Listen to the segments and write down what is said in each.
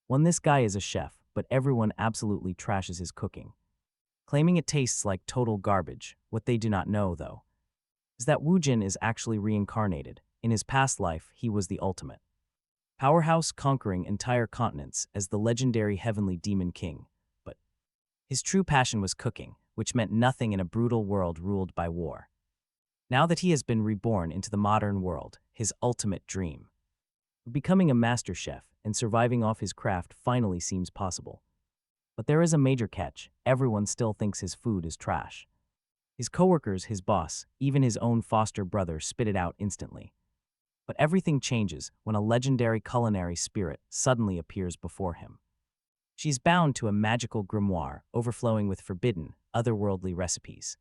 This guy is a chef, but everyone absolutely trashes his cooking, claiming it tastes like total garbage. What they do not know, though, is that Wu Jin is actually reincarnated. In his past life, he was the ultimate powerhouse, conquering entire continents as the legendary heavenly demon king. But his true passion was cooking, which meant nothing in a brutal world ruled by war. Now that he has been reborn into the modern world, his ultimate dream, becoming a master chef and surviving off his craft, finally seems possible. But there is a major catch: everyone still thinks his food is trash. His coworkers, his boss, even his own foster brother spit it out instantly. But everything changes when a legendary culinary spirit suddenly appears before him. She's bound to a magical grimoire overflowing with forbidden, otherworldly recipes.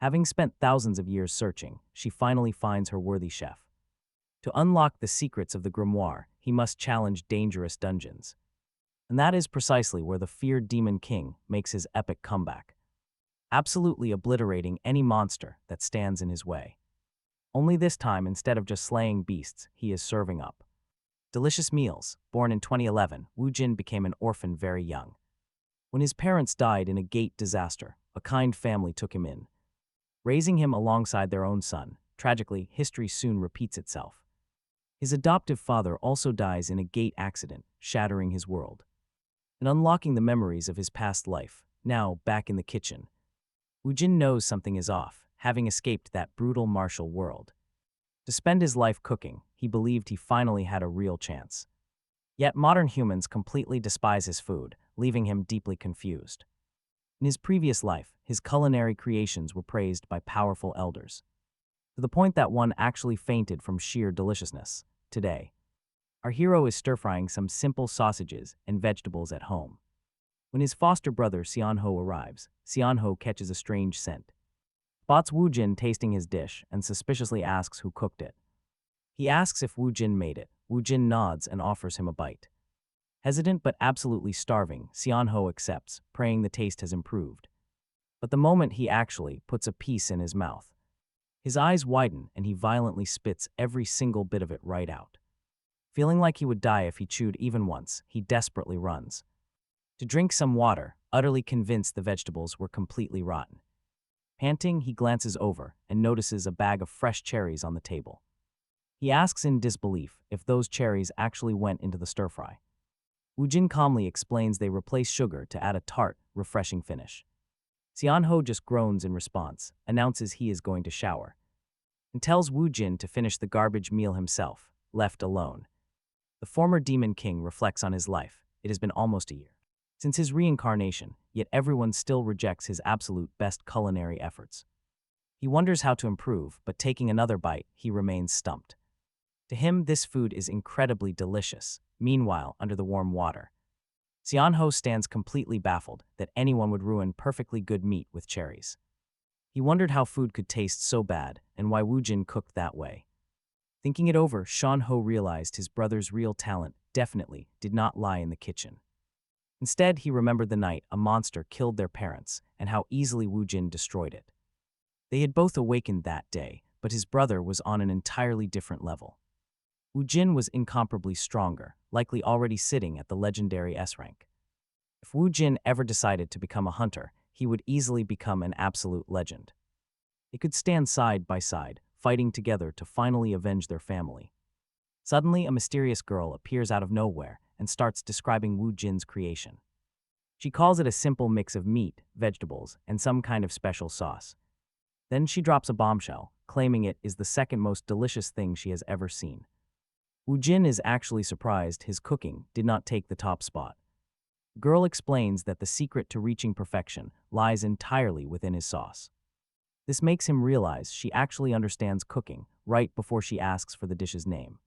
Having spent thousands of years searching, she finally finds her worthy chef. To unlock the secrets of the grimoire, he must challenge dangerous dungeons. And that is precisely where the feared Demon King makes his epic comeback, absolutely obliterating any monster that stands in his way. Only this time, instead of just slaying beasts, he is serving up delicious meals. Born in 2011, Wu Jin became an orphan very young. When his parents died in a gate disaster, a kind family took him in, raising him alongside their own son. Tragically, history soon repeats itself. His adoptive father also dies in a gate accident, shattering his world and unlocking the memories of his past life. Now, back in the kitchen, Wu Jin knows something is off, having escaped that brutal martial world. To spend his life cooking, he believed he finally had a real chance. Yet modern humans completely despise his food, leaving him deeply confused. In his previous life, his culinary creations were praised by powerful elders, to the point that one actually fainted from sheer deliciousness. Today, our hero is stir-frying some simple sausages and vegetables at home. When his foster brother Xianho arrives, Xianho catches a strange scent, spots Wu Jin tasting his dish, and suspiciously asks who cooked it. He asks if Wu Jin made it. Wu Jin nods and offers him a bite. Hesitant but absolutely starving, Xianho accepts, praying the taste has improved. But the moment he actually puts a piece in his mouth, his eyes widen and he violently spits every single bit of it right out. Feeling like he would die if he chewed even once, he desperately runs to drink some water, utterly convinced the vegetables were completely rotten. Panting, he glances over and notices a bag of fresh cherries on the table. He asks in disbelief if those cherries actually went into the stir-fry. Wu Jin calmly explains they replace sugar to add a tart, refreshing finish. Xianho just groans in response, announces he is going to shower, and tells Wu Jin to finish the garbage meal himself, left alone. The former Demon King reflects on his life. It has been almost a year since his reincarnation, yet everyone still rejects his absolute best culinary efforts. He wonders how to improve, but taking another bite, he remains stumped. To him, this food is incredibly delicious. Meanwhile, under the warm water, Xianho stands completely baffled that anyone would ruin perfectly good meat with cherries. He wondered how food could taste so bad and why Wu Jin cooked that way. Thinking it over, Xianho realized his brother's real talent definitely did not lie in the kitchen. Instead, he remembered the night a monster killed their parents and how easily Wu Jin destroyed it. They had both awakened that day, but his brother was on an entirely different level. Wu Jin was incomparably stronger, likely already sitting at the legendary S rank. If Wu Jin ever decided to become a hunter, he would easily become an absolute legend. They could stand side by side, fighting together to finally avenge their family. Suddenly, a mysterious girl appears out of nowhere and starts describing Wu Jin's creation. She calls it a simple mix of meat, vegetables, and some kind of special sauce. Then she drops a bombshell, claiming it is the second most delicious thing she has ever seen. Wu Jin is actually surprised his cooking did not take the top spot. The girl explains that the secret to reaching perfection lies entirely within his sauce. This makes him realize she actually understands cooking right before she asks for the dish's name.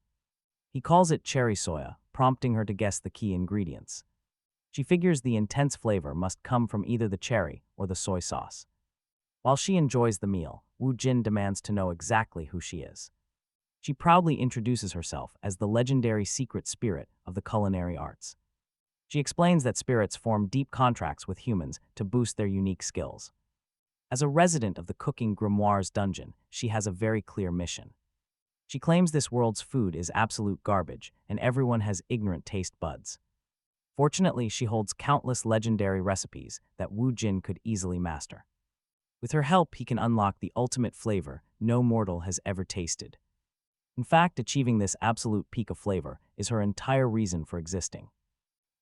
He calls it cherry soya, prompting her to guess the key ingredients. She figures the intense flavor must come from either the cherry or the soy sauce. While she enjoys the meal, Wu Jin demands to know exactly who she is. She proudly introduces herself as the legendary secret spirit of the culinary arts. She explains that spirits form deep contracts with humans to boost their unique skills. As a resident of the cooking grimoire's dungeon, she has a very clear mission. She claims this world's food is absolute garbage, and everyone has ignorant taste buds. Fortunately, she holds countless legendary recipes that Wu Jin could easily master. With her help, he can unlock the ultimate flavor no mortal has ever tasted. In fact, achieving this absolute peak of flavor is her entire reason for existing.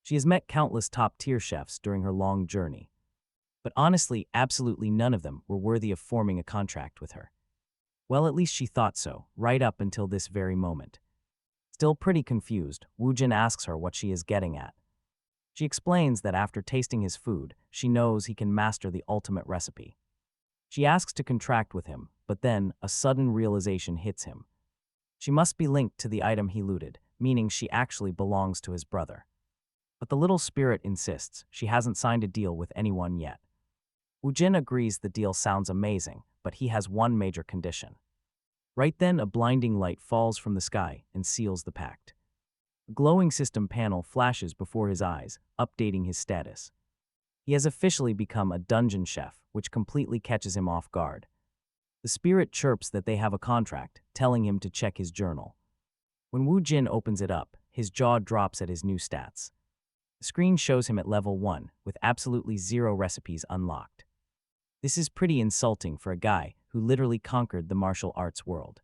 She has met countless top-tier chefs during her long journey. But honestly, absolutely none of them were worthy of forming a contract with her. Well, at least she thought so, right up until this very moment. Still pretty confused, Wu Jin asks her what she is getting at. She explains that after tasting his food, she knows he can master the ultimate recipe. She asks to contract with him, but then a sudden realization hits him. She must be linked to the item he looted, meaning she actually belongs to his brother. But the little spirit insists she hasn't signed a deal with anyone yet. Wu Jin agrees the deal sounds amazing, but he has one major condition. Right then, a blinding light falls from the sky and seals the pact. A glowing system panel flashes before his eyes, updating his status. He has officially become a dungeon chef, which completely catches him off guard. The spirit chirps that they have a contract, telling him to check his journal. When Wu Jin opens it up, his jaw drops at his new stats. The screen shows him at level 1, with absolutely 0 recipes unlocked. This is pretty insulting for a guy who literally conquered the martial arts world.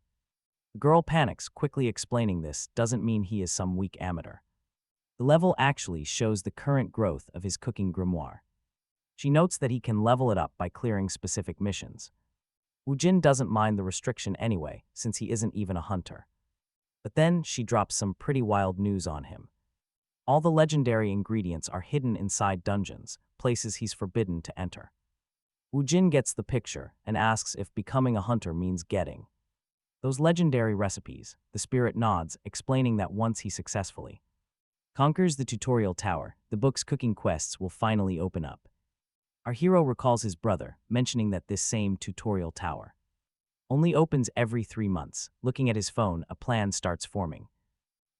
The girl panics, quickly explaining this doesn't mean he is some weak amateur. The level actually shows the current growth of his cooking grimoire. She notes that he can level it up by clearing specific missions. Wu Jin doesn't mind the restriction anyway, since he isn't even a hunter. But then she drops some pretty wild news on him. All the legendary ingredients are hidden inside dungeons, places he's forbidden to enter. Wu Jin gets the picture and asks if becoming a hunter means getting those legendary recipes. The spirit nods, explaining that once he successfully conquers the tutorial tower, the book's cooking quests will finally open up. Our hero recalls his brother, mentioning that this same tutorial tower only opens every 3 months. Looking at his phone, a plan starts forming.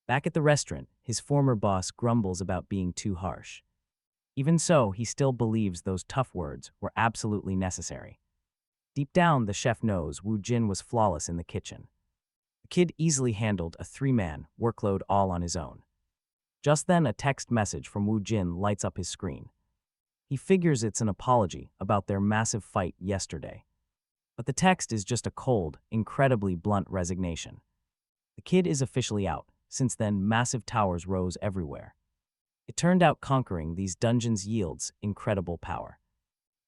Back at the restaurant, his former boss grumbles about being too harsh. Even so, he still believes those tough words were absolutely necessary. Deep down, the chef knows Wu Jin was flawless in the kitchen. The kid easily handled a 3-man workload all on his own. Just then, a text message from Wu Jin lights up his screen. He figures it's an apology about their massive fight yesterday. But the text is just a cold, incredibly blunt resignation. The kid is officially out. Since then, massive towers rose everywhere. It turned out conquering these dungeons yields incredible power.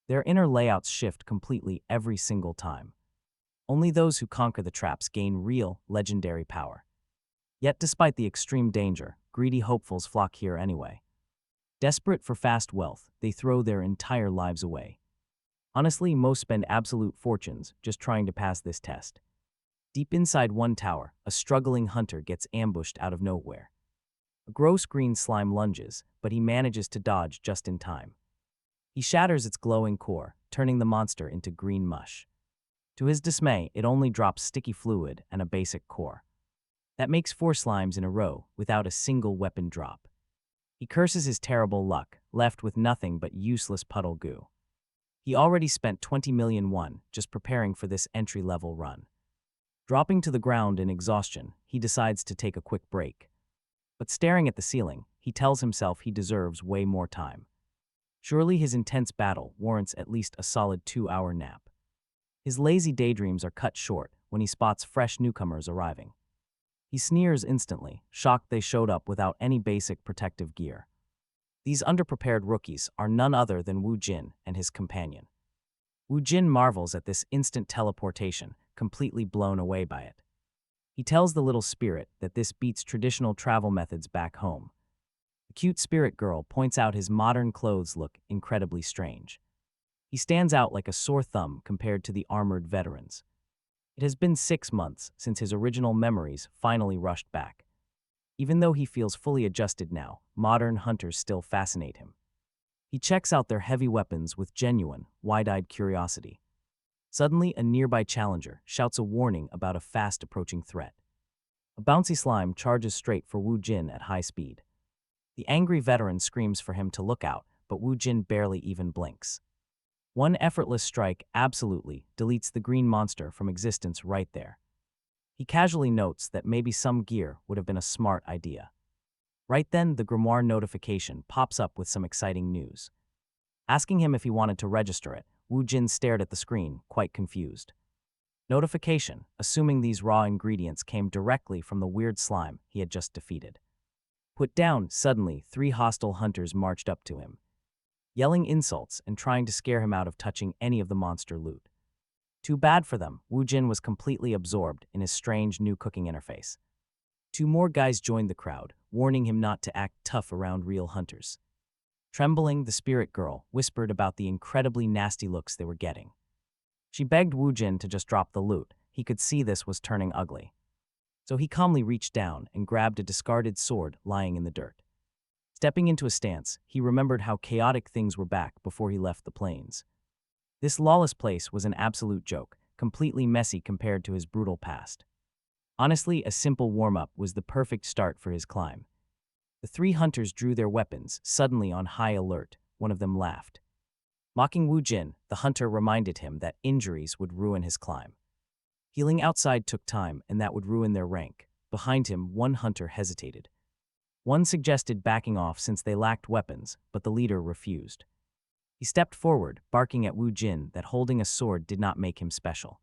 Their inner layouts shift completely every single time. Only those who conquer the traps gain real, legendary power. Yet despite the extreme danger, greedy hopefuls flock here anyway. Desperate for fast wealth, they throw their entire lives away. Honestly, most spend absolute fortunes just trying to pass this test. Deep inside one tower, a struggling hunter gets ambushed out of nowhere. A gross green slime lunges, but he manages to dodge just in time. He shatters its glowing core, turning the monster into green mush. To his dismay, it only drops sticky fluid and a basic core. That makes 4 slimes in a row without a single weapon drop. He curses his terrible luck, left with nothing but useless puddle goo. He already spent 20 million won just preparing for this entry-level run. Dropping to the ground in exhaustion, he decides to take a quick break. But staring at the ceiling, he tells himself he deserves way more time. Surely his intense battle warrants at least a solid 2-hour nap. His lazy daydreams are cut short when he spots fresh newcomers arriving. He sneers instantly, shocked they showed up without any basic protective gear. These underprepared rookies are none other than Wu Jin and his companion. Wu Jin marvels at this instant teleportation, completely blown away by it. He tells the little spirit that this beats traditional travel methods back home. The cute spirit girl points out his modern clothes look incredibly strange. He stands out like a sore thumb compared to the armored veterans. It has been 6 months since his original memories finally rushed back. Even though he feels fully adjusted now, modern hunters still fascinate him. He checks out their heavy weapons with genuine, wide-eyed curiosity. Suddenly, a nearby challenger shouts a warning about a fast-approaching threat. A bouncy slime charges straight for Wu Jin at high speed. The angry veteran screams for him to look out, but Wu Jin barely even blinks. One effortless strike absolutely deletes the green monster from existence right there. He casually notes that maybe some gear would have been a smart idea. Right then, the grimoire notification pops up with some exciting news. Asking him if he wanted to register it, Wu Jin stared at the screen, quite confused. Notification, assuming these raw ingredients came directly from the weird slime he had just defeated. Put down, suddenly, 3 hostile hunters marched up to him, yelling insults and trying to scare him out of touching any of the monster loot. Too bad for them, Wu Jin was completely absorbed in his strange new cooking interface. 2 more guys joined the crowd, warning him not to act tough around real hunters. Trembling, the spirit girl whispered about the incredibly nasty looks they were getting. She begged Wu Jin to just drop the loot. He could see this was turning ugly. So he calmly reached down and grabbed a discarded sword lying in the dirt. Stepping into a stance, he remembered how chaotic things were back before he left the plains. This lawless place was an absolute joke, completely messy compared to his brutal past. Honestly, a simple warm-up was the perfect start for his climb. The 3 hunters drew their weapons, suddenly on high alert. One of them laughed. Mocking Wu Jin, the hunter reminded him that injuries would ruin his climb. Healing outside took time, and that would ruin their rank. Behind him, one hunter hesitated. One suggested backing off since they lacked weapons, but the leader refused. He stepped forward, barking at Wu Jin that holding a sword did not make him special.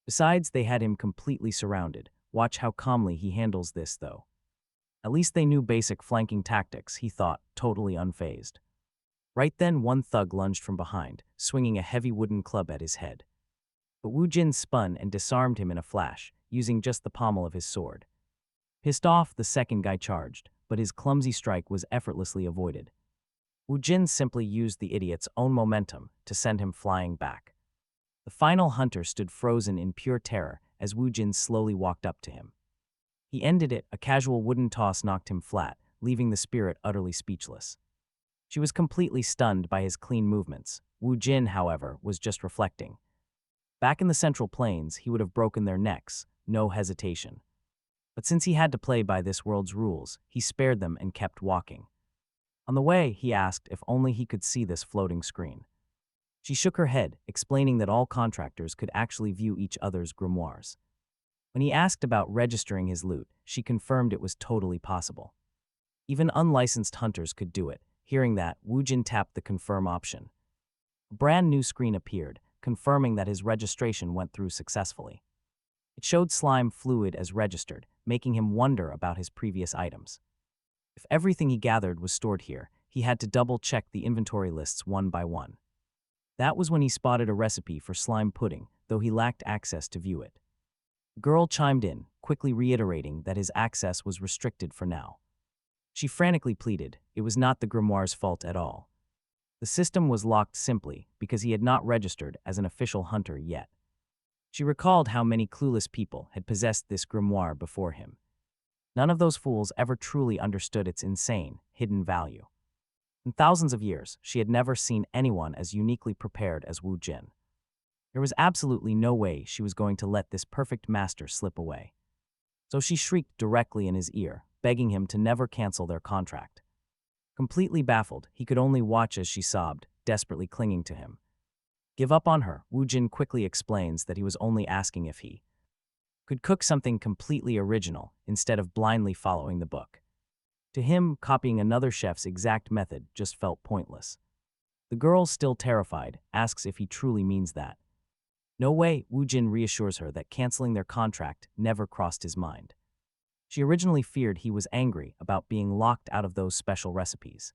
Besides, they had him completely surrounded. Watch how calmly he handles this, though. At least they knew basic flanking tactics, he thought, totally unfazed. Right then, one thug lunged from behind, swinging a heavy wooden club at his head. But Wu Jin spun and disarmed him in a flash, using just the pommel of his sword. Pissed off, the second guy charged, but his clumsy strike was effortlessly avoided. Wu Jin simply used the idiot's own momentum to send him flying back. The final hunter stood frozen in pure terror as Wu Jin slowly walked up to him. He ended it, a casual wooden toss knocked him flat, leaving the spirit utterly speechless. She was completely stunned by his clean movements. Wu Jin, however, was just reflecting. Back in the Central Plains, he would have broken their necks, no hesitation. But since he had to play by this world's rules, he spared them and kept walking. On the way, he asked if only he could see this floating screen. She shook her head, explaining that all contractors could actually view each other's grimoires. When he asked about registering his loot, she confirmed it was totally possible. Even unlicensed hunters could do it. Hearing that, Wu Jin tapped the confirm option. A brand new screen appeared, confirming that his registration went through successfully. It showed slime fluid as registered, making him wonder about his previous items. If everything he gathered was stored here, he had to double-check the inventory lists one by one. That was when he spotted a recipe for slime pudding, though he lacked access to view it. The girl chimed in, quickly reiterating that his access was restricted for now. She frantically pleaded it was not the grimoire's fault at all. The system was locked simply because he had not registered as an official hunter yet. She recalled how many clueless people had possessed this grimoire before him. None of those fools ever truly understood its insane, hidden value. In thousands of years, she had never seen anyone as uniquely prepared as Wu Jin. There was absolutely no way she was going to let this perfect master slip away. So she shrieked directly in his ear, begging him to never cancel their contract. Completely baffled, he could only watch as she sobbed, desperately clinging to him. Give up on her, Wu Jin quickly explains that he was only asking if he could cook something completely original instead of blindly following the book. To him, copying another chef's exact method just felt pointless. The girl, still terrified, asks if he truly means that. No way, Wu Jin reassures her that canceling their contract never crossed his mind. She originally feared he was angry about being locked out of those special recipes.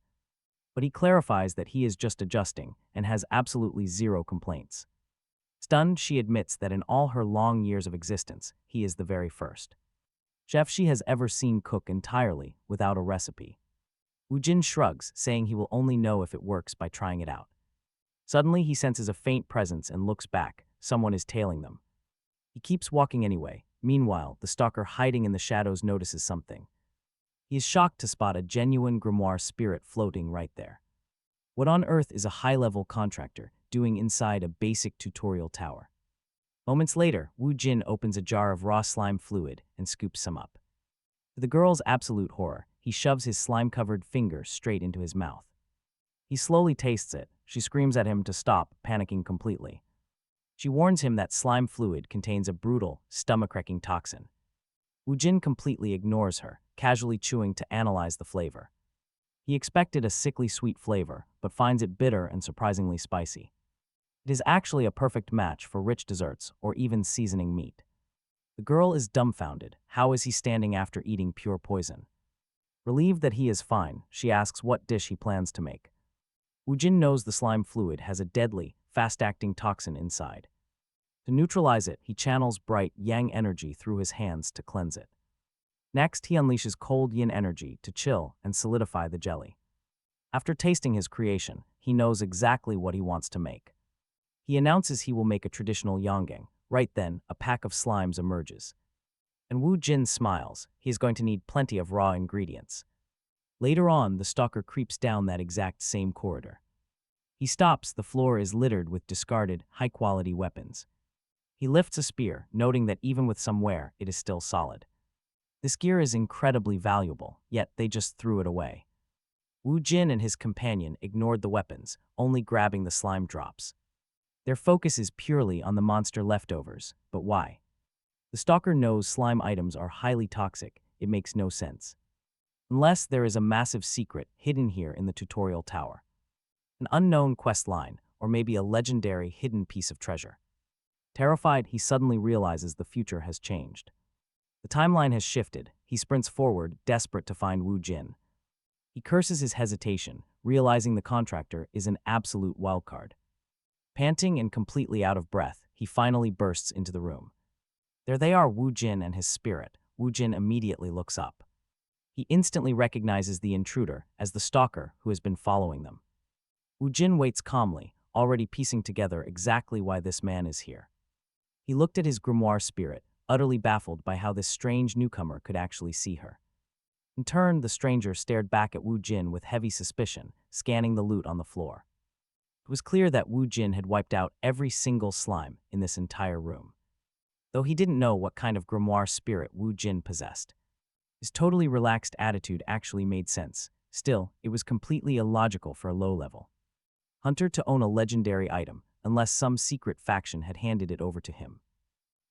But he clarifies that he is just adjusting and has absolutely zero complaints. Stunned, she admits that in all her long years of existence, he is the very first chef she has ever seen cook entirely without a recipe. Wu Jin shrugs, saying he will only know if it works by trying it out. Suddenly, he senses a faint presence and looks back. Someone is tailing them. He keeps walking anyway. Meanwhile, the stalker hiding in the shadows notices something. He is shocked to spot a genuine grimoire spirit floating right there. What on earth is a high-level contractor doing inside a basic tutorial tower? Moments later, Wu Jin opens a jar of raw slime fluid and scoops some up. To the girl's absolute horror, he shoves his slime-covered finger straight into his mouth. He slowly tastes it. She screams at him to stop, panicking completely. She warns him that slime fluid contains a brutal, stomach-wrecking toxin. Wu Jin completely ignores her, casually chewing to analyze the flavor. He expected a sickly sweet flavor, but finds it bitter and surprisingly spicy. It is actually a perfect match for rich desserts or even seasoning meat. The girl is dumbfounded. How is he standing after eating pure poison? Relieved that he is fine, she asks what dish he plans to make. Wu Jin knows the slime fluid has a deadly, fast-acting toxin inside. To neutralize it, he channels bright yang energy through his hands to cleanse it. Next, he unleashes cold yin energy to chill and solidify the jelly. After tasting his creation, he knows exactly what he wants to make. He announces he will make a traditional yonggeng. Right then, a pack of slimes emerges. And Wu Jin smiles. He is going to need plenty of raw ingredients. Later on, the stalker creeps down that exact same corridor. He stops. The floor is littered with discarded, high-quality weapons. He lifts a spear, noting that even with some wear, it is still solid. This gear is incredibly valuable, yet they just threw it away. Wu Jin and his companion ignored the weapons, only grabbing the slime drops. Their focus is purely on the monster leftovers, but why? The stalker knows slime items are highly toxic. It makes no sense. Unless there is a massive secret hidden here in the tutorial tower. An unknown quest line, or maybe a legendary hidden piece of treasure. Terrified, he suddenly realizes the future has changed. The timeline has shifted. He sprints forward, desperate to find Wu Jin. He curses his hesitation, realizing the contractor is an absolute wildcard. Panting and completely out of breath, he finally bursts into the room. There they are, Wu Jin and his spirit. Wu Jin immediately looks up. He instantly recognizes the intruder as the stalker who has been following them. Wu Jin waits calmly, already piecing together exactly why this man is here. He looked at his grimoire spirit, utterly baffled by how this strange newcomer could actually see her. In turn, the stranger stared back at Wu Jin with heavy suspicion, scanning the loot on the floor. It was clear that Wu Jin had wiped out every single slime in this entire room. Though he didn't know what kind of grimoire spirit Wu Jin possessed. His totally relaxed attitude actually made sense. Still, it was completely illogical for a low-level hunter to own a legendary item, unless some secret faction had handed it over to him.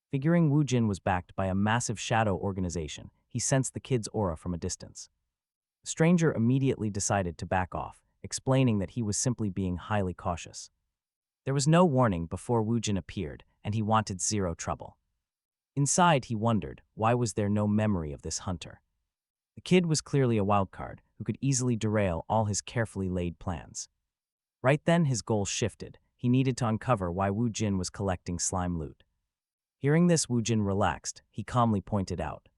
Figuring Wu Jin was backed by a massive shadow organization, he sensed the kid's aura from a distance. The stranger immediately decided to back off, explaining that he was simply being highly cautious. There was no warning before Wu Jin appeared, and he wanted zero trouble. Inside, he wondered, why was there no memory of this hunter? The kid was clearly a wildcard who could easily derail all his carefully laid plans. Right then, his goal shifted. He needed to uncover why Wu Jin was collecting slime loot. Hearing this, Wu Jin relaxed. He calmly pointed out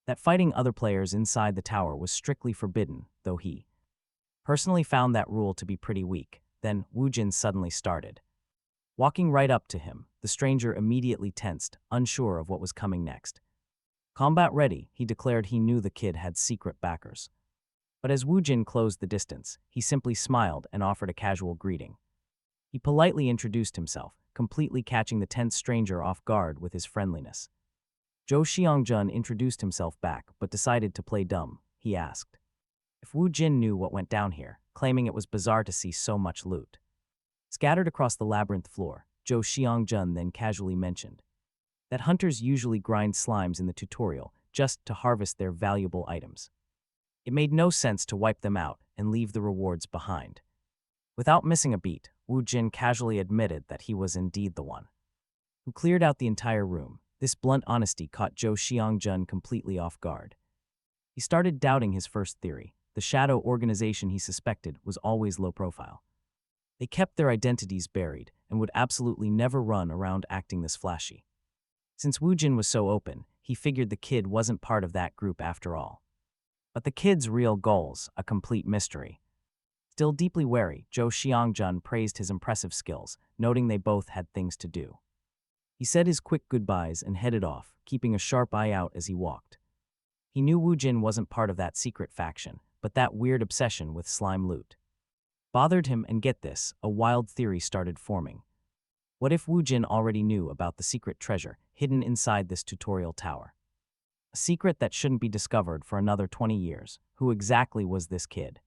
that fighting other players inside the tower was strictly forbidden, though he personally found that rule to be pretty weak. Then, Wu Jin suddenly started. Walking right up to him, the stranger immediately tensed, unsure of what was coming next. Combat ready, he declared he knew the kid had secret backers. But as Wu Jin closed the distance, he simply smiled and offered a casual greeting. He politely introduced himself, completely catching the tense stranger off guard with his friendliness. Zhou Xiangjun introduced himself back, but decided to play dumb. He asked if Wu Jin knew what went down here, claiming it was bizarre to see so much loot. Scattered across the labyrinth floor, Zhou Xiangjun then casually mentioned that hunters usually grind slimes in the tutorial just to harvest their valuable items. It made no sense to wipe them out and leave the rewards behind. Without missing a beat, Wu Jin casually admitted that he was indeed the one who cleared out the entire room. This blunt honesty caught Zhou Xiangjun completely off guard. He started doubting his first theory. The shadow organization he suspected was always low profile. They kept their identities buried and would absolutely never run around acting this flashy. Since Wu Jin was so open, he figured the kid wasn't part of that group after all. But the kid's real goals, a complete mystery. Still deeply wary, Zhou Xiangjun praised his impressive skills, noting they both had things to do. He said his quick goodbyes and headed off, keeping a sharp eye out as he walked. He knew Wu Jin wasn't part of that secret faction, but that weird obsession with slime loot bothered him, and get this, a wild theory started forming. What if Wu Jin already knew about the secret treasure hidden inside this tutorial tower? A secret that shouldn't be discovered for another 20 years. Who exactly was this kid?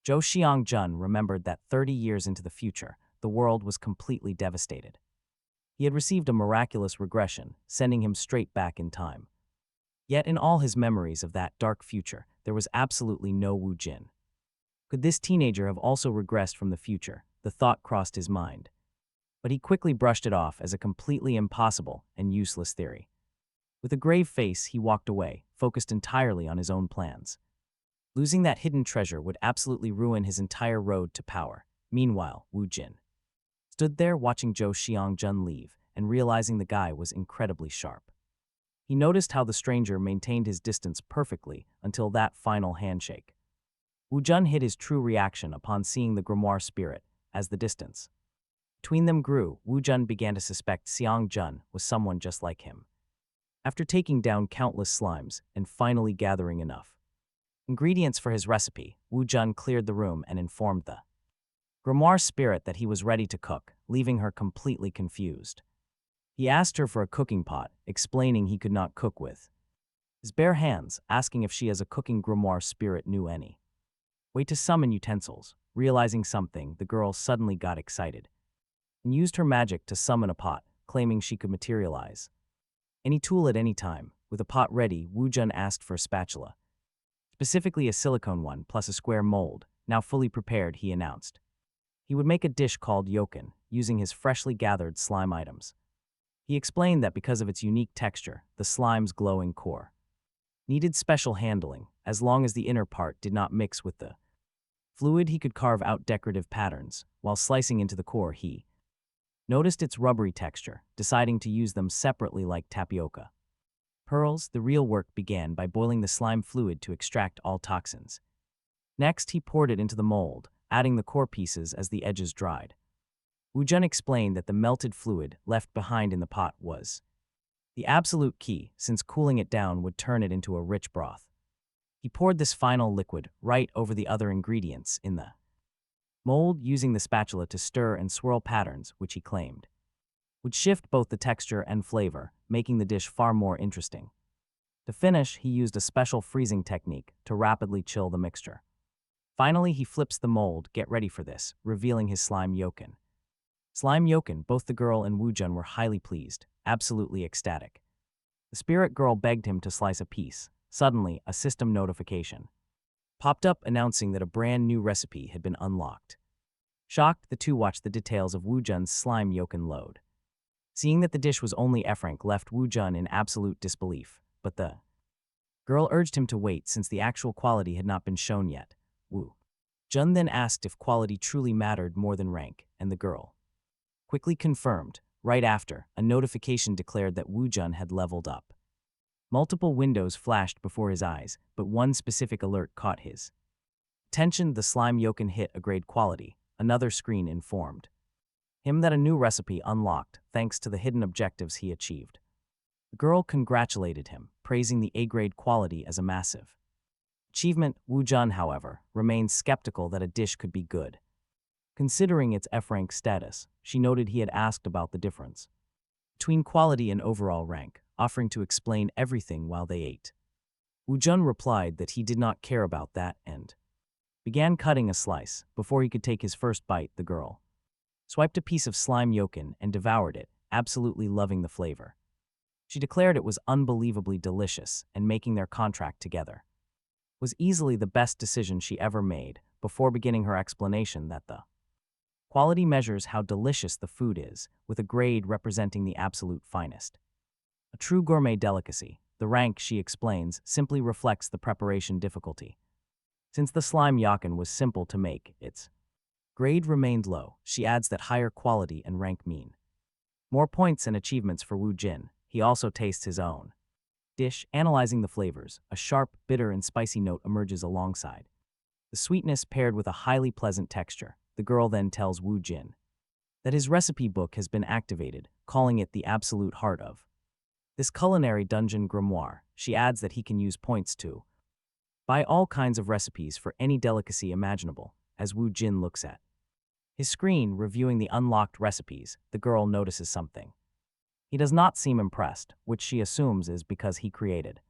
Zhou Xiangjun remembered that 30 years into the future, the world was completely devastated. He had received a miraculous regression, sending him straight back in time. Yet in all his memories of that dark future, there was absolutely no Wu Jin. Could this teenager have also regressed from the future? The thought crossed his mind. But he quickly brushed it off as a completely impossible and useless theory. With a grave face, he walked away, focused entirely on his own plans. Losing that hidden treasure would absolutely ruin his entire road to power. Meanwhile, Wu Jin stood there watching Zhou Xiangjun leave and realizing the guy was incredibly sharp. He noticed how the stranger maintained his distance perfectly until that final handshake. Wu Jun hid his true reaction upon seeing the grimoire spirit as the distance between them grew. Wu Jun began to suspect Xiang Jun was someone just like him. After taking down countless slimes and finally gathering enough ingredients for his recipe, Wu Jun cleared the room and informed the grimoire spirit that he was ready to cook, leaving her completely confused. He asked her for a cooking pot, explaining he could not cook with his bare hands, asking if she as a cooking grimoire spirit knew any way to summon utensils. Realizing something, the girl suddenly got excited and used her magic to summon a pot, claiming she could materialize any tool at any time. With a pot ready, Wu Jun asked for a spatula, specifically a silicone one plus a square mold. Now fully prepared, he announced he would make a dish called yoken, using his freshly gathered slime items. He explained that because of its unique texture, the slime's glowing core needed special handling. As long as the inner part did not mix with the fluid, he could carve out decorative patterns. While slicing into the core, he noticed its rubbery texture, deciding to use them separately like tapioca pearls. The real work began by boiling the slime fluid to extract all toxins. Next, he poured it into the mold, adding the core pieces as the edges dried. Wu Jun explained that the melted fluid left behind in the pot was the absolute key, since cooling it down would turn it into a rich broth. He poured this final liquid right over the other ingredients in the mold, using the spatula to stir and swirl patterns which he claimed would shift both the texture and flavor, making the dish far more interesting. To finish, he used a special freezing technique to rapidly chill the mixture. Finally, he flips the mold. Get ready for this, revealing his slime yoken. Slime yoken, both the girl and Wu Jun were highly pleased, absolutely ecstatic. The spirit girl begged him to slice a piece. Suddenly, a system notification popped up announcing that a brand new recipe had been unlocked. Shocked, the two watched the details of Wu Jun's slime yoken load. Seeing that the dish was only F-rank left Wu Jun in absolute disbelief, but the girl urged him to wait since the actual quality had not been shown yet. Wu Jun then asked if quality truly mattered more than rank, and the girl quickly confirmed. Right after, a notification declared that Wu Jun had leveled up. Multiple windows flashed before his eyes, but one specific alert caught his attention. The slime yoken hit a grade quality. Another screen informed him that a new recipe unlocked thanks to the hidden objectives he achieved. The girl congratulated him, praising the A-grade quality as a massive achievement. Wu Jun, however, remained skeptical that a dish could be good. Considering its F-rank status, she noted he had asked about the difference between quality and overall rank, offering to explain everything while they ate. Wu Jun replied that he did not care about that and began cutting a slice. Before he could take his first bite, the girl swiped a piece of slime yoken and devoured it, absolutely loving the flavor. She declared it was unbelievably delicious, and making their contract together was easily the best decision she ever made. Before beginning her explanation that the quality measures how delicious the food is, with a grade representing the absolute finest. A true gourmet delicacy. The rank, she explains, simply reflects the preparation difficulty. Since the slime yoken was simple to make, its grade remained low. She adds that higher quality and rank mean more points and achievements for Wu Jin. He also tastes his own dish, analyzing the flavors. A sharp, bitter, and spicy note emerges alongside the sweetness, paired with a highly pleasant texture. The girl then tells Wu Jin that his recipe book has been activated, calling it the absolute heart of this culinary dungeon grimoire. She adds that he can use points to buy all kinds of recipes for any delicacy imaginable. As Wu Jin looks at his screen, reviewing the unlocked recipes, the girl notices something. He does not seem impressed, which she assumes is because he created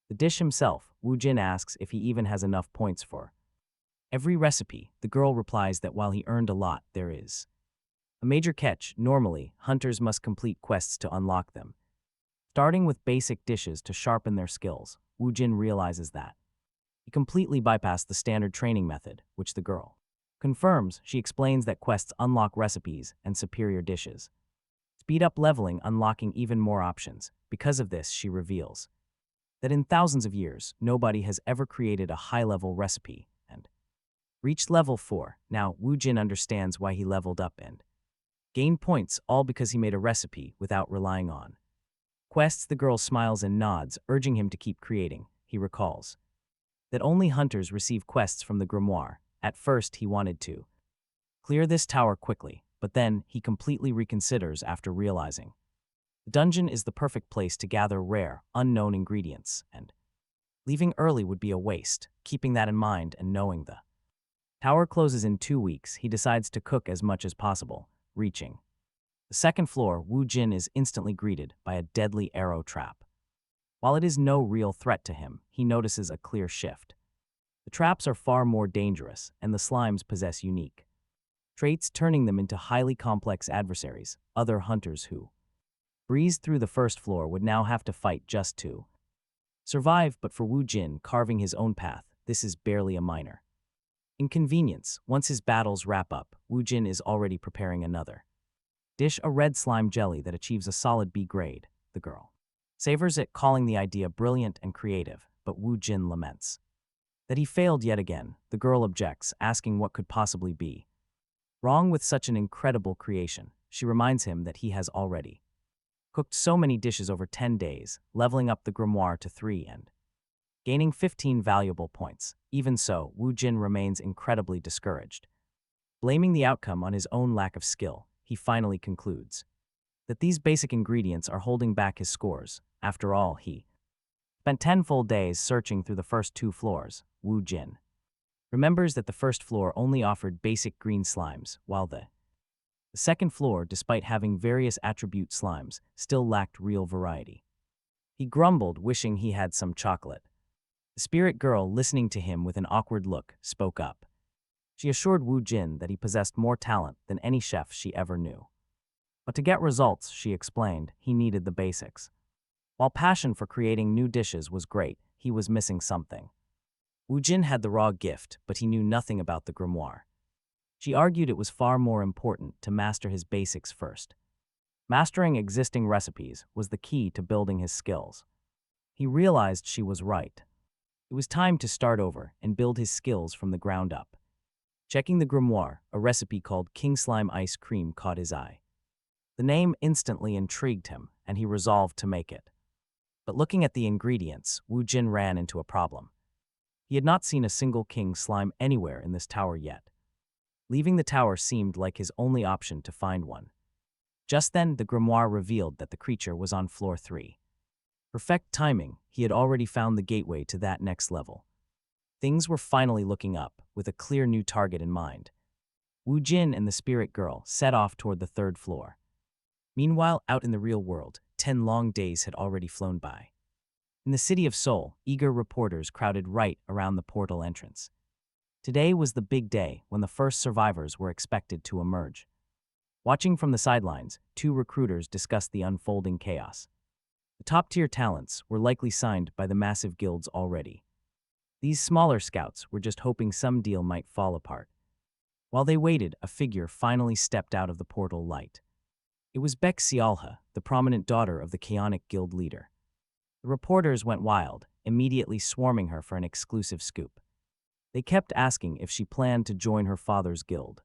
the dish himself. Wu Jin asks if he even has enough points for every recipe. The girl replies that while he earned a lot, there is a major catch. Normally, hunters must complete quests to unlock them. Starting with basic dishes to sharpen their skills, Wu Jin realizes that he completely bypassed the standard training method, which the girl confirms. She explains that quests unlock recipes and superior dishes. Speed up leveling, unlocking even more options. Because of this, she reveals that in thousands of years, nobody has ever created a high-level recipe and reached level 4. Now, Wu Jin understands why he leveled up and gained points, all because he made a recipe without relying on quests. The girl smiles and nods, urging him to keep creating. He recalls that only hunters receive quests from the grimoire. At first, he wanted to clear this tower quickly, but then he completely reconsiders after realizing the dungeon is the perfect place to gather rare, unknown ingredients, and leaving early would be a waste. Keeping that in mind and knowing the tower closes in 2 weeks, he decides to cook as much as possible. Reaching the second floor, Wu Jin is instantly greeted by a deadly arrow trap. While it is no real threat to him, he notices a clear shift. The traps are far more dangerous, and the slimes possess unique traits, turning them into highly complex adversaries. Other hunters who breezed through the first floor would now have to fight just to survive, but for Wu Jin, carving his own path, this is barely a minor inconvenience. Once his battles wrap up, Wu Jin is already preparing another dish, a red slime jelly that achieves a solid B grade. The girl savors it, calling the idea brilliant and creative, but Wu Jin laments that he failed yet again. The girl objects, asking what could possibly be wrong with such an incredible creation. She reminds him that he has already cooked so many dishes over 10 days, leveling up the grimoire to 3 and gaining 15 valuable points. Even so, Wu Jin remains incredibly discouraged. Blaming the outcome on his own lack of skill, he finally concludes that these basic ingredients are holding back his scores. After all, he spent 10 full days searching through the first 2 floors. Wu Jin remembers that the first floor only offered basic green slimes, while the second floor, despite having various attribute slimes, still lacked real variety. He grumbled, wishing he had some chocolate. The spirit girl, listening to him with an awkward look, spoke up. She assured Wu Jin that he possessed more talent than any chef she ever knew. But to get results, she explained, he needed the basics. While passion for creating new dishes was great, he was missing something. Wu Jin had the raw gift, but he knew nothing about the grimoire. She argued it was far more important to master his basics first. Mastering existing recipes was the key to building his skills. He realized she was right. It was time to start over and build his skills from the ground up. Checking the grimoire, a recipe called King Slime Ice Cream caught his eye. The name instantly intrigued him, and he resolved to make it. But looking at the ingredients, Wu Jin ran into a problem. He had not seen a single king slime anywhere in this tower yet. Leaving the tower seemed like his only option to find one. Just then, the grimoire revealed that the creature was on floor 3. Perfect timing, he had already found the gateway to that next level. Things were finally looking up, with a clear new target in mind. Wu Jin and the spirit girl set off toward the 3rd floor. Meanwhile, out in the real world, 10 long days had already flown by. In the city of Seoul, eager reporters crowded right around the portal entrance. Today was the big day when the first survivors were expected to emerge. Watching from the sidelines, 2 recruiters discussed the unfolding chaos. The top-tier talents were likely signed by the massive guilds already. These smaller scouts were just hoping some deal might fall apart. While they waited, a figure finally stepped out of the portal light. It was Baek Seolha, the prominent daughter of the Chaonic Guild leader. The reporters went wild, immediately swarming her for an exclusive scoop. They kept asking if she planned to join her father's guild.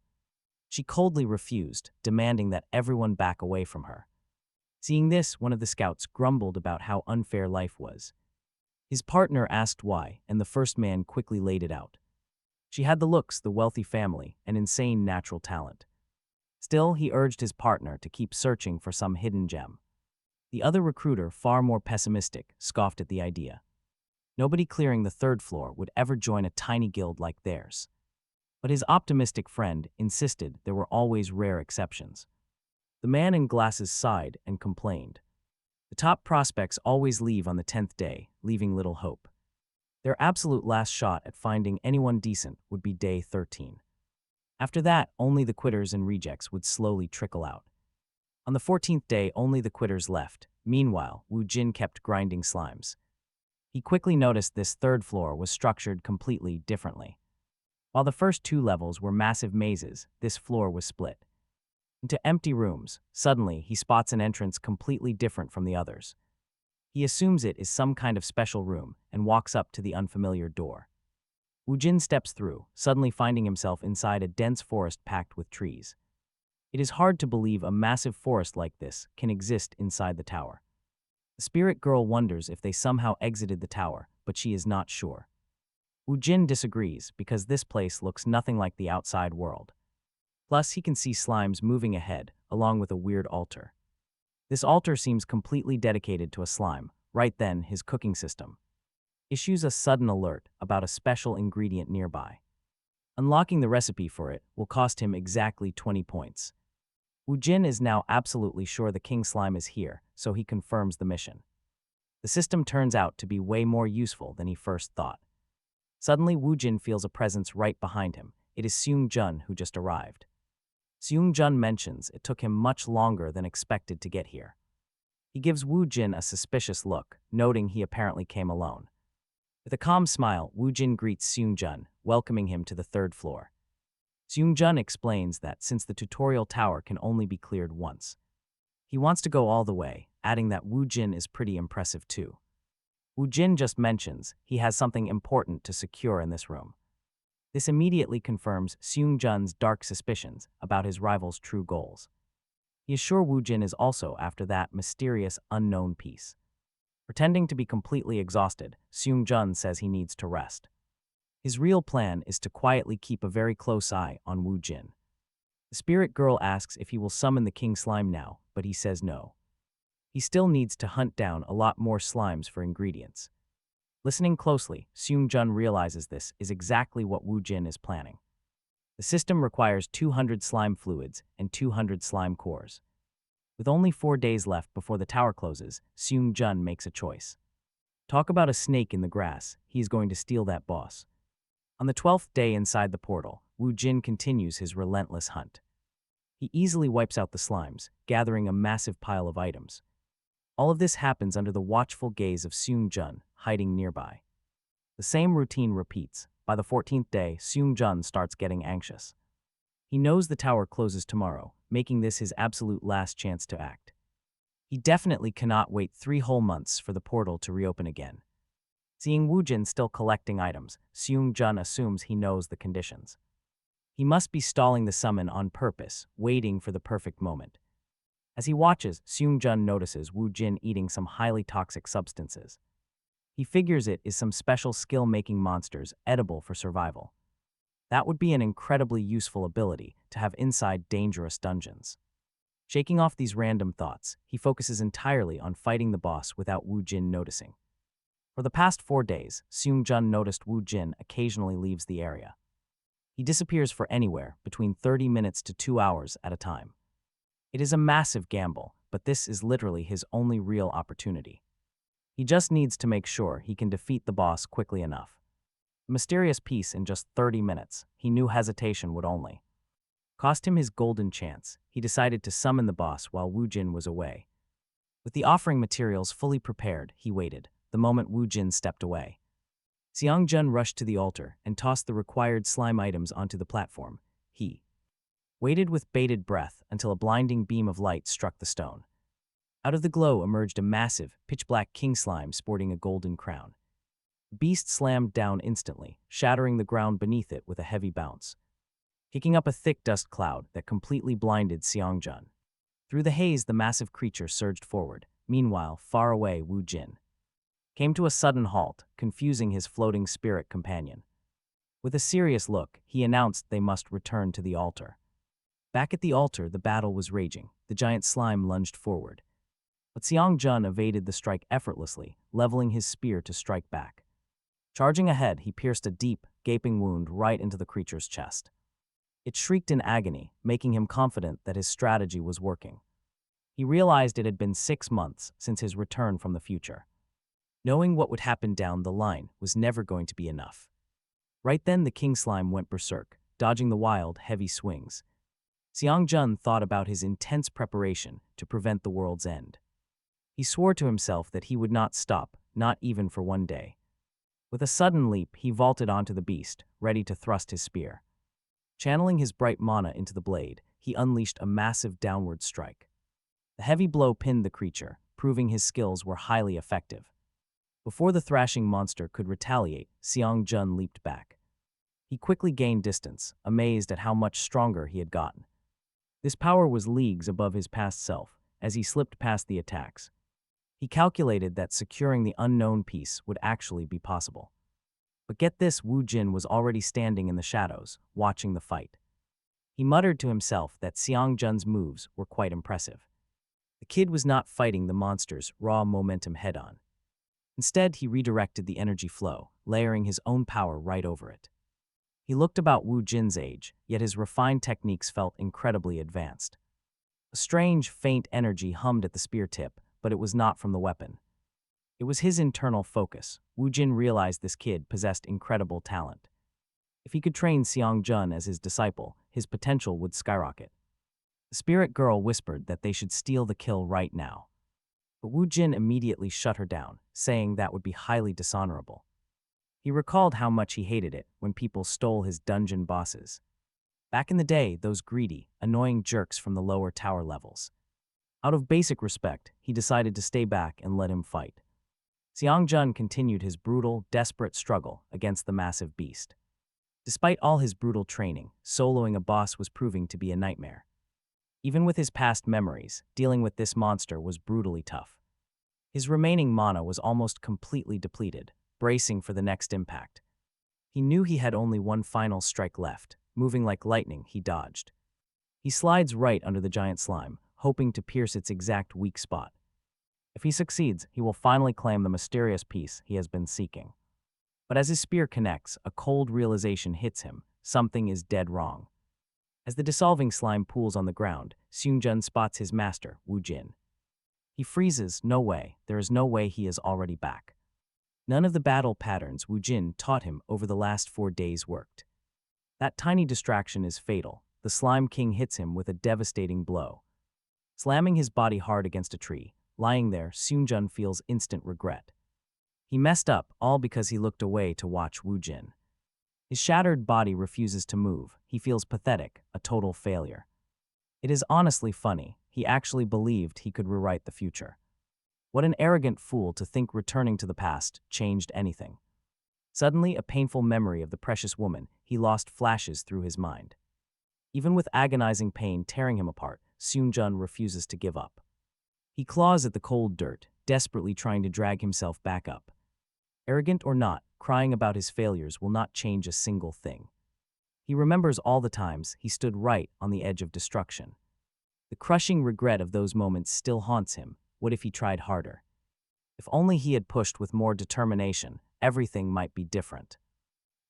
She coldly refused, demanding that everyone back away from her. Seeing this, one of the scouts grumbled about how unfair life was. His partner asked why, and the first man quickly laid it out. She had the looks, the wealthy family, and insane natural talent. Still, he urged his partner to keep searching for some hidden gem. The other recruiter, far more pessimistic, scoffed at the idea. Nobody clearing the 3rd floor would ever join a tiny guild like theirs. But his optimistic friend insisted there were always rare exceptions. The man in glasses sighed and complained. The top prospects always leave on the 10th day, leaving little hope. Their absolute last shot at finding anyone decent would be day 13. After that, only the quitters and rejects would slowly trickle out. On the 14th day, only the quitters left, Meanwhile, Wu Jin kept grinding slimes. He quickly noticed this third floor was structured completely differently. While the first two levels were massive mazes, this floor was split into empty rooms. Suddenly, he spots an entrance completely different from the others. He assumes it is some kind of special room and walks up to the unfamiliar door. Wu Jin steps through, suddenly finding himself inside a dense forest packed with trees. It is hard to believe a massive forest like this can exist inside the tower. The spirit girl wonders if they somehow exited the tower, but she is not sure. Wu Jin disagrees because this place looks nothing like the outside world. Plus, he can see slimes moving ahead, along with a weird altar. This altar seems completely dedicated to a slime. Right then, his cooking system issues a sudden alert about a special ingredient nearby. Unlocking the recipe for it will cost him exactly 20 points. Wu Jin is now absolutely sure the king slime is here, so he confirms the mission. The system turns out to be way more useful than he first thought. Suddenly, Wu Jin feels a presence right behind him. It is Seung Jun who just arrived. Seung Jun mentions it took him much longer than expected to get here. He gives Wu Jin a suspicious look, noting he apparently came alone. With a calm smile, Wu Jin greets Seung Jun, welcoming him to the third floor. Seung Jun explains that since the tutorial tower can only be cleared once, he wants to go all the way, adding that Wu Jin is pretty impressive too. Wu Jin just mentions he has something important to secure in this room. This immediately confirms Seung Jun's dark suspicions about his rival's true goals. He is sure Wu Jin is also after that mysterious, unknown piece. Pretending to be completely exhausted, Seung Jun says he needs to rest. His real plan is to quietly keep a very close eye on Wu Jin. The spirit girl asks if he will summon the king slime now, but he says no. He still needs to hunt down a lot more slimes for ingredients. Listening closely, Seung Jun realizes this is exactly what Wu Jin is planning. The system requires 200 slime fluids and 200 slime cores. With only 4 days left before the tower closes, Seung Jun makes a choice. Talk about a snake in the grass, he is going to steal that boss. On the 12th day inside the portal, Wu Jin continues his relentless hunt. He easily wipes out the slimes, gathering a massive pile of items. All of this happens under the watchful gaze of Seung Jun, hiding nearby. The same routine repeats. By the 14th day, Seung Jun starts getting anxious. He knows the tower closes tomorrow, making this his absolute last chance to act. He definitely cannot wait 3 whole months for the portal to reopen again. Seeing Wu Jin still collecting items, Seung Jun assumes he knows the conditions. He must be stalling the summon on purpose, waiting for the perfect moment. As he watches, Seung Jun notices Wu Jin eating some highly toxic substances. He figures it is some special skill-making monsters edible for survival. That would be an incredibly useful ability to have inside dangerous dungeons. Shaking off these random thoughts, he focuses entirely on fighting the boss without Wu Jin noticing. For the past 4 days, Seung Jun noticed Wu Jin occasionally leaves the area. He disappears for anywhere between 30 minutes to 2 hours at a time. It is a massive gamble, but this is literally his only real opportunity. He just needs to make sure he can defeat the boss quickly enough. A mysterious piece in just 30 minutes, he knew hesitation would only cost him his golden chance. He decided to summon the boss while Wu Jin was away. With the offering materials fully prepared, he waited, the moment Wu Jin stepped away. Seung Jun rushed to the altar and tossed the required slime items onto the platform. He waited with bated breath until a blinding beam of light struck the stone. Out of the glow emerged a massive, pitch-black king slime sporting a golden crown. The beast slammed down instantly, shattering the ground beneath it with a heavy bounce, kicking up a thick dust cloud that completely blinded Seung Jun. Through the haze, the massive creature surged forward. Meanwhile, far away, Wu Jin came to a sudden halt, confusing his floating spirit companion. With a serious look, he announced they must return to the altar. Back at the altar, the battle was raging. The giant slime lunged forward. But Seung Jun evaded the strike effortlessly, leveling his spear to strike back. Charging ahead, he pierced a deep, gaping wound right into the creature's chest. It shrieked in agony, making him confident that his strategy was working. He realized it had been 6 months since his return from the future. Knowing what would happen down the line was never going to be enough. Right then, the king slime went berserk, dodging the wild, heavy swings. Seung Jun thought about his intense preparation to prevent the world's end. He swore to himself that he would not stop, not even for one day. With a sudden leap, he vaulted onto the beast, ready to thrust his spear. Channeling his bright mana into the blade, he unleashed a massive downward strike. The heavy blow pinned the creature, proving his skills were highly effective. Before the thrashing monster could retaliate, Seong Jun leaped back. He quickly gained distance, amazed at how much stronger he had gotten. This power was leagues above his past self, as he slipped past the attacks. He calculated that securing the unknown piece would actually be possible. But get this, Wu Jin was already standing in the shadows, watching the fight. He muttered to himself that Seong Jun's moves were quite impressive. The kid was not fighting the monster's raw momentum head-on. Instead, he redirected the energy flow, layering his own power right over it. He looked about Wu Jin's age, yet his refined techniques felt incredibly advanced. A strange, faint energy hummed at the spear tip, but it was not from the weapon. It was his internal focus. Wu Jin realized this kid possessed incredible talent. If he could train Seong Jun as his disciple, his potential would skyrocket. The spirit girl whispered that they should steal the kill right now. But Wu Jin immediately shut her down, saying that would be highly dishonorable. He recalled how much he hated it when people stole his dungeon bosses. Back in the day, those greedy, annoying jerks from the lower tower levels. Out of basic respect, he decided to stay back and let him fight. Seong Jun continued his brutal, desperate struggle against the massive beast. Despite all his brutal training, soloing a boss was proving to be a nightmare. Even with his past memories, dealing with this monster was brutally tough. His remaining mana was almost completely depleted, bracing for the next impact. He knew he had only one final strike left. Moving like lightning, he dodged. He slides right under the giant slime, hoping to pierce its exact weak spot. If he succeeds, he will finally claim the mysterious piece he has been seeking. But as his spear connects, a cold realization hits him. Something is dead wrong. As the dissolving slime pools on the ground, Seong Jun spots his master, Wu Jin. He freezes. No way. There is no way he is already back. None of the battle patterns Wu Jin taught him over the last 4 days worked. That tiny distraction is fatal. The Slime King hits him with a devastating blow. Slamming his body hard against a tree, lying there, Seong Jun feels instant regret. He messed up, all because he looked away to watch Wu Jin. His shattered body refuses to move. He feels pathetic, a total failure. It is honestly funny. He actually believed he could rewrite the future. What an arrogant fool to think returning to the past changed anything. Suddenly, a painful memory of the precious woman he lost flashes through his mind. Even with agonizing pain tearing him apart, Seong Jun refuses to give up. He claws at the cold dirt, desperately trying to drag himself back up. Arrogant or not, crying about his failures will not change a single thing. He remembers all the times he stood right on the edge of destruction. The crushing regret of those moments still haunts him. What if he tried harder? If only he had pushed with more determination, everything might be different.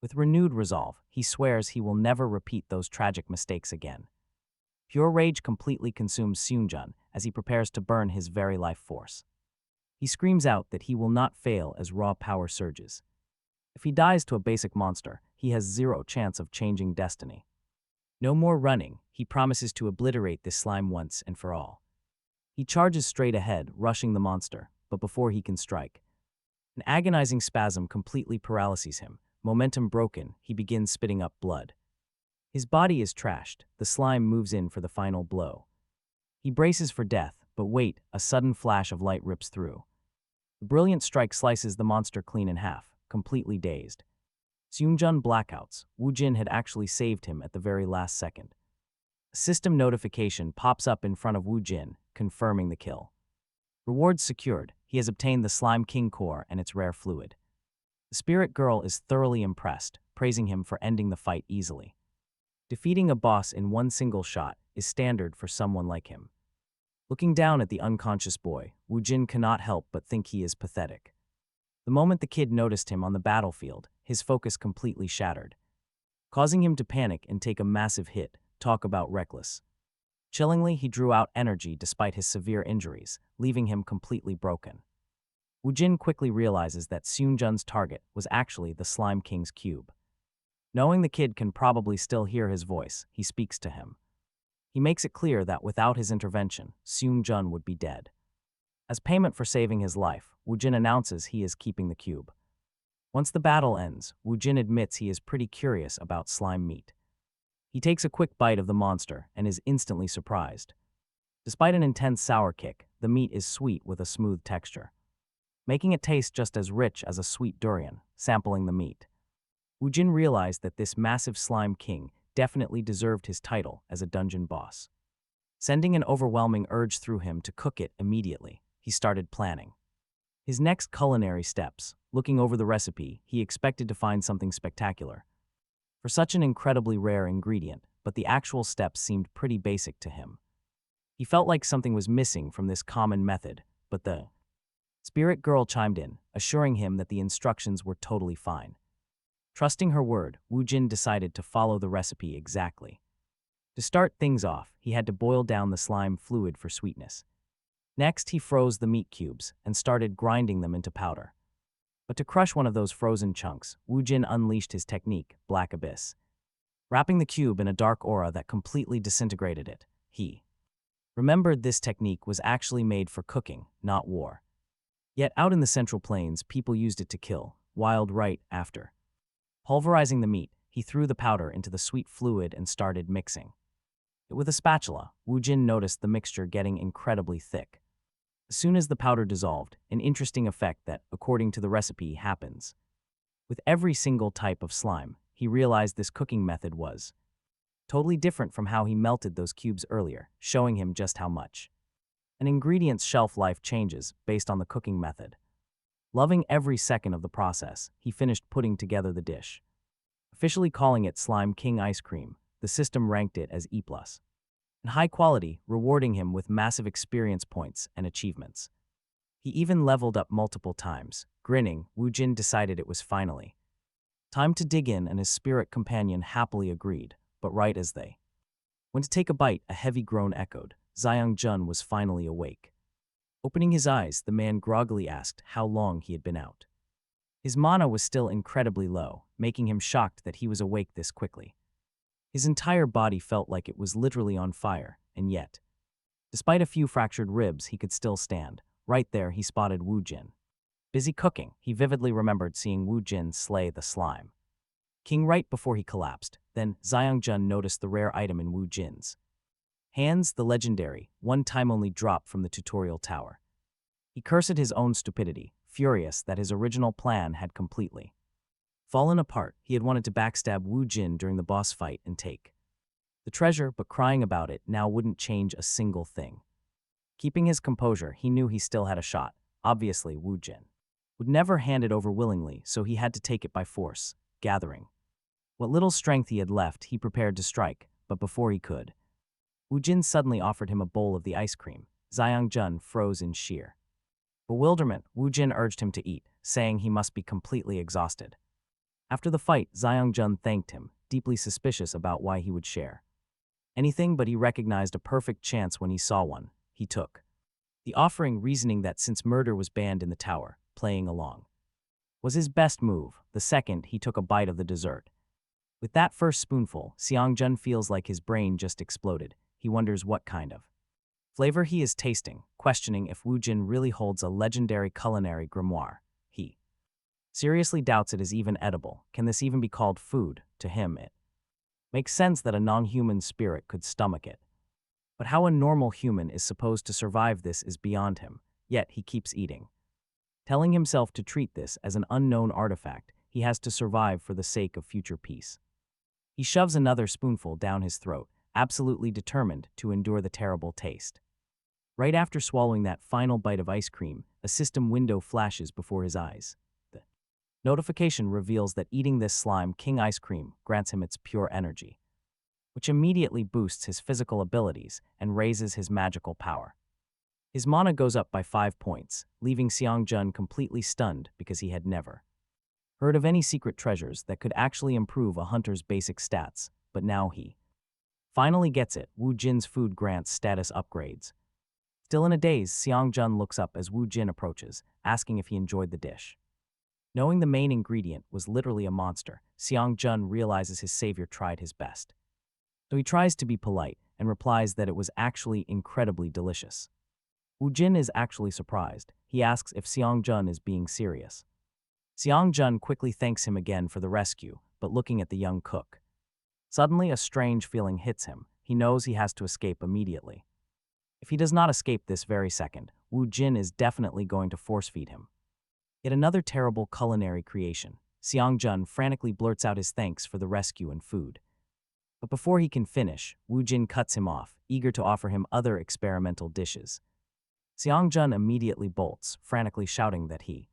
With renewed resolve, he swears he will never repeat those tragic mistakes again. Pure rage completely consumes Seong Jun as he prepares to burn his very life force. He screams out that he will not fail as raw power surges. If he dies to a basic monster, he has zero chance of changing destiny. No more running, he promises to obliterate this slime once and for all. He charges straight ahead, rushing the monster, but before he can strike, an agonizing spasm completely paralyzes him. Momentum broken, he begins spitting up blood. His body is trashed. The slime moves in for the final blow. He braces for death, but wait, a sudden flash of light rips through. The brilliant strike slices the monster clean in half, completely dazed. Seong Jun blackouts. Wu Jin had actually saved him at the very last second. A system notification pops up in front of Wu Jin, confirming the kill. Rewards secured. He has obtained the Slime King core and its rare fluid. The spirit girl is thoroughly impressed, praising him for ending the fight easily. Defeating a boss in one single shot is standard for someone like him. Looking down at the unconscious boy, Wu Jin cannot help but think he is pathetic. The moment the kid noticed him on the battlefield, his focus completely shattered, causing him to panic and take a massive hit. Talk about reckless. Chillingly, he drew out energy despite his severe injuries, leaving him completely broken. Wu Jin quickly realizes that Seong Jun's target was actually the Slime King's cube. Knowing the kid can probably still hear his voice, he speaks to him. He makes it clear that without his intervention, Seong Jun would be dead. As payment for saving his life, Wu Jin announces he is keeping the cube. Once the battle ends, Wu Jin admits he is pretty curious about slime meat. He takes a quick bite of the monster and is instantly surprised. Despite an intense sour kick, the meat is sweet with a smooth texture, making it taste just as rich as a sweet durian. Sampling the meat, Wu Jin realized that this massive slime king definitely deserved his title as a dungeon boss. Sending an overwhelming urge through him to cook it immediately, he started planning his next culinary steps. Looking over the recipe, he expected to find something spectacular for such an incredibly rare ingredient, but the actual steps seemed pretty basic to him. He felt like something was missing from this common method, but the spirit girl chimed in, assuring him that the instructions were totally fine. Trusting her word, Wu Jin decided to follow the recipe exactly. To start things off, he had to boil down the slime fluid for sweetness. Next, he froze the meat cubes and started grinding them into powder. But to crush one of those frozen chunks, Wu Jin unleashed his technique, Black Abyss. Wrapping the cube in a dark aura that completely disintegrated it, he remembered this technique was actually made for cooking, not war. Yet out in the Central Plains, people used it to kill, wild right after. Pulverizing the meat, he threw the powder into the sweet fluid and started mixing it with a spatula. Wu Jin noticed the mixture getting incredibly thick. As soon as the powder dissolved, an interesting effect that, according to the recipe, happens with every single type of slime. He realized this cooking method was totally different from how he melted those cubes earlier, showing him just how much an ingredient's shelf life changes based on the cooking method. Loving every second of the process, he finished putting together the dish. Officially calling it Slime King Ice Cream, the system ranked it as E+, and high quality, rewarding him with massive experience points and achievements. He even leveled up multiple times. Grinning, Wu Jin decided it was finally time to dig in, and his spirit companion happily agreed, but right as they went to take a bite, a heavy groan echoed. Xiang Jun was finally awake. Opening his eyes, the man groggily asked how long he had been out. His mana was still incredibly low, making him shocked that he was awake this quickly. His entire body felt like it was literally on fire, and yet, despite a few fractured ribs, he could still stand. Right there, he spotted Wu Jin busy cooking. He vividly remembered seeing Wu Jin slay the slime king right before he collapsed. Then, Xiang Jun noticed the rare item in Wu Jin's hands, the legendary, one-time-only drop from the tutorial tower. He cursed his own stupidity, furious that his original plan had completely fallen apart. He had wanted to backstab Wu Jin during the boss fight and take the treasure, but crying about it now wouldn't change a single thing. Keeping his composure, he knew he still had a shot. Obviously, Wu Jin would never hand it over willingly, so he had to take it by force. Gathering what little strength he had left, he prepared to strike, but before he could, Wu Jin suddenly offered him a bowl of the ice cream. Xiang Jun froze in sheer bewilderment. Wu Jin urged him to eat, saying he must be completely exhausted. After the fight, Xiang Jun thanked him, deeply suspicious about why he would share anything, but he recognized a perfect chance when he saw one. He took the offering, reasoning that since murder was banned in the tower, playing along was his best move. The second he took a bite of the dessert, with that first spoonful, Xiang Jun feels like his brain just exploded. He wonders what kind of flavor he is tasting, questioning if Wu Jin really holds a legendary culinary grimoire. He seriously doubts it is even edible. Can this even be called food? To him, it makes sense that a non-human spirit could stomach it. But how a normal human is supposed to survive this is beyond him, yet he keeps eating. Telling himself to treat this as an unknown artifact, he has to survive for the sake of future peace. He shoves another spoonful down his throat, absolutely determined to endure the terrible taste. Right after swallowing that final bite of ice cream, a system window flashes before his eyes. The notification reveals that eating this Slime King ice cream grants him its pure energy, which immediately boosts his physical abilities and raises his magical power. His mana goes up by 5 points, leaving Xiang Jun completely stunned because he had never heard of any secret treasures that could actually improve a hunter's basic stats, but now he finally gets it. Wu Jin's food grants status upgrades. Still in a daze, Xiang Jun looks up as Wu Jin approaches, asking if he enjoyed the dish. Knowing the main ingredient was literally a monster, Xiang Jun realizes his savior tried his best. So he tries to be polite and replies that it was actually incredibly delicious. Wu Jin is actually surprised. He asks if Xiang Jun is being serious. Xiang Jun quickly thanks him again for the rescue, but looking at the young cook. Suddenly, a strange feeling hits him. He knows he has to escape immediately. If he does not escape this very second, Wu Jin is definitely going to force-feed him. Yet another terrible culinary creation. Xiang Jun frantically blurts out his thanks for the rescue and food. But before he can finish, Wu Jin cuts him off, eager to offer him other experimental dishes. Xiang Jun immediately bolts, frantically shouting that he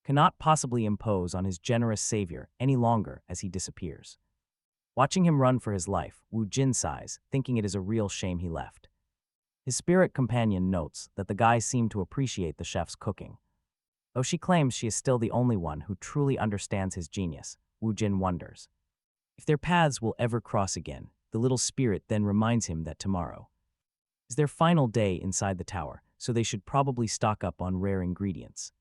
cannot possibly impose on his generous savior any longer as he disappears. Watching him run for his life, Wu Jin sighs, thinking it is a real shame he left. His spirit companion notes that the guy seemed to appreciate the chef's cooking. Though she claims she is still the only one who truly understands his genius, Wu Jin wonders if their paths will ever cross again. The little spirit then reminds him that tomorrow is their final day inside the tower, so they should probably stock up on rare ingredients.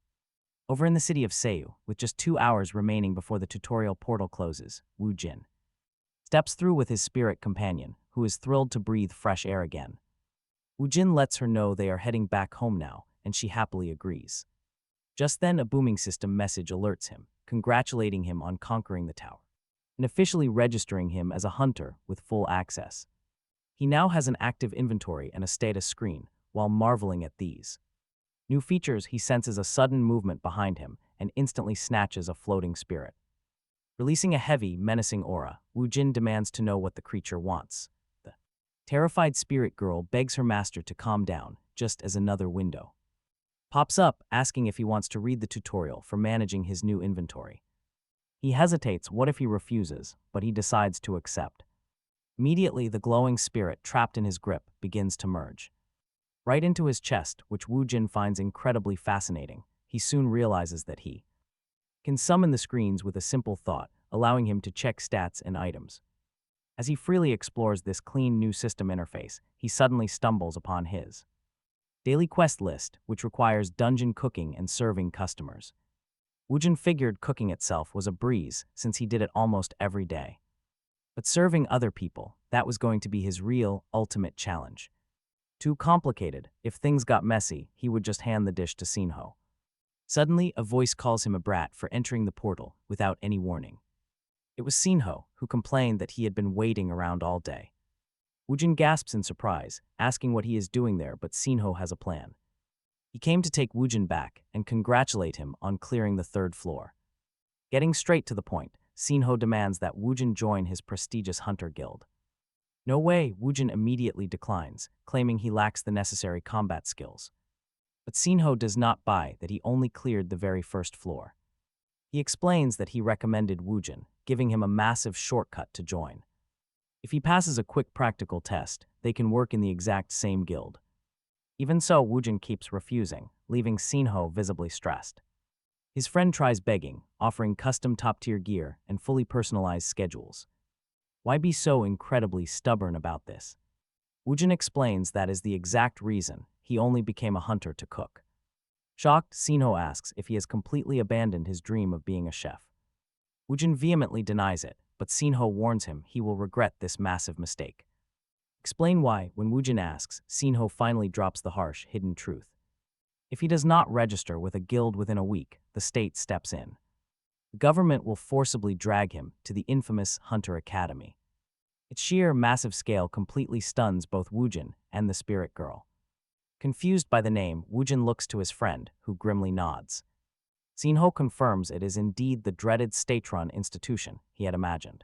Over in the city of Seiyu, with just 2 hours remaining before the tutorial portal closes, Wu Jin steps through with his spirit companion, who is thrilled to breathe fresh air again. Wu Jin lets her know they are heading back home now, and she happily agrees. Just then, a booming system message alerts him, congratulating him on conquering the tower, and officially registering him as a hunter with full access. He now has an active inventory and a status screen. While marveling at these new features, he senses a sudden movement behind him and instantly snatches a floating spirit. Releasing a heavy, menacing aura, Wu Jin demands to know what the creature wants. The terrified spirit girl begs her master to calm down, just as another window pops up, asking if he wants to read the tutorial for managing his new inventory. He hesitates what if he refuses, but he decides to accept. Immediately, the glowing spirit trapped in his grip begins to merge right into his chest, which Wu Jin finds incredibly fascinating. He soon realizes that he can summon the screens with a simple thought, allowing him to check stats and items. As he freely explores this clean new system interface, he suddenly stumbles upon his daily quest list, which requires dungeon cooking and serving customers. Wu Jin figured cooking itself was a breeze since he did it almost every day. But serving other people, that was going to be his real, ultimate challenge. Too complicated. If things got messy, he would just hand the dish to Sinho. Suddenly, a voice calls him a brat for entering the portal without any warning. It was Sinho, who complained that he had been waiting around all day. Wu Jin gasps in surprise, asking what he is doing there, but Sinho has a plan. He came to take Wu Jin back and congratulate him on clearing the 3rd floor. Getting straight to the point, Sinho demands that Wu Jin join his prestigious hunter guild. No way, Wu Jin immediately declines, claiming he lacks the necessary combat skills. But Sinho does not buy that he only cleared the very 1st floor. He explains that he recommended Wu Jin, giving him a massive shortcut to join. If he passes a quick practical test, they can work in the exact same guild. Even so, Wu Jin keeps refusing, leaving Sinho visibly stressed. His friend tries begging, offering custom top-tier gear and fully personalized schedules. Why be so incredibly stubborn about this? Wu Jin explains that is the exact reason he only became a hunter to cook. Shocked, Sinho asks if he has completely abandoned his dream of being a chef. Wu Jin vehemently denies it, but Sinho warns him he will regret this massive mistake. Explain why. When Wu Jin asks, Sinho finally drops the harsh, hidden truth. If he does not register with a guild within a week, the state steps in. The government will forcibly drag him to the infamous Hunter Academy. Its sheer, massive scale completely stuns both Wu Jin and the spirit girl. Confused by the name, Wu Jin looks to his friend, who grimly nods. Sinho confirms it is indeed the dreaded state-run institution he had imagined.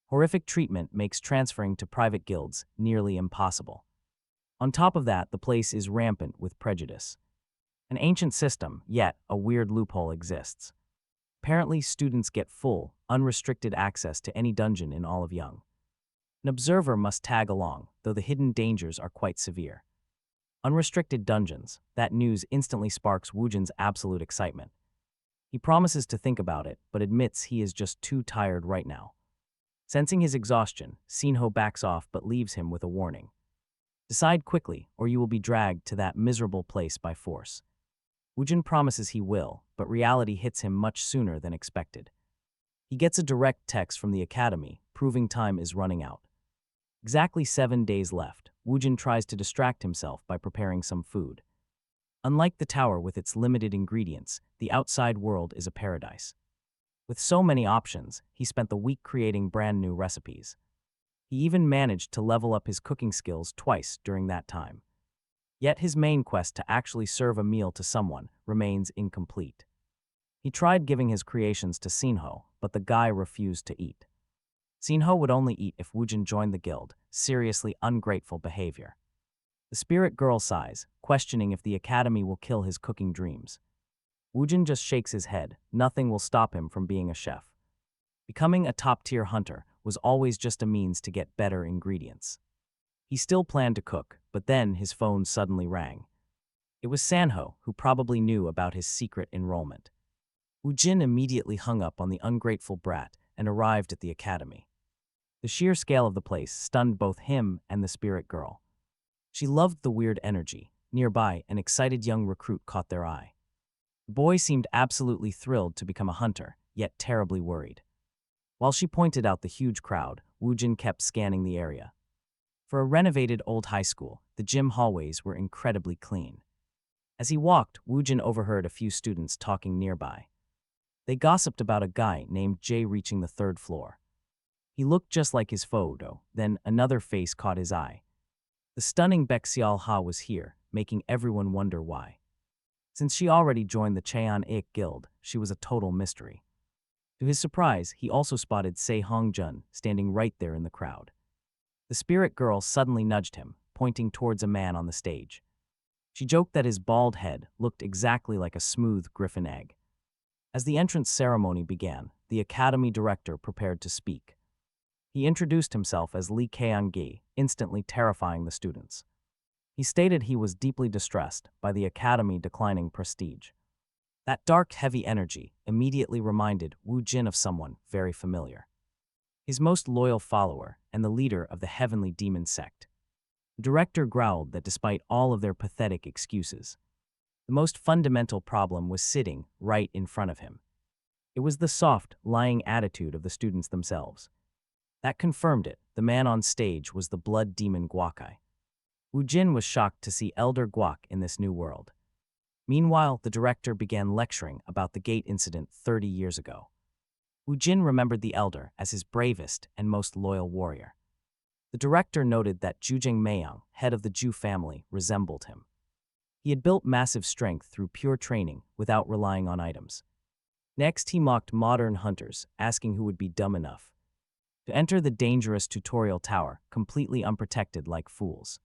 Horrific treatment makes transferring to private guilds nearly impossible. On top of that, the place is rampant with prejudice. An ancient system, yet a weird loophole exists. Apparently, students get full, unrestricted access to any dungeon in all of Young. An observer must tag along, though the hidden dangers are quite severe. Unrestricted dungeons, that news instantly sparks Wu Jin's absolute excitement. He promises to think about it, but admits he is just too tired right now. Sensing his exhaustion, Sinho backs off but leaves him with a warning. Decide quickly, or you will be dragged to that miserable place by force. Wu Jin promises he will, but reality hits him much sooner than expected. He gets a direct text from the academy, proving time is running out. Exactly 7 days left, Wu Jin tries to distract himself by preparing some food. Unlike the tower with its limited ingredients, the outside world is a paradise. With so many options, he spent the week creating brand new recipes. He even managed to level up his cooking skills twice during that time. Yet his main quest to actually serve a meal to someone remains incomplete. He tried giving his creations to Sinho, but the guy refused to eat. Sinho would only eat if Wu Jin joined the guild, seriously ungrateful behavior. The spirit girl sighs, questioning if the academy will kill his cooking dreams. Wu Jin just shakes his head, nothing will stop him from being a chef. Becoming a top-tier hunter was always just a means to get better ingredients. He still planned to cook, but then his phone suddenly rang. It was Sanho, who probably knew about his secret enrollment. Wu Jin immediately hung up on the ungrateful brat and arrived at the academy. The sheer scale of the place stunned both him and the spirit girl. She loved the weird energy. Nearby, an excited young recruit caught their eye. The boy seemed absolutely thrilled to become a hunter, yet terribly worried. While she pointed out the huge crowd, Wu Jin kept scanning the area. For a renovated old high school, the gym hallways were incredibly clean. As he walked, Wu Jin overheard a few students talking nearby. They gossiped about a guy named Jay reaching the third floor. He looked just like his photo, then another face caught his eye. The stunning Bexial Ha was here, making everyone wonder why. Since she already joined the Cheon Ik Guild, she was a total mystery. To his surprise, he also spotted Se Hongjun standing right there in the crowd. The spirit girl suddenly nudged him, pointing towards a man on the stage. She joked that his bald head looked exactly like a smooth griffin egg. As the entrance ceremony began, the academy director prepared to speak. He introduced himself as Lee Keang-gi, instantly terrifying the students. He stated he was deeply distressed by the academy declining prestige. That dark, heavy energy immediately reminded Wu Jin of someone very familiar. His most loyal follower and the leader of the heavenly demon sect. The director growled that despite all of their pathetic excuses, the most fundamental problem was sitting right in front of him. It was the soft, lying attitude of the students themselves. That confirmed it. The man on stage was the blood demon Guokai. Wu Jin was shocked to see Elder Guok in this new world. Meanwhile, the director began lecturing about the gate incident 30 years ago. Wu Jin remembered the elder as his bravest and most loyal warrior. The director noted that Jujing Meiyang, head of the Ju family, resembled him. He had built massive strength through pure training without relying on items. Next, he mocked modern hunters, asking who would be dumb enough to enter the dangerous tutorial tower, completely unprotected like fools.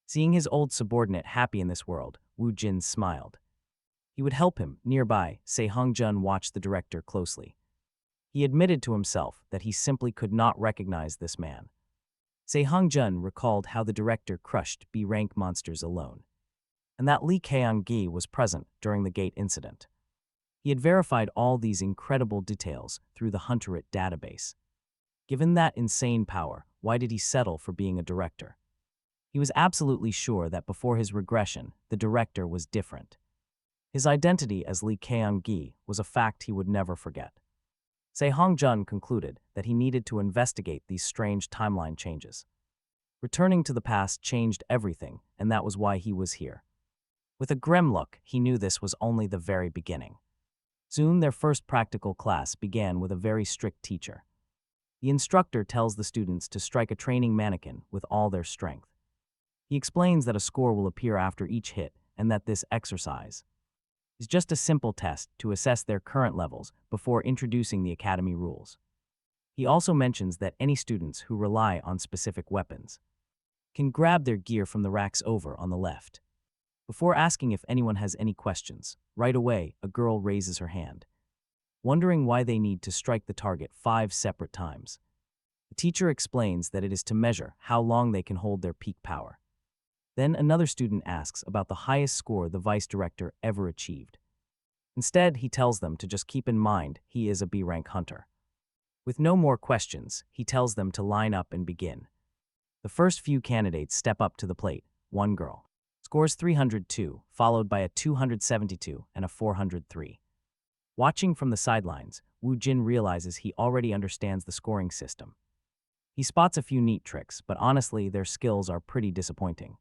Seeing his old subordinate happy in this world, Wu Jin smiled. He would help him. Nearby, Se Hongjun watched the director closely. He admitted to himself that he simply could not recognize this man. Se Hongjun recalled how the director crushed B-rank monsters alone, and that Lee Keang-gi was present during the gate incident. He had verified all these incredible details through the Hunterit database. Given that insane power, why did he settle for being a director? He was absolutely sure that before his regression, the director was different. His identity as Lee Keang-gi was a fact he would never forget. Se Hongjun concluded that he needed to investigate these strange timeline changes. Returning to the past changed everything, and that was why he was here. With a grim look, he knew this was only the very beginning. Soon, their first practical class began with a very strict teacher. The instructor tells the students to strike a training mannequin with all their strength. He explains that a score will appear after each hit and that this exercise is just a simple test to assess their current levels before introducing the academy rules. He also mentions that any students who rely on specific weapons can grab their gear from the racks over on the left. Before asking if anyone has any questions, right away a girl raises her hand, wondering why they need to strike the target 5 separate times. The teacher explains that it is to measure how long they can hold their peak power. Then another student asks about the highest score the vice director ever achieved. Instead, he tells them to just keep in mind he is a B-rank hunter. With no more questions, he tells them to line up and begin. The first few candidates step up to the plate. One girl scores 302, followed by a 272 and a 403. Watching from the sidelines, Wu Jin realizes he already understands the scoring system. He spots a few neat tricks, but honestly, their skills are pretty disappointing.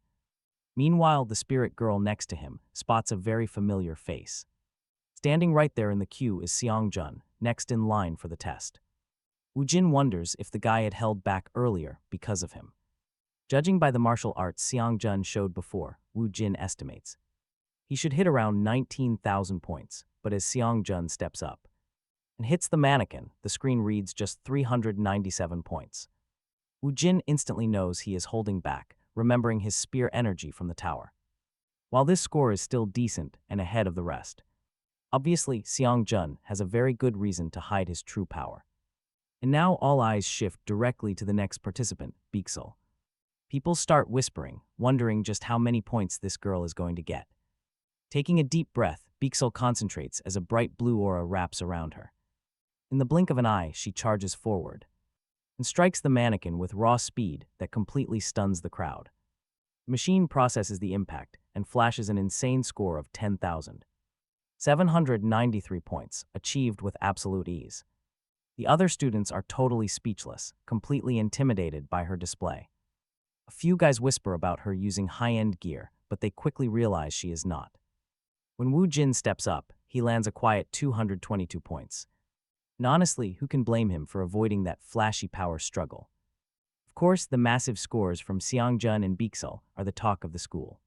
Meanwhile, the spirit girl next to him spots a very familiar face. Standing right there in the queue is Seong-jun, next in line for the test. Wu Jin wonders if the guy had held back earlier because of him. Judging by the martial arts Seong-jun showed before, Wu Jin estimates he should hit around 19,000 points, but as Seong-jun steps up and hits the mannequin, the screen reads just 397 points. Wu Jin instantly knows he is holding back, remembering his spear energy from the tower. While this score is still decent and ahead of the rest, obviously Seong-jun has a very good reason to hide his true power. And now all eyes shift directly to the next participant, Bixel. People start whispering, wondering just how many points this girl is going to get. Taking a deep breath, Bixel concentrates as a bright blue aura wraps around her. In the blink of an eye, she charges forward and strikes the mannequin with raw speed that completely stuns the crowd. The machine processes the impact and flashes an insane score of 10,793 points, achieved with absolute ease. The other students are totally speechless, completely intimidated by her display. A few guys whisper about her using high-end gear, but they quickly realize she is not. When Wu Jin steps up, he lands a quiet 222 points. And honestly, who can blame him for avoiding that flashy power struggle? Of course, the massive scores from Seong-jun and Bixel are the talk of the school.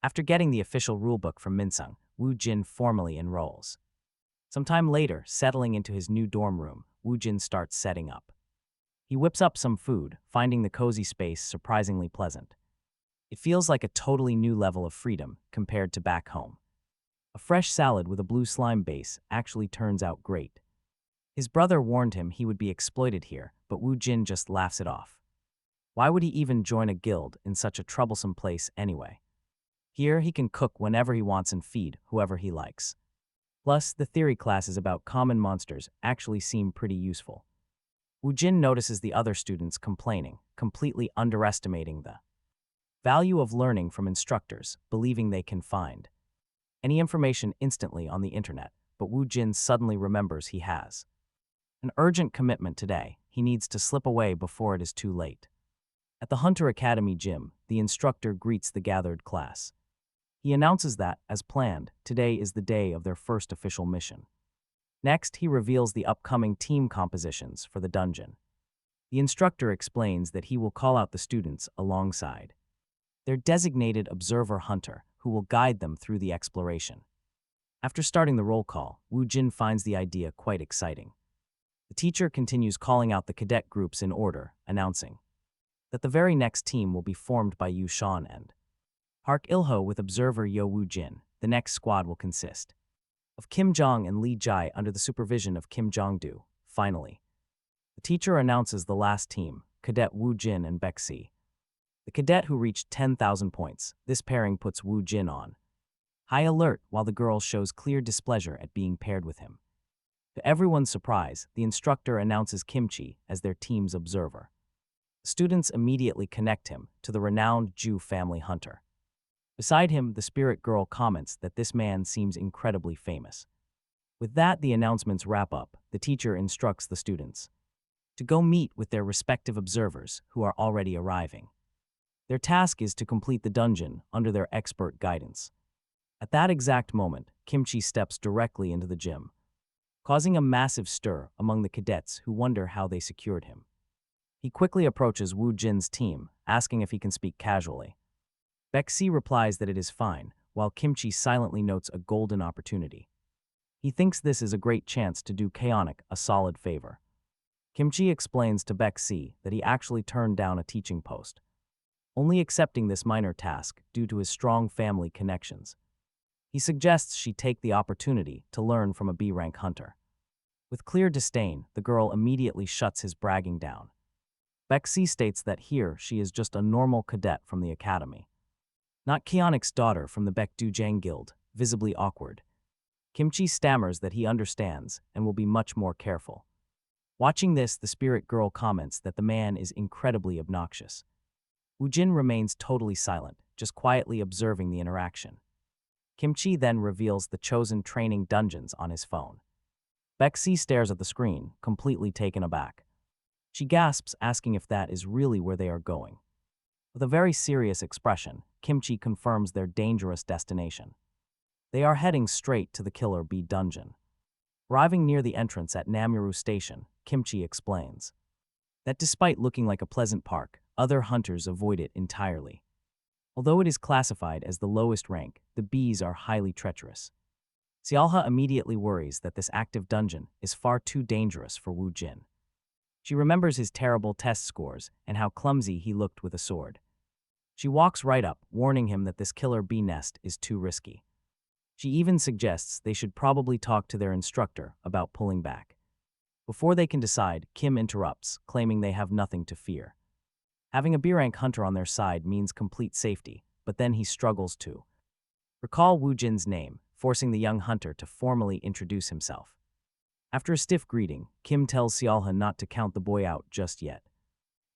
After getting the official rulebook from Minsung, Wu Jin formally enrolls. Sometime later, settling into his new dorm room, Wu Jin starts setting up. He whips up some food, finding the cozy space surprisingly pleasant. It feels like a totally new level of freedom compared to back home. A fresh salad with a blue slime base actually turns out great. His brother warned him he would be exploited here, but Wu Jin just laughs it off. Why would he even join a guild in such a troublesome place anyway? Here he can cook whenever he wants and feed whoever he likes. Plus, the theory classes about common monsters actually seem pretty useful. Wu Jin notices the other students complaining, completely underestimating the value of learning from instructors, believing they can find any information instantly on the internet, but Wu Jin suddenly remembers he has an urgent commitment today. He needs to slip away before it is too late. At the Hunter Academy gym, the instructor greets the gathered class. He announces that, as planned, today is the day of their first official mission. Next, he reveals the upcoming team compositions for the dungeon. The instructor explains that he will call out the students alongside their designated observer hunter, who will guide them through the exploration. After starting the roll call, Wu Jin finds the idea quite exciting. The teacher continues calling out the cadet groups in order, announcing that the very next team will be formed by Yu Shan and Park Il-ho with observer Yo Wu Jin. The next squad will consist of Kim Jong and Lee Jai under the supervision of Kim Jong-do. Finally, the teacher announces the last team, Cadet Wu Jin and Bexi. The cadet who reached 10,000 points. This pairing puts Wu Jin on high alert while the girl shows clear displeasure at being paired with him. To everyone's surprise, the instructor announces Kimchi as their team's observer. The students immediately connect him to the renowned Ju family hunter. Beside him, the spirit girl comments that this man seems incredibly famous. With that, the announcements wrap up. The teacher instructs the students to go meet with their respective observers who are already arriving. Their task is to complete the dungeon under their expert guidance. At that exact moment, Kimchi steps directly into the gym, causing a massive stir among the cadets who wonder how they secured him. He quickly approaches Wu Jin's team, asking if he can speak casually. Bexi replies that it is fine, while Kimchi silently notes a golden opportunity. He thinks this is a great chance to do Chaotic a solid favor. Kimchi explains to Bexi that he actually turned down a teaching post, only accepting this minor task due to his strong family connections. He suggests she take the opportunity to learn from a B-rank hunter. With clear disdain, the girl immediately shuts his bragging down. Bexi states that here she is just a normal cadet from the academy, not Keonic's daughter from the Baekdu Guild, visibly awkward. Kimchi stammers that he understands and will be much more careful. Watching this, the spirit girl comments that the man is incredibly obnoxious. Wu Jin remains totally silent, just quietly observing the interaction. Kimchi then reveals the chosen training dungeons on his phone. Bexi stares at the screen, completely taken aback. She gasps, asking if that is really where they are going. With a very serious expression, Kimchi confirms their dangerous destination. They are heading straight to the Killer Bee dungeon. Arriving near the entrance at Namuru Station, Kimchi explains that despite looking like a pleasant park, other hunters avoid it entirely. Although it is classified as the lowest rank, the bees are highly treacherous. Xiaohe immediately worries that this active dungeon is far too dangerous for Wu Jin. She remembers his terrible test scores and how clumsy he looked with a sword. She walks right up, warning him that this killer bee nest is too risky. She even suggests they should probably talk to their instructor about pulling back. Before they can decide, Kim interrupts, claiming they have nothing to fear. Having a B-rank hunter on their side means complete safety, but then he struggles to recall Wu Jin's name, forcing the young hunter to formally introduce himself. After a stiff greeting, Kim tells Xiaohe not to count the boy out just yet.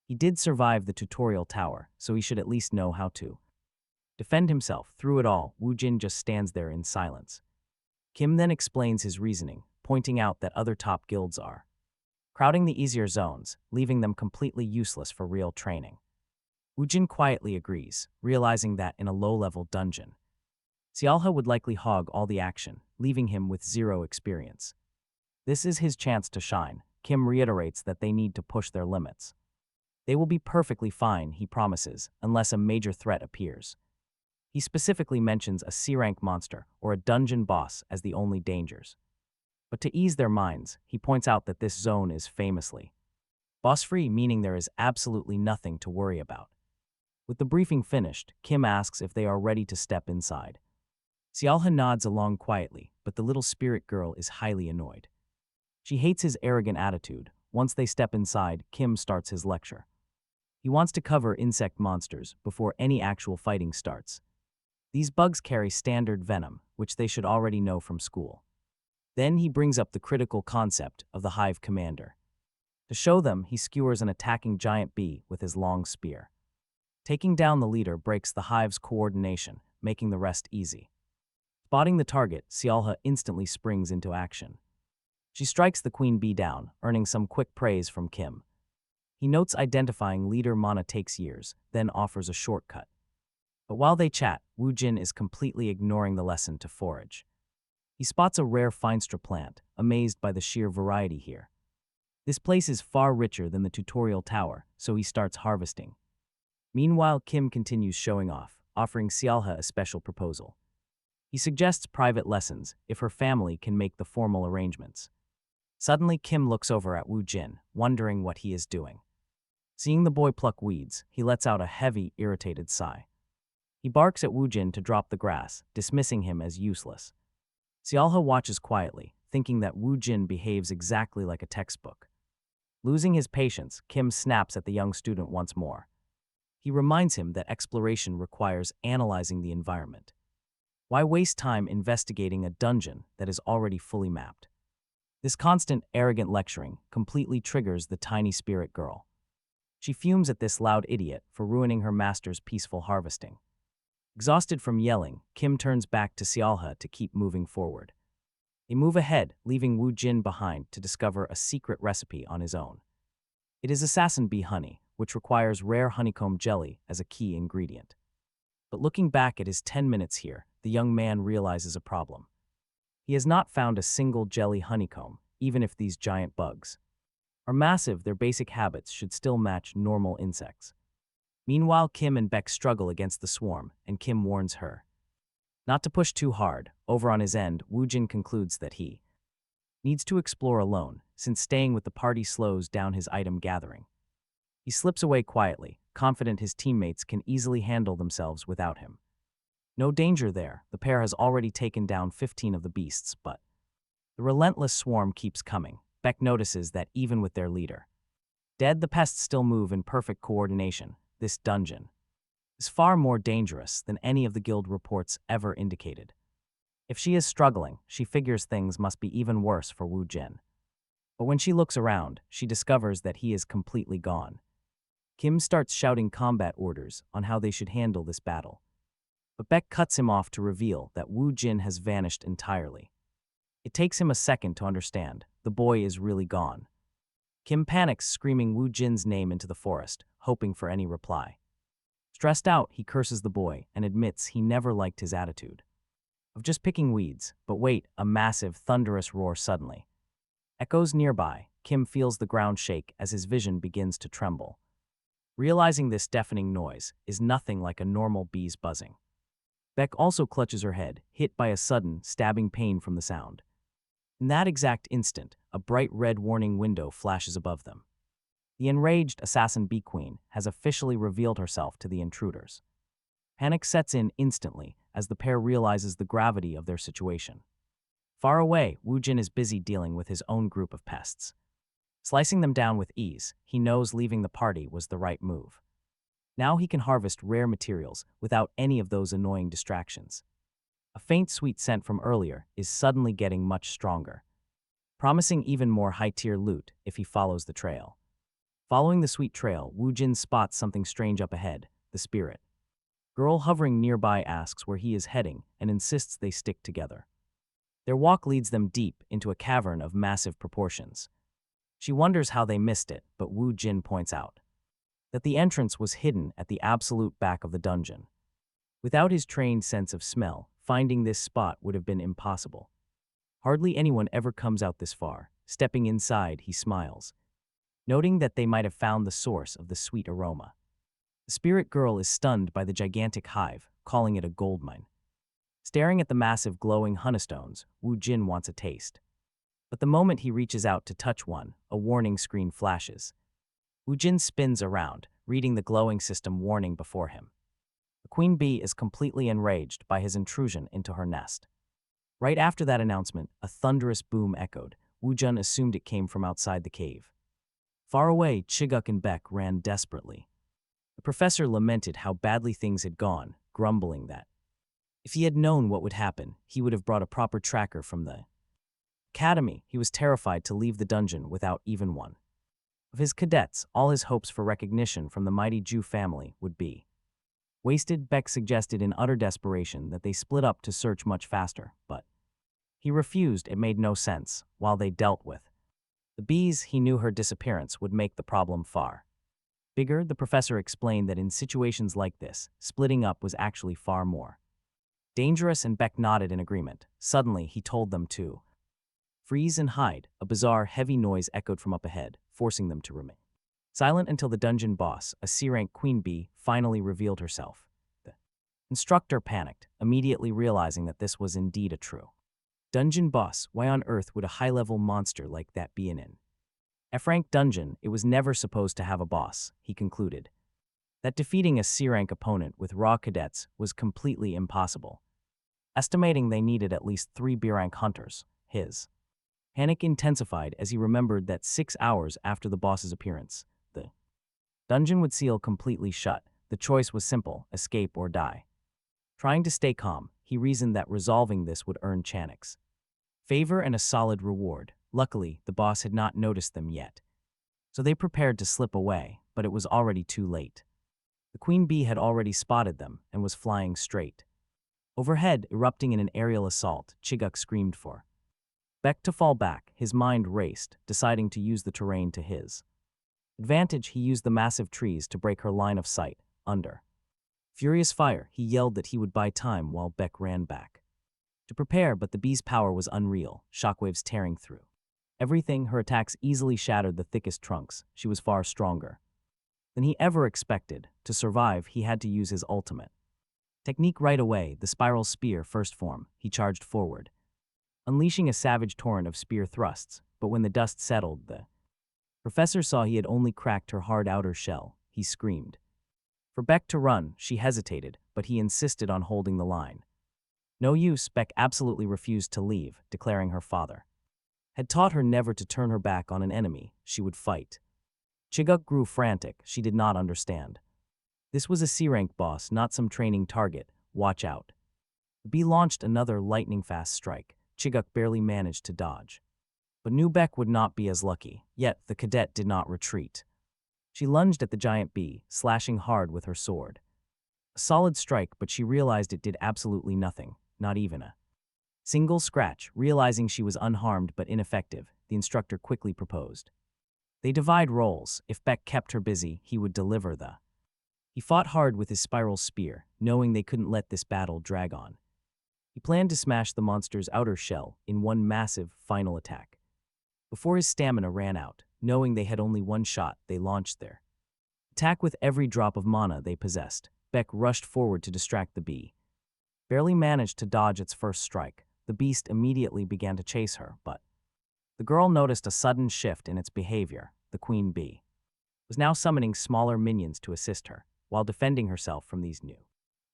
He did survive the tutorial tower, so he should at least know how to defend himself. Through it all, Wu Jin just stands there in silence. Kim then explains his reasoning, pointing out that other top guilds are crowding the easier zones, leaving them completely useless for real training. Wu Jin quietly agrees, realizing that in a low-level dungeon, Xiaohe would likely hog all the action, leaving him with zero experience. This is his chance to shine. Kim reiterates that they need to push their limits. They will be perfectly fine, he promises, unless a major threat appears. He specifically mentions a C-rank monster or a dungeon boss as the only dangers. But to ease their minds, he points out that this zone is famously boss-free, meaning there is absolutely nothing to worry about. With the briefing finished, Kim asks if they are ready to step inside. Xiaohe nods along quietly, but the little spirit girl is highly annoyed. She hates his arrogant attitude. Once they step inside, Kim starts his lecture. He wants to cover insect monsters before any actual fighting starts. These bugs carry standard venom, which they should already know from school. Then he brings up the critical concept of the hive commander. To show them, he skewers an attacking giant bee with his long spear. Taking down the leader breaks the hive's coordination, making the rest easy. Spotting the target, Xiaohe instantly springs into action. She strikes the queen bee down, earning some quick praise from Kim. He notes identifying leader Mana takes years, then offers a shortcut. But while they chat, Wu Jin is completely ignoring the lesson to forage. He spots a rare Feinstra plant, amazed by the sheer variety here. This place is far richer than the tutorial tower, so he starts harvesting. Meanwhile, Kim continues showing off, offering Xiaohe a special proposal. He suggests private lessons if her family can make the formal arrangements. Suddenly, Kim looks over at Wu Jin, wondering what he is doing. Seeing the boy pluck weeds, he lets out a heavy, irritated sigh. He barks at Wu Jin to drop the grass, dismissing him as useless. Xiaohe watches quietly, thinking that Wu Jin behaves exactly like a textbook. Losing his patience, Kim snaps at the young student once more. He reminds him that exploration requires analyzing the environment. Why waste time investigating a dungeon that is already fully mapped? This constant, arrogant lecturing completely triggers the tiny spirit girl. She fumes at this loud idiot for ruining her master's peaceful harvesting. Exhausted from yelling, Kim turns back to Xiaohe to keep moving forward. They move ahead, leaving Wu Jin behind to discover a secret recipe on his own. It is assassin bee honey, which requires rare honeycomb jelly as a key ingredient. But looking back at his 10 minutes here, the young man realizes a problem. He has not found a single jelly honeycomb, even if these giant bugs are massive. Their basic habits should still match normal insects. Meanwhile, Kim and Beck struggle against the swarm, and Kim warns her not to push too hard. Over on his end, Wu Jin concludes that he needs to explore alone, since staying with the party slows down his item gathering. He slips away quietly, confident his teammates can easily handle themselves without him. No danger there, the pair has already taken down 15 of the beasts, but the relentless swarm keeps coming. Beck notices that even with their leader dead, the pests still move in perfect coordination. This dungeon is far more dangerous than any of the guild reports ever indicated. If she is struggling, she figures things must be even worse for Wu Jin. But when she looks around, she discovers that he is completely gone. Kim starts shouting combat orders on how they should handle this battle. But Beck cuts him off to reveal that Wu Jin has vanished entirely. It takes him a second to understand. The boy is really gone. Kim panics, screaming Wu Jin's name into the forest, hoping for any reply. Stressed out, he curses the boy and admits he never liked his attitude of just picking weeds. But wait, a massive, thunderous roar suddenly echoes nearby. Kim feels the ground shake as his vision begins to tremble. Realizing this deafening noise is nothing like a normal bee's buzzing. Beck also clutches her head, hit by a sudden, stabbing pain from the sound. In that exact instant, a bright red warning window flashes above them. The enraged assassin bee queen has officially revealed herself to the intruders. Panic sets in instantly as the pair realizes the gravity of their situation. Far away, Wu Jin is busy dealing with his own group of pests. Slicing them down with ease, he knows leaving the party was the right move. Now he can harvest rare materials without any of those annoying distractions. A faint sweet scent from earlier is suddenly getting much stronger, promising even more high-tier loot if he follows the trail. Following the sweet trail, Wu Jin spots something strange up ahead, the spirit girl hovering nearby asks where he is heading and insists they stick together. Their walk leads them deep into a cavern of massive proportions. She wonders how they missed it, but Wu Jin points out that the entrance was hidden at the absolute back of the dungeon. Without his trained sense of smell, finding this spot would have been impossible. Hardly anyone ever comes out this far. Stepping inside, he smiles, noting that they might have found the source of the sweet aroma. The spirit girl is stunned by the gigantic hive, calling it a goldmine. Staring at the massive glowing honeystones, Wu Jin wants a taste. But the moment he reaches out to touch one, a warning screen flashes. Wu Jin spins around, reading the glowing system warning before him. The queen bee is completely enraged by his intrusion into her nest. Right after that announcement, a thunderous boom echoed. Wu Jin assumed it came from outside the cave. Far away, Chiguk and Beck ran desperately. The professor lamented how badly things had gone, grumbling that if he had known what would happen, he would have brought a proper tracker from the academy. He was terrified to leave the dungeon without even one of his cadets. All his hopes for recognition from the mighty Jew family would be wasted. Beck suggested in utter desperation that they split up to search much faster, but he refused. It made no sense. While they dealt with the bees, he knew her disappearance would make the problem far bigger. The professor explained that in situations like this, splitting up was actually far more dangerous, and Beck nodded in agreement. Suddenly, he told them to freeze and hide. A bizarre, heavy noise echoed from up ahead, forcing them to remain silent until the dungeon boss, a C-rank queen bee, finally revealed herself. The instructor panicked, immediately realizing that this was indeed a true dungeon boss. Why on earth would a high-level monster like that be in an F-rank dungeon? It was never supposed to have a boss, he concluded. That defeating a C-rank opponent with raw cadets was completely impossible. Estimating they needed at least 3 B-rank hunters, his panic intensified as he remembered that 6 hours after the boss's appearance, the dungeon would seal completely shut. The choice was simple: escape or die. Trying to stay calm, he reasoned that resolving this would earn Chanuk's favor and a solid reward. Luckily, the boss had not noticed them yet, so they prepared to slip away, but it was already too late. The queen bee had already spotted them and was flying straight overhead, erupting in an aerial assault. Chiguk screamed for Beck to fall back. His mind raced, deciding to use the terrain to his advantage. He used the massive trees to break her line of sight. Under furious fire, he yelled that he would buy time while Beck ran back to prepare, but the bee's power was unreal, shockwaves tearing through everything. Her attacks easily shattered the thickest trunks. She was far stronger than he ever expected. To survive, he had to use his ultimate technique right away, the spiral spear first form. He charged forward, unleashing a savage torrent of spear thrusts, but when the dust settled, the professor saw he had only cracked her hard outer shell. He screamed for Beck to run. She hesitated, but he insisted on holding the line. No use. Beck absolutely refused to leave, declaring her father had taught her never to turn her back on an enemy. She would fight. Chiguk grew frantic. She did not understand. This was a C-rank boss, not some training target. Watch out. The bee launched another lightning-fast strike. Chiguk barely managed to dodge, but knew Beck would not be as lucky. Yet the cadet did not retreat. She lunged at the giant bee, slashing hard with her sword. A solid strike, but she realized it did absolutely nothing, not even a single scratch. Realizing she was unharmed but ineffective, the instructor quickly proposed they divide roles. If Beck kept her busy, he would deliver the He fought hard with his spiral spear, knowing they couldn't let this battle drag on. He planned to smash the monster's outer shell in one massive, final attack. Before his stamina ran out, knowing they had only one shot, they launched their attack with every drop of mana they possessed. Beck rushed forward to distract the bee. Barely managed to dodge its first strike, the beast immediately began to chase her, but the girl noticed a sudden shift in its behavior. The queen bee was now summoning smaller minions to assist her, while defending herself from these new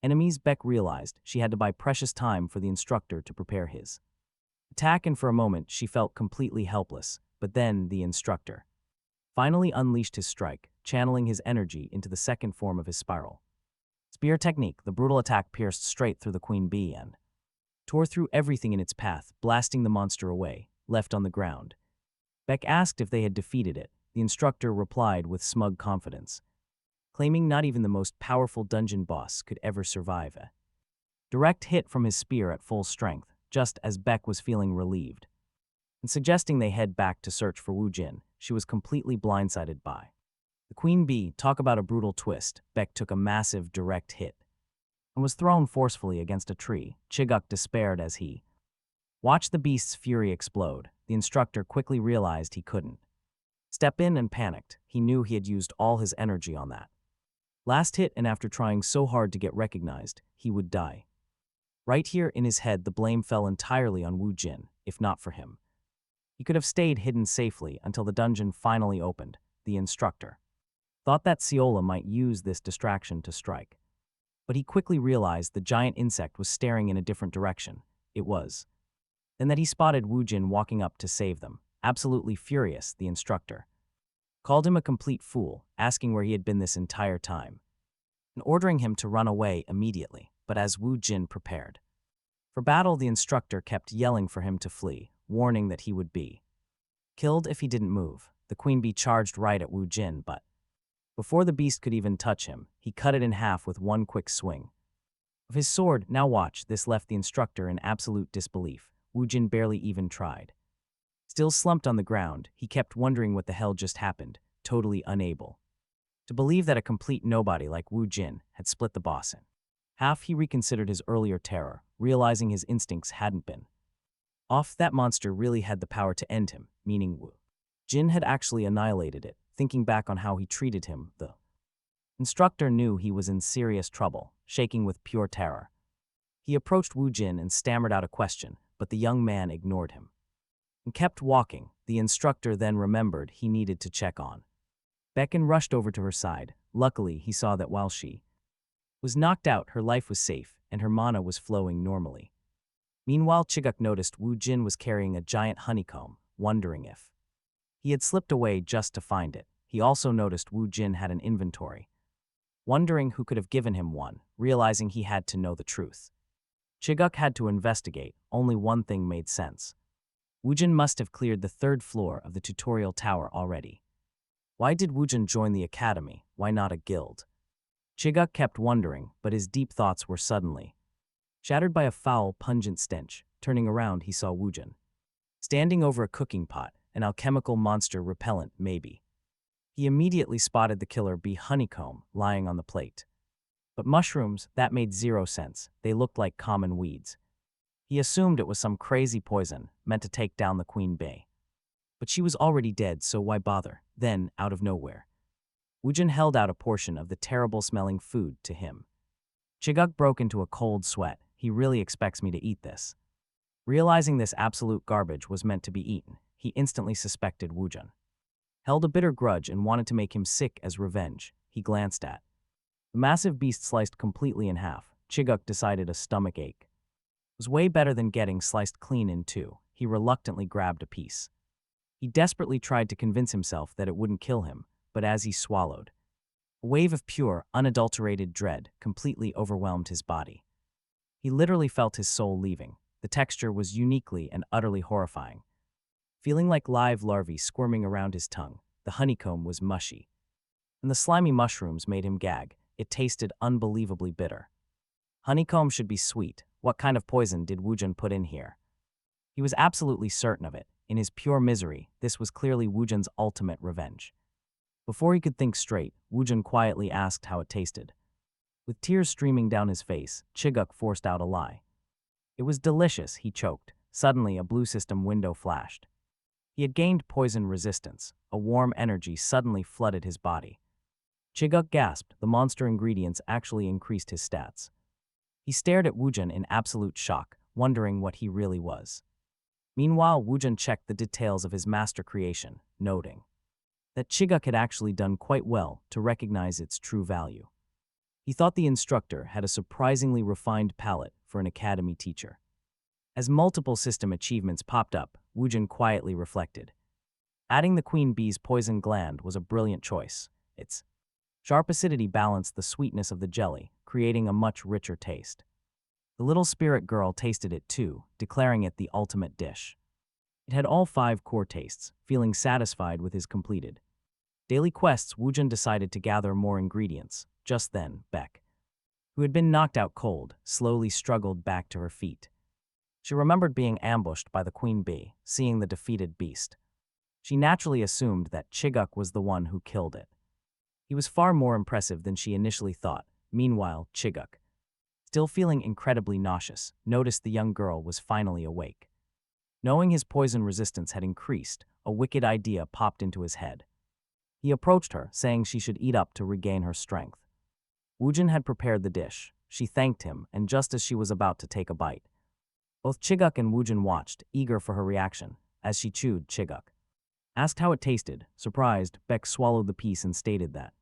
enemies. Beck realized she had to buy precious time for the instructor to prepare his attack, and for a moment she felt completely helpless, but then the instructor finally unleashed his strike, channeling his energy into the second form of his spiral spear technique. The brutal attack pierced straight through the queen bee and tore through everything in its path, blasting the monster away, left on the ground. Beck asked if they had defeated it. The instructor replied with smug confidence, claiming not even the most powerful dungeon boss could ever survive a direct hit from his spear at full strength, just as Beck was feeling relieved. And suggesting they head back to search for Wu Jin, she was completely blindsided by the queen bee. Talk about a brutal twist. Beck took a massive direct hit and was thrown forcefully against a tree. Chiguk despaired as he watched the beast's fury explode. The instructor quickly realized he couldn't step in and panicked. He knew he had used all his energy on that last hit, and after trying so hard to get recognized, he would die. Right here in his head, the blame fell entirely on Wu Jin. If not for him, he could have stayed hidden safely until the dungeon finally opened. The instructor thought that Ciola might use this distraction to strike, but he quickly realized the giant insect was staring in a different direction. It was then that he spotted Wu Jin walking up to save them. Absolutely furious, the instructor called him a complete fool, asking where he had been this entire time, and ordering him to run away immediately. But as Wu Jin prepared for battle, the instructor kept yelling for him to flee, warning that he would be killed if he didn't move. The queen bee charged right at Wu Jin, but before the beast could even touch him, he cut it in half with one quick swing of his sword. Now watch. This left the instructor in absolute disbelief. Wu Jin barely even tried. Still slumped on the ground, he kept wondering what the hell just happened, totally unable to believe that a complete nobody like Wu Jin had split the boss in half. He reconsidered his earlier terror, realizing his instincts hadn't been off. That monster really had the power to end him, meaning Wu Jin had actually annihilated it. Thinking back on how he treated him, the instructor knew he was in serious trouble. Shaking with pure terror, he approached Wu Jin and stammered out a question, but the young man ignored him and kept walking. The instructor then remembered he needed to check on Beck and rushed over to her side. Luckily, he saw that while she was knocked out, her life was safe and her mana was flowing normally. Meanwhile, Chiguk noticed Wu Jin was carrying a giant honeycomb, wondering if he had slipped away just to find it. He also noticed Wu Jin had an inventory, wondering who could have given him one. Realizing he had to know the truth, Chiguk had to investigate. Only one thing made sense. Wu Jin must have cleared the third floor of the tutorial tower already. Why did Wu Jin join the academy? Why not a guild? Chiguk kept wondering, but his deep thoughts were suddenly shattered by a foul, pungent stench. Turning around, he saw Wu Jin standing over a cooking pot, an alchemical monster repellent maybe. He immediately spotted the killer bee honeycomb lying on the plate. But mushrooms, that made zero sense. They looked like common weeds. He assumed it was some crazy poison meant to take down the queen bee. But she was already dead, so why bother? Then, out of nowhere, Wu Jin held out a portion of the terrible-smelling food to him. Chiguk broke into a cold sweat. He really expects me to eat this. Realizing this absolute garbage was meant to be eaten, he instantly suspected Wu Jin held a bitter grudge and wanted to make him sick as revenge. He glanced at the massive beast sliced completely in half. Chiguk decided a stomach ache was way better than getting sliced clean in two. He reluctantly grabbed a piece. He desperately tried to convince himself that it wouldn't kill him, but as he swallowed, a wave of pure, unadulterated dread completely overwhelmed his body. He literally felt his soul leaving. The texture was uniquely and utterly horrifying. Feeling like live larvae squirming around his tongue, the honeycomb was mushy, and the slimy mushrooms made him gag. It tasted unbelievably bitter. Honeycomb should be sweet. What kind of poison did Wu Jin put in here? He was absolutely certain of it. In his pure misery, this was clearly Wu Jin's ultimate revenge. Before he could think straight, Wu Jin quietly asked how it tasted. With tears streaming down his face, Chiguk forced out a lie. It was delicious, he choked. Suddenly, a blue system window flashed. He had gained poison resistance. A warm energy suddenly flooded his body. Chiguk gasped. The monster ingredients actually increased his stats. He stared at Wu Jin in absolute shock, wondering what he really was. Meanwhile, Wu Jin checked the details of his master creation, noting that Chiguk had actually done quite well to recognize its true value. He thought the instructor had a surprisingly refined palate for an academy teacher. As multiple system achievements popped up, Wu Jin quietly reflected. Adding the queen bee's poison gland was a brilliant choice. Its sharp acidity balanced the sweetness of the jelly, creating a much richer taste. The little spirit girl tasted it too, declaring it the ultimate dish. It had all 5 core tastes, feeling satisfied with his completed daily quests. Wu Jin decided to gather more ingredients. Just then, Beck, who had been knocked out cold, slowly struggled back to her feet. She remembered being ambushed by the queen bee, seeing the defeated beast. She naturally assumed that Chiguk was the one who killed it. He was far more impressive than she initially thought. Meanwhile, Chiguk, still feeling incredibly nauseous, noticed the young girl was finally awake. Knowing his poison resistance had increased, a wicked idea popped into his head. He approached her, saying she should eat up to regain her strength. Wu Jin had prepared the dish. She thanked him, and just as she was about to take a bite, both Chiguk and Wu Jin watched, eager for her reaction. As she chewed, Chiguk asked how it tasted. Surprised, Beck swallowed the piece and stated that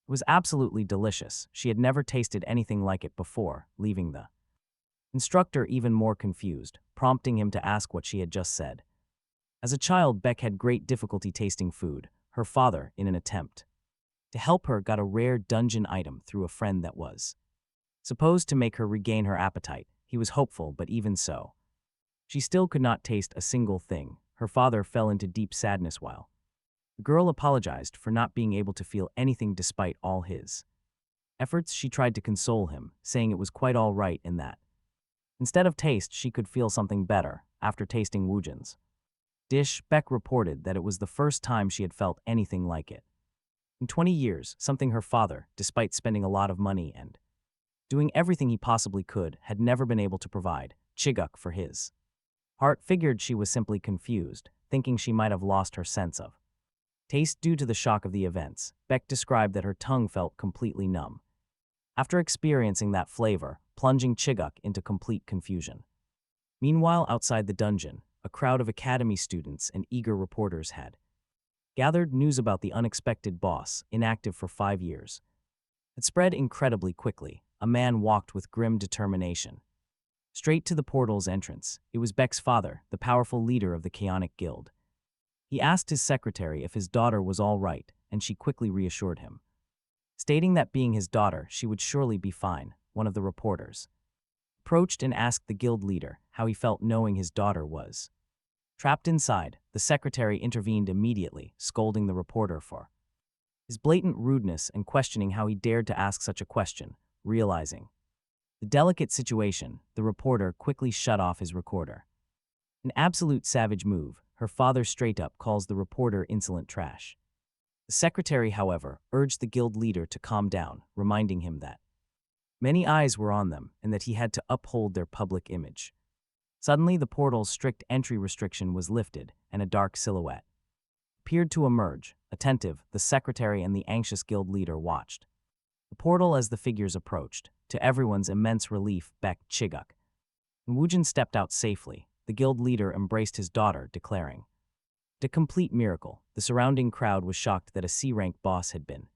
it was absolutely delicious. She had never tasted anything like it before, leaving the instructor even more confused, prompting him to ask what she had just said. As a child, Beck had great difficulty tasting food. Her father, in an attempt to help her, got a rare dungeon item through a friend that was supposed to make her regain her appetite. He was hopeful, but even so, she still could not taste a single thing. Her father fell into deep sadness while the girl apologized for not being able to feel anything despite all his efforts. She tried to console him, saying it was quite all right in that instead of taste, she could feel something better. After tasting Wu Jin's dish, Beck reported that it was the first time she had felt anything like it in 20 years, something her father, despite spending a lot of money and doing everything he possibly could, had never been able to provide. Chiguk, for his heart, figured she was simply confused, thinking she might have lost her sense of taste due to the shock of the events. Beck described that her tongue felt completely numb after experiencing that flavor, plunging Chiguk into complete confusion. Meanwhile, outside the dungeon, a crowd of academy students and eager reporters had gathered. News about the unexpected boss, inactive for 5 years, had spread incredibly quickly. A man walked with grim determination straight to the portal's entrance. It was Beck's father, the powerful leader of the Chaotic Guild. He asked his secretary if his daughter was all right, and she quickly reassured him, stating that being his daughter, she would surely be fine. One of the reporters approached and asked the guild leader how he felt knowing his daughter was trapped inside. The secretary intervened immediately, scolding the reporter for his blatant rudeness and questioning how he dared to ask such a question. Realizing the delicate situation, the reporter quickly shut off his recorder. An absolute savage move, her father straight up calls the reporter insolent trash. The secretary, however, urged the guild leader to calm down, reminding him that many eyes were on them and that he had to uphold their public image. Suddenly, the portal's strict entry restriction was lifted, and a dark silhouette appeared to emerge. Attentive, the secretary and the anxious guild leader watched the portal as the figures approached. To everyone's immense relief, Beck, Chiguk, and Wu Jin stepped out safely. The guild leader embraced his daughter, declaring it a complete miracle. The surrounding crowd was shocked that a C-rank boss had been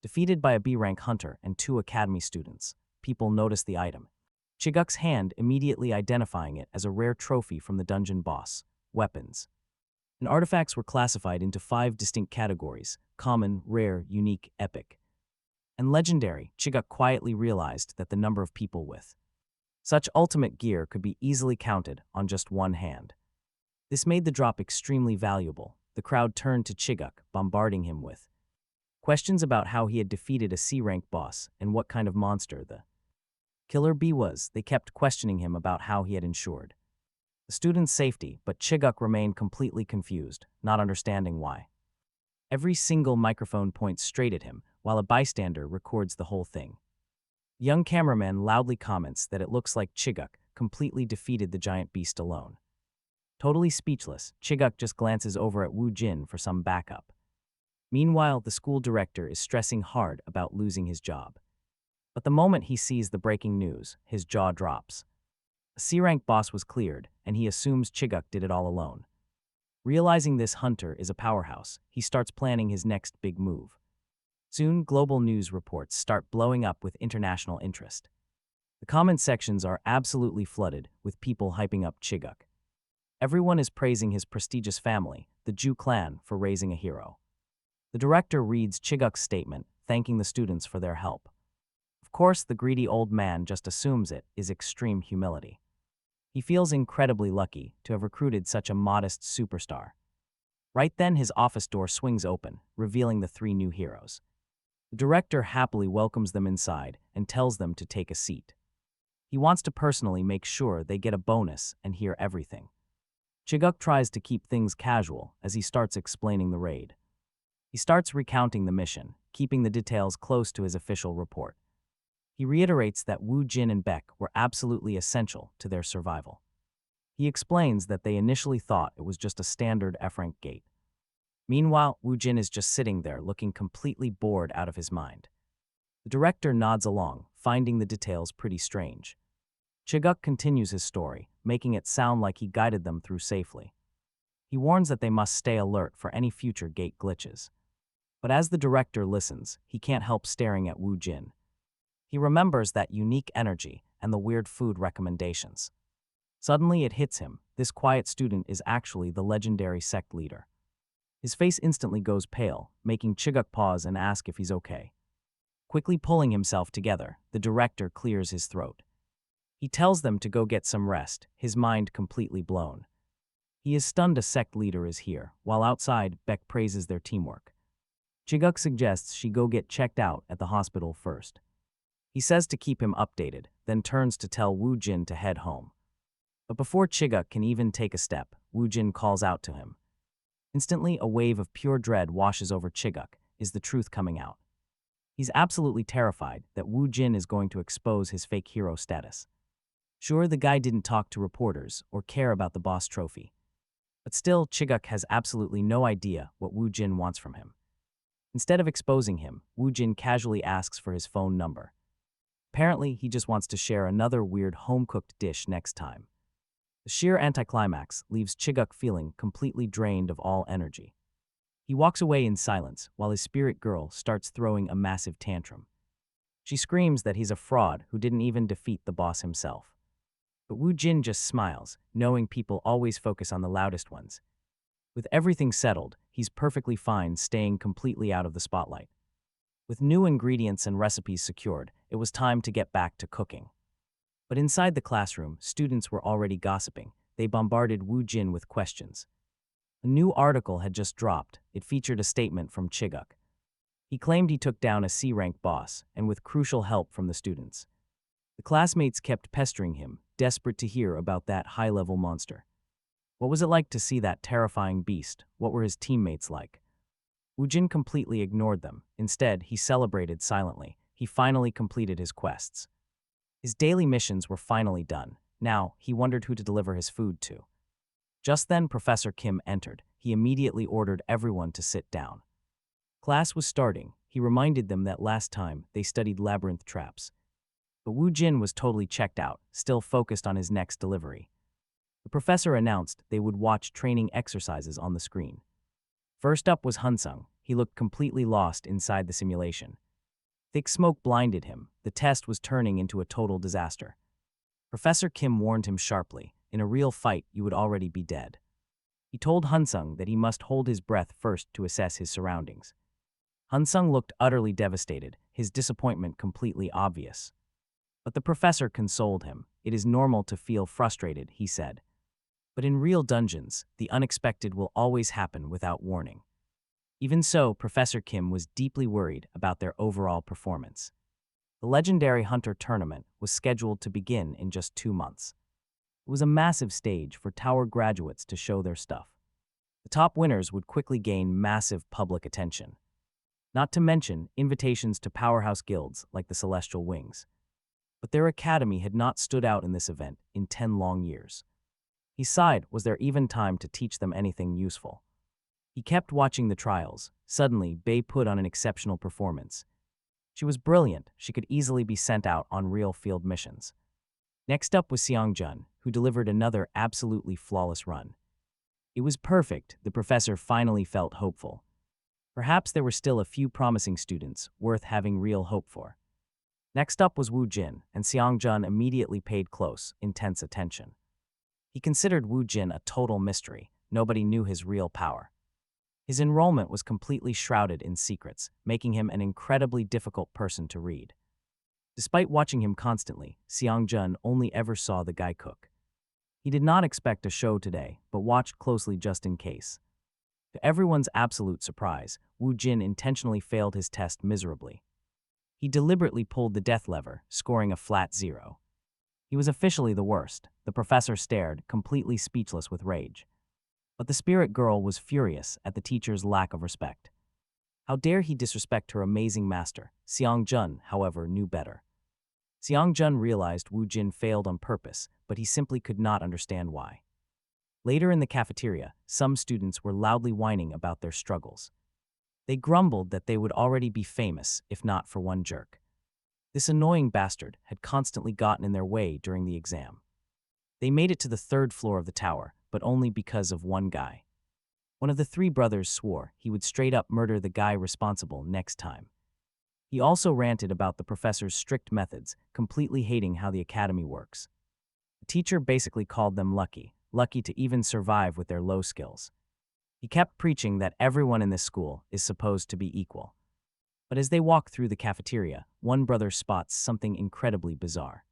defeated by a B-rank hunter and 2 academy students. People noticed the item, Chiguk's hand, immediately identifying it as a rare trophy from the dungeon boss. Weapons and artifacts were classified into 5 distinct categories: common, rare, unique, epic, and legendary. Chiguk quietly realized that the number of people with such ultimate gear could be easily counted on just one hand. This made the drop extremely valuable. The crowd turned to Chiguk, bombarding him with questions about how he had defeated a C-rank boss and what kind of monster the killer bee was. They kept questioning him about how he had ensured the students' safety, but Chiguk remained completely confused, not understanding why Every single microphone points straight at him, while a bystander records the whole thing. The young cameraman loudly comments that it looks like Chiguk completely defeated the giant beast alone. Totally speechless, Chiguk just glances over at Wu Jin for some backup. Meanwhile, the school director is stressing hard about losing his job. But the moment he sees the breaking news, his jaw drops. A C-rank boss was cleared, and he assumes Chiguk did it all alone. Realizing this hunter is a powerhouse, he starts planning his next big move. Soon, global news reports start blowing up with international interest. The comment sections are absolutely flooded with people hyping up Chiguk. Everyone is praising his prestigious family, the Ju clan, for raising a hero. The director reads Chiguk's statement, thanking the students for their help. Of course, the greedy old man just assumes it is extreme humility. He feels incredibly lucky to have recruited such a modest superstar. Right then, his office door swings open, revealing the three new heroes. The director happily welcomes them inside and tells them to take a seat. He wants to personally make sure they get a bonus and hear everything. Chiguk tries to keep things casual as he starts explaining the raid. He starts recounting the mission, keeping the details close to his official report. He reiterates that Wu Jin and Beck were absolutely essential to their survival. He explains that they initially thought it was just a standard F-rank gate. Meanwhile, Wu Jin is just sitting there looking completely bored out of his mind. The director nods along, finding the details pretty strange. Chiguk continues his story, making it sound like he guided them through safely. He warns that they must stay alert for any future gate glitches. But as the director listens, he can't help staring at Wu Jin. He remembers that unique energy and the weird food recommendations. Suddenly it hits him, this quiet student is actually the legendary sect leader. His face instantly goes pale, making Chiguk pause and ask if he's okay. Quickly pulling himself together, the director clears his throat. He tells them to go get some rest, his mind completely blown. He is stunned a sect leader is here, while outside, Beck praises their teamwork. Chiguk suggests she go get checked out at the hospital first. He says to keep him updated, then turns to tell Wu Jin to head home. But before Chiguk can even take a step, Wu Jin calls out to him. Instantly, a wave of pure dread washes over Chiguk, is the truth coming out. He's absolutely terrified that Wu Jin is going to expose his fake hero status. Sure, the guy didn't talk to reporters or care about the boss trophy. But still, Chiguk has absolutely no idea what Wu Jin wants from him. Instead of exposing him, Wu Jin casually asks for his phone number. Apparently, he just wants to share another weird home-cooked dish next time. The sheer anticlimax leaves Chiguk feeling completely drained of all energy. He walks away in silence while his spirit girl starts throwing a massive tantrum. She screams that he's a fraud who didn't even defeat the boss himself. But Wu Jin just smiles, knowing people always focus on the loudest ones. With everything settled, he's perfectly fine staying completely out of the spotlight. With new ingredients and recipes secured, it was time to get back to cooking. But inside the classroom, students were already gossiping. They bombarded Wu Jin with questions. A new article had just dropped. It featured a statement from Chiguk. He claimed he took down a C-rank boss, and with crucial help from the students. The classmates kept pestering him, desperate to hear about that high-level monster. What was it like to see that terrifying beast? What were his teammates like? Wu Jin completely ignored them. Instead, he celebrated silently. He finally completed his quests. His daily missions were finally done. Now, he wondered who to deliver his food to. Just then, Professor Kim entered. He immediately ordered everyone to sit down. Class was starting. He reminded them that last time they studied labyrinth traps. But Wu Jin was totally checked out, still focused on his next delivery. The professor announced they would watch training exercises on the screen. First up was Hunsung. He looked completely lost inside the simulation. Thick smoke blinded him. The test was turning into a total disaster. Professor Kim warned him sharply, in a real fight you would already be dead. He told Hunsung that he must hold his breath first to assess his surroundings. Hunsung looked utterly devastated, his disappointment completely obvious. But the professor consoled him. It is normal to feel frustrated, he said. But in real dungeons, the unexpected will always happen without warning. Even so, Professor Kim was deeply worried about their overall performance. The legendary Hunter tournament was scheduled to begin in just 2 months. It was a massive stage for Tower graduates to show their stuff. The top winners would quickly gain massive public attention. Not to mention invitations to powerhouse guilds like the Celestial Wings. But their academy had not stood out in this event in 10 long years. He sighed, was there even time to teach them anything useful? He kept watching the trials. Suddenly, Bei put on an exceptional performance. She was brilliant. She could easily be sent out on real field missions. Next up was Xiangjun, who delivered another absolutely flawless run. It was perfect. The professor finally felt hopeful. Perhaps there were still a few promising students worth having real hope for. Next up was Wu Jin, and Xiangjun immediately paid close, intense attention. He considered Wu Jin a total mystery. Nobody knew his real power. His enrollment was completely shrouded in secrets, making him an incredibly difficult person to read. Despite watching him constantly, Xiangjun only ever saw the guy cook. He did not expect a show today, but watched closely just in case. To everyone's absolute surprise, Wu Jin intentionally failed his test miserably. He deliberately pulled the death lever, scoring a flat 0. He was officially the worst. The professor stared, completely speechless with rage. But the spirit girl was furious at the teacher's lack of respect. How dare he disrespect her amazing master? Xiangjun, however, knew better. Xiangjun realized Wu Jin failed on purpose, but he simply could not understand why. Later in the cafeteria, some students were loudly whining about their struggles. They grumbled that they would already be famous if not for one jerk. This annoying bastard had constantly gotten in their way during the exam. They made it to the 3rd floor of the tower, but only because of one guy. One of the 3 brothers swore he would straight up murder the guy responsible next time. He also ranted about the professor's strict methods, completely hating how the academy works. The teacher basically called them lucky to even survive with their low skills. He kept preaching that everyone in this school is supposed to be equal. But as they walk through the cafeteria, one brother spots something incredibly bizarre.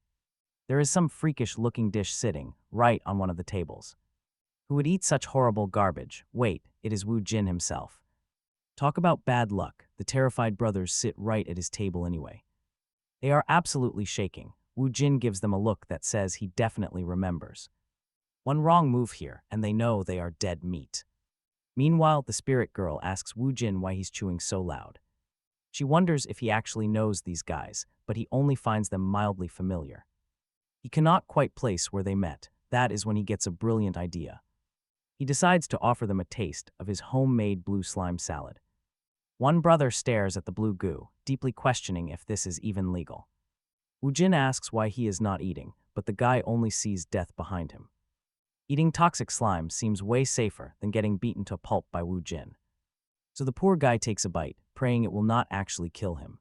There is some freakish-looking dish sitting right on one of the tables. Who would eat such horrible garbage? Wait, it is Wu Jin himself. Talk about bad luck. The terrified brothers sit right at his table anyway. They are absolutely shaking. Wu Jin gives them a look that says he definitely remembers. One wrong move here, and they know they are dead meat. Meanwhile, the spirit girl asks Wu Jin why he's chewing so loud. She wonders if he actually knows these guys, but he only finds them mildly familiar. He cannot quite place where they met. That is when he gets a brilliant idea. He decides to offer them a taste of his homemade blue slime salad. One brother stares at the blue goo, deeply questioning if this is even legal. Wu Jin asks why he is not eating, but the guy only sees death behind him. Eating toxic slime seems way safer than getting beaten to pulp by Wu Jin. So the poor guy takes a bite, praying it will not actually kill him.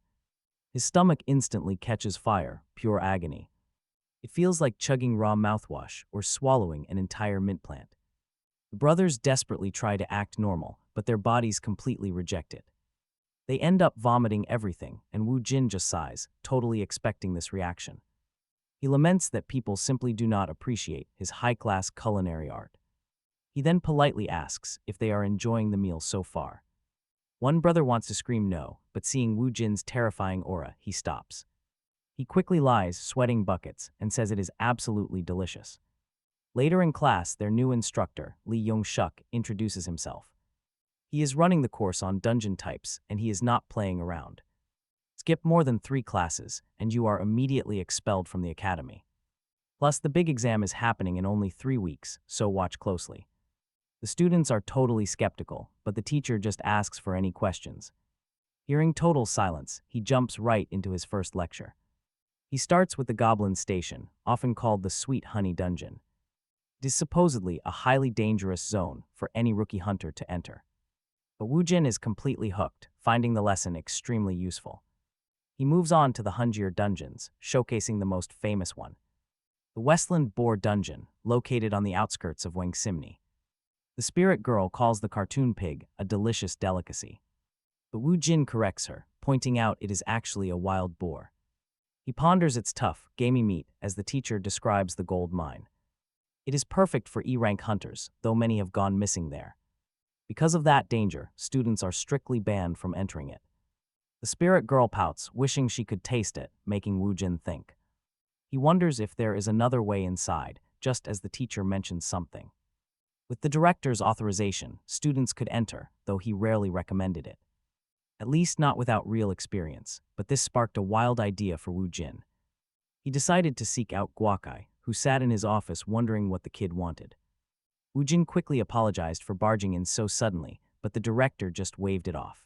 His stomach instantly catches fire, pure agony. It feels like chugging raw mouthwash or swallowing an entire mint plant. The brothers desperately try to act normal, but their bodies completely reject it. They end up vomiting everything, and Wu Jin just sighs, totally expecting this reaction. He laments that people simply do not appreciate his high-class culinary art. He then politely asks if they are enjoying the meal so far. One brother wants to scream no, but seeing Wu Jin's terrifying aura, he stops. He quickly lies, sweating buckets, and says it is absolutely delicious. Later in class, their new instructor, Li Yong-shuk, introduces himself. He is running the course on dungeon types, and he is not playing around. Skip more than 3 classes, and you are immediately expelled from the academy. Plus, the big exam is happening in only 3 weeks, so watch closely. The students are totally skeptical, but the teacher just asks for any questions. Hearing total silence, he jumps right into his first lecture. He starts with the Goblin Station, often called the Sweet Honey Dungeon. It is supposedly a highly dangerous zone for any rookie hunter to enter. But Wu Jin is completely hooked, finding the lesson extremely useful. He moves on to the Hungier Dungeons, showcasing the most famous one. The Westland Boar Dungeon, located on the outskirts of Wangsimni. The spirit girl calls the cartoon pig a delicious delicacy. But Wu Jin corrects her, pointing out it is actually a wild boar. He ponders its tough, gamey meat as the teacher describes the gold mine. It is perfect for E-rank hunters, though many have gone missing there. Because of that danger, students are strictly banned from entering it. The spirit girl pouts, wishing she could taste it, making Wu Jin think. He wonders if there is another way inside, just as the teacher mentions something. With the director's authorization, students could enter, though he rarely recommended it. At least not without real experience, but this sparked a wild idea for Wu Jin. He decided to seek out Guokai, who sat in his office wondering what the kid wanted. Wu Jin quickly apologized for barging in so suddenly, but the director just waved it off.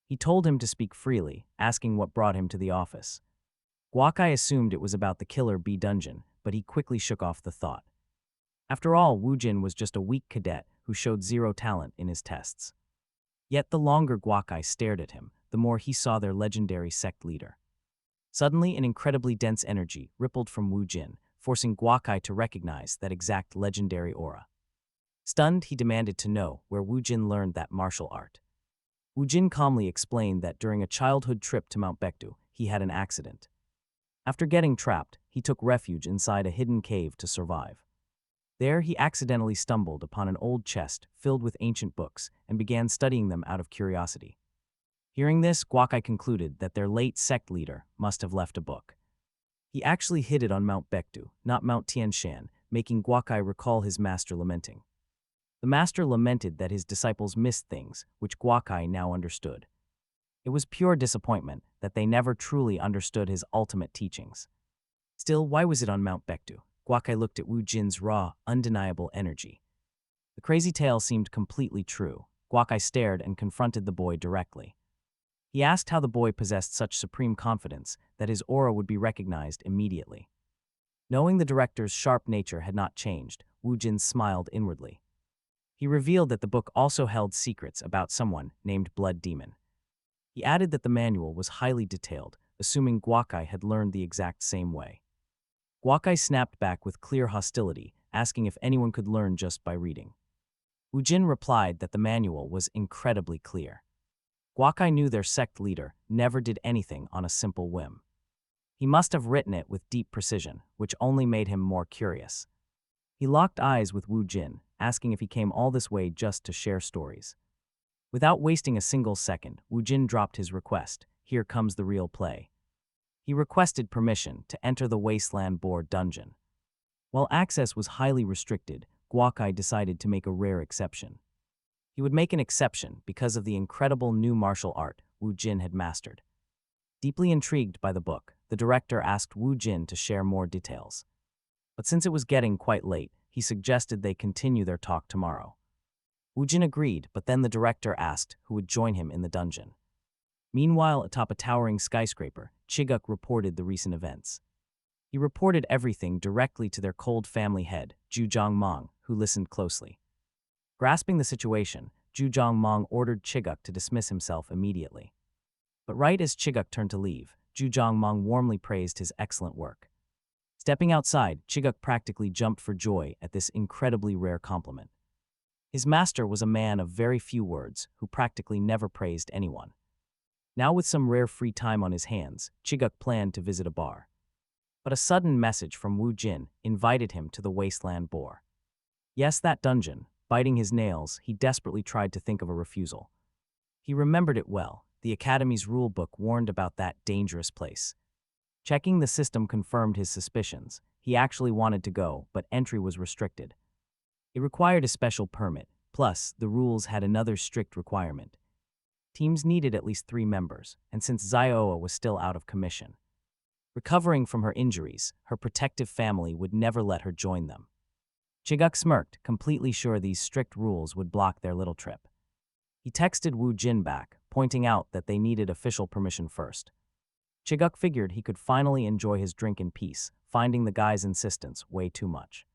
He told him to speak freely, asking what brought him to the office. Guokai assumed it was about the Killer Bee dungeon, but he quickly shook off the thought. After all, Wu Jin was just a weak cadet who showed zero talent in his tests. Yet the longer Guokai stared at him, the more he saw their legendary sect leader. Suddenly, an incredibly dense energy rippled from Wu Jin, forcing Guokai to recognize that exact legendary aura. Stunned, he demanded to know where Wu Jin learned that martial art. Wu Jin calmly explained that during a childhood trip to Mount Baekdu, he had an accident. After getting trapped, he took refuge inside a hidden cave to survive. There, he accidentally stumbled upon an old chest filled with ancient books and began studying them out of curiosity. Hearing this, Guokai concluded that their late sect leader must have left a book. He actually hid it on Mount Baekdu, not Mount Tianshan, making Guokai recall his master lamenting. The master lamented that his disciples missed things, which Guokai now understood. It was pure disappointment that they never truly understood his ultimate teachings. Still, why was it on Mount Baekdu? Guokai looked at Wu Jin's raw, undeniable energy. The crazy tale seemed completely true. Guokai stared and confronted the boy directly. He asked how the boy possessed such supreme confidence that his aura would be recognized immediately. Knowing the director's sharp nature had not changed, Wu Jin smiled inwardly. He revealed that the book also held secrets about someone named Blood Demon. He added that the manual was highly detailed, assuming Guokai had learned the exact same way. Guokai snapped back with clear hostility, asking if anyone could learn just by reading. Wu Jin replied that the manual was incredibly clear. Guokai knew their sect leader never did anything on a simple whim. He must have written it with deep precision, which only made him more curious. He locked eyes with Wu Jin, asking if he came all this way just to share stories. Without wasting a single second, Wu Jin dropped his request. Here comes the real play. He requested permission to enter the Wasteland Boar dungeon. While access was highly restricted, Guokai decided to make a rare exception. He would make an exception because of the incredible new martial art Wu Jin had mastered. Deeply intrigued by the book, the director asked Wu Jin to share more details. But since it was getting quite late, he suggested they continue their talk tomorrow. Wu Jin agreed, but then the director asked who would join him in the dungeon. Meanwhile, atop a towering skyscraper, Chiguk reported the recent events. He reported everything directly to their cold family head, Ju Mong, who listened closely. Grasping the situation, Ju Mong ordered Chiguk to dismiss himself immediately. But right as Chiguk turned to leave, Ju Mong warmly praised his excellent work. Stepping outside, Chiguk practically jumped for joy at this incredibly rare compliment. His master was a man of very few words who practically never praised anyone. Now with some rare free time on his hands, Chiguk planned to visit a bar. But a sudden message from Wu Jin invited him to the Wasteland Boar. Yes, that dungeon. Biting his nails, he desperately tried to think of a refusal. He remembered it well. The Academy's rule book warned about that dangerous place. Checking the system confirmed his suspicions. He actually wanted to go, but entry was restricted. It required a special permit, plus the rules had another strict requirement. Teams needed at least 3 members, and since Zioa was still out of commission. Recovering from her injuries, her protective family would never let her join them. Chiguk smirked, completely sure these strict rules would block their little trip. He texted Wu Jin back, pointing out that they needed official permission first. Chiguk figured he could finally enjoy his drink in peace, finding the guy's insistence way too much.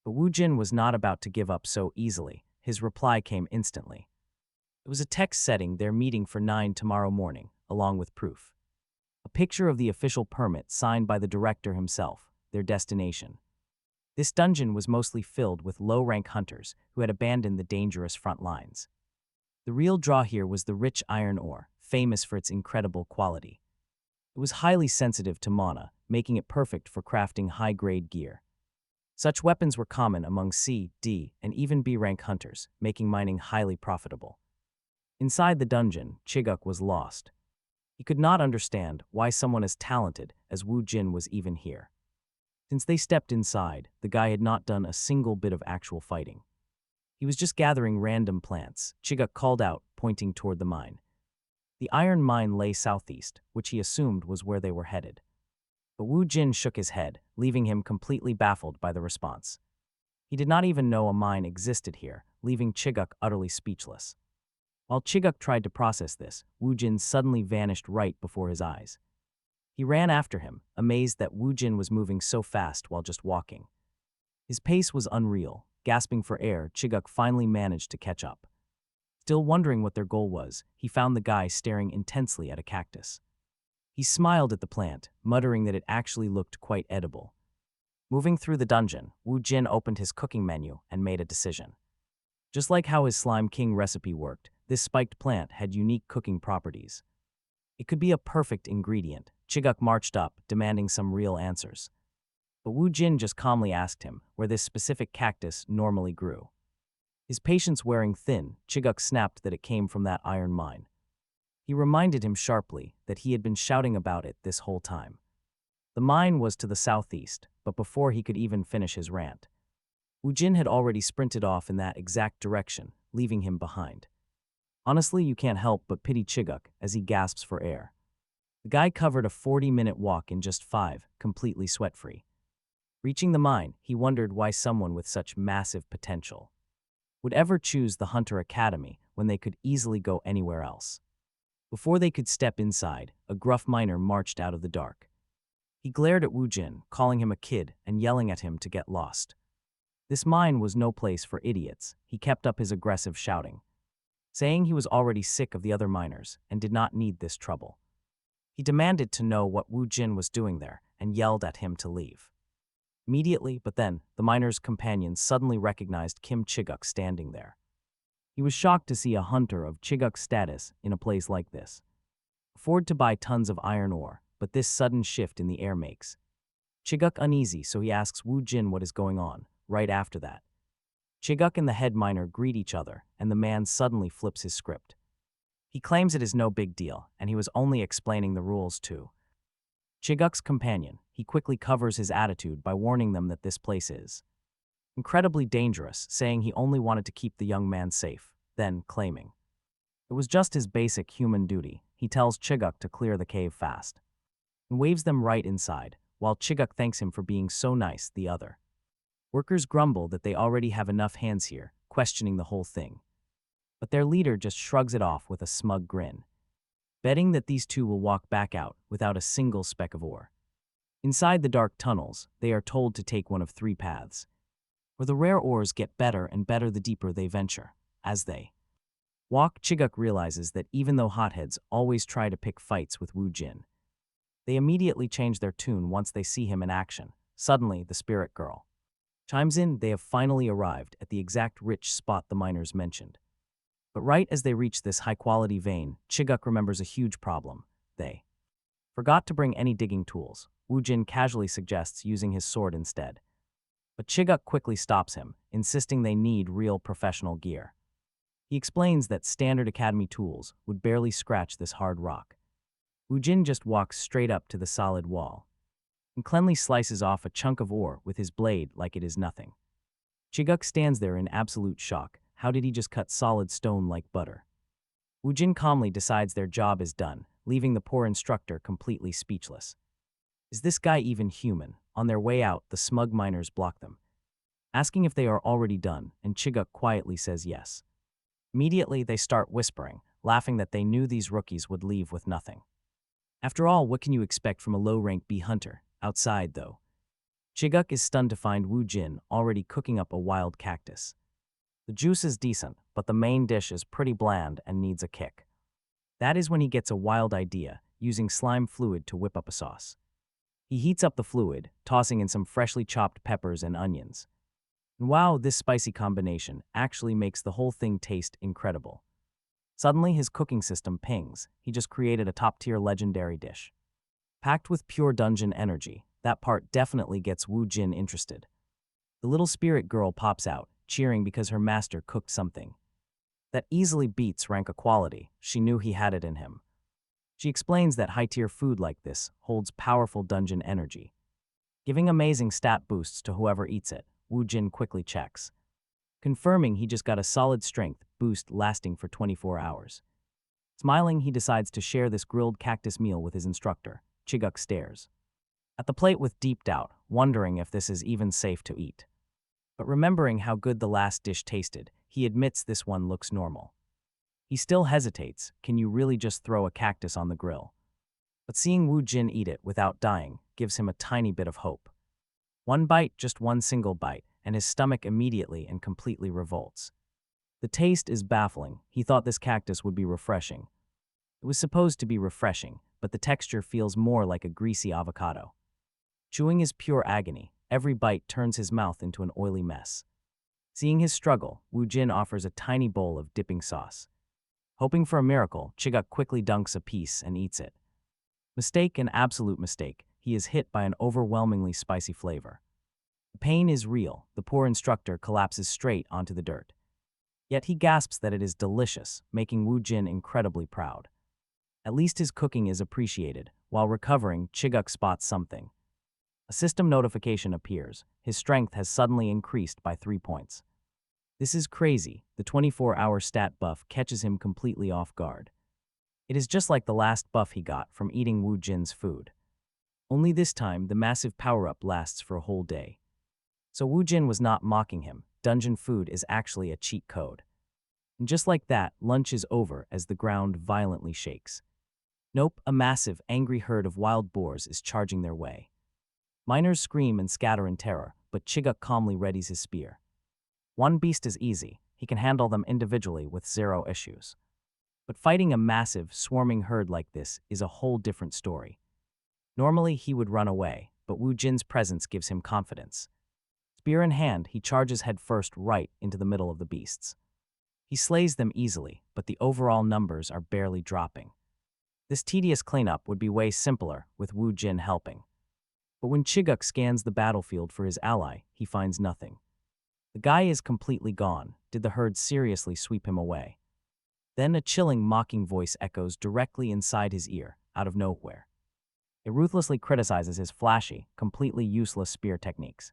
But Wu Jin was not about to give up so easily. His reply came instantly. It was a text setting their meeting for 9 tomorrow morning, along with proof. A picture of the official permit signed by the director himself, their destination. This dungeon was mostly filled with low-rank hunters who had abandoned the dangerous front lines. The real draw here was the rich iron ore, famous for its incredible quality. It was highly sensitive to mana, making it perfect for crafting high-grade gear. Such weapons were common among C, D, and even B-rank hunters, making mining highly profitable. Inside the dungeon, Chiguk was lost. He could not understand why someone as talented as Wu Jin was even here. Since they stepped inside, the guy had not done a single bit of actual fighting. He was just gathering random plants, Chiguk called out, pointing toward the mine. The iron mine lay southeast, which he assumed was where they were headed. But Wu Jin shook his head, leaving him completely baffled by the response. He did not even know a mine existed here, leaving Chiguk utterly speechless. While Chiguk tried to process this, Wu Jin suddenly vanished right before his eyes. He ran after him, amazed that Wu Jin was moving so fast while just walking. His pace was unreal. Gasping for air, Chiguk finally managed to catch up. Still wondering what their goal was, he found the guy staring intensely at a cactus. He smiled at the plant, muttering that it actually looked quite edible. Moving through the dungeon, Wu Jin opened his cooking menu and made a decision. Just like how his Slime King recipe worked, this spiked plant had unique cooking properties. It could be a perfect ingredient. Chiguk marched up, demanding some real answers. But Wu Jin just calmly asked him where this specific cactus normally grew. His patience wearing thin, Chiguk snapped that it came from that iron mine. He reminded him sharply that he had been shouting about it this whole time. The mine was to the southeast, but before he could even finish his rant, Wu Jin had already sprinted off in that exact direction, leaving him behind. Honestly, you can't help but pity Chiguk as he gasps for air. The guy covered a 40-minute walk in just 5, completely sweat-free. Reaching the mine, he wondered why someone with such massive potential would ever choose the Hunter Academy when they could easily go anywhere else. Before they could step inside, a gruff miner marched out of the dark. He glared at Wu Jin, calling him a kid and yelling at him to get lost. This mine was no place for idiots. He kept up his aggressive shouting, saying he was already sick of the other miners and did not need this trouble. He demanded to know what Wu Jin was doing there and yelled at him to leave. Immediately, but then, the miner's companions suddenly recognized Kim Chiguk standing there. He was shocked to see a hunter of Chiguk's status in a place like this. Afford to buy tons of iron ore, but this sudden shift in the air makes Chiguk uneasy, so he asks Wu Jin what is going on. Right after that, Chiguk and the head miner greet each other, and the man suddenly flips his script. He claims it is no big deal, and he was only explaining the rules to Chiguk's companion. He quickly covers his attitude by warning them that this place is incredibly dangerous, saying he only wanted to keep the young man safe, then claiming it was just his basic human duty. He tells Chiguk to clear the cave fast and waves them right inside, while Chiguk thanks him for being so nice. The other workers grumble that they already have enough hands here, questioning the whole thing. But their leader just shrugs it off with a smug grin, betting that these two will walk back out without a single speck of ore. Inside the dark tunnels, they are told to take one of 3 paths, where the rare ores get better and better the deeper they venture. As they walk, Chiguk realizes that even though hotheads always try to pick fights with Wu Jin, they immediately change their tune once they see him in action. Suddenly, the spirit girl chimes in. They have finally arrived at the exact rich spot the miners mentioned. But right as they reach this high-quality vein, Chiguk remembers a huge problem. They forgot to bring any digging tools. Wu Jin casually suggests using his sword instead. But Chiguk quickly stops him, insisting they need real professional gear. He explains that standard academy tools would barely scratch this hard rock. Wu Jin just walks straight up to the solid wall and cleanly slices off a chunk of ore with his blade like it is nothing. Chiguk stands there in absolute shock. How did he just cut solid stone like butter? Wu Jin calmly decides their job is done, leaving the poor instructor completely speechless. Is this guy even human? On their way out, the smug miners block them, asking if they are already done, and Chiguk quietly says yes. Immediately, they start whispering, laughing that they knew these rookies would leave with nothing. After all, what can you expect from a low-rank bee hunter? Outside, though, Chiguk is stunned to find Wu Jin already cooking up a wild cactus. The juice is decent, but the main dish is pretty bland and needs a kick. That is when he gets a wild idea, using slime fluid to whip up a sauce. He heats up the fluid, tossing in some freshly chopped peppers and onions. And wow, this spicy combination actually makes the whole thing taste incredible. Suddenly, his cooking system pings. He just created a top-tier legendary dish. Packed with pure dungeon energy, that part definitely gets Wu Jin interested. The little spirit girl pops out, cheering because her master cooked something that easily beats rank quality. She knew he had it in him. She explains that high-tier food like this holds powerful dungeon energy, giving amazing stat boosts to whoever eats it. Wu Jin quickly checks confirming he just got a solid strength boost lasting for 24 hours. Smiling, he decides to share this grilled cactus meal with his instructor. Chiguk stares at the plate with deep doubt, wondering if this is even safe to eat. But remembering how good the last dish tasted, he admits this one looks normal. He still hesitates. Can you really just throw a cactus on the grill? But seeing Wu Jin eat it without dying gives him a tiny bit of hope. One bite, just one single bite, and his stomach immediately and completely revolts. The taste is baffling. He thought this cactus would be refreshing. It was supposed to be refreshing, but the texture feels more like a greasy avocado. Chewing is pure agony. Every bite turns his mouth into an oily mess. Seeing his struggle, Wu Jin offers a tiny bowl of dipping sauce. Hoping for a miracle, Chiguk quickly dunks a piece and eats it. Mistake, an absolute mistake. He is hit by an overwhelmingly spicy flavor. The pain is real. The poor instructor collapses straight onto the dirt. Yet he gasps that it is delicious, making Wu Jin incredibly proud. At least his cooking is appreciated. While recovering, Chiguk spots something. A system notification appears. His strength has suddenly increased by 3 points. This is crazy. The 24-hour stat buff catches him completely off guard. It is just like the last buff he got from eating Wu Jin's food. Only this time, the massive power-up lasts for a whole day. So Wu Jin was not mocking him. Dungeon food is actually a cheat code. And just like that, lunch is over as the ground violently shakes. Nope, a massive, angry herd of wild boars is charging their way. Miners scream and scatter in terror, but Chiguk calmly readies his spear. One beast is easy. He can handle them individually with zero issues. But fighting a massive, swarming herd like this is a whole different story. Normally, he would run away, but Wu Jin's presence gives him confidence. Spear in hand, he charges headfirst right into the middle of the beasts. He slays them easily, but the overall numbers are barely dropping. This tedious cleanup would be way simpler with Wu Jin helping. But when Chiguk scans the battlefield for his ally, he finds nothing. The guy is completely gone. Did the herd seriously sweep him away? Then a chilling, mocking voice echoes directly inside his ear, out of nowhere. It ruthlessly criticizes his flashy, completely useless spear techniques.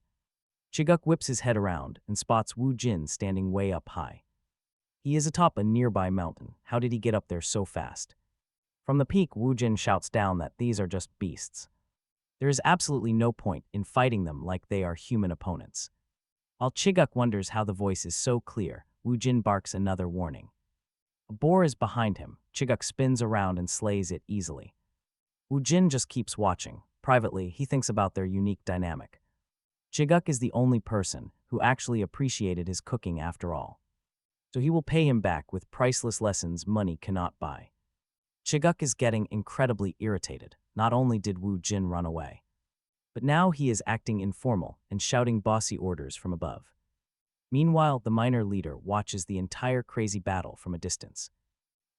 Chiguk whips his head around and spots Wu Jin standing way up high. He is atop a nearby mountain. How did he get up there so fast? From the peak, Wu Jin shouts down that these are just beasts. There is absolutely no point in fighting them like they are human opponents. While Chiguk wonders how the voice is so clear, Wu Jin barks another warning. A boar is behind him. Chiguk spins around and slays it easily. Wu Jin just keeps watching. Privately, he thinks about their unique dynamic. Chiguk is the only person who actually appreciated his cooking after all. So he will pay him back with priceless lessons money cannot buy. Chiguk is getting incredibly irritated. Not only did Wu Jin run away, but now he is acting informal and shouting bossy orders from above. Meanwhile, the miner leader watches the entire crazy battle from a distance.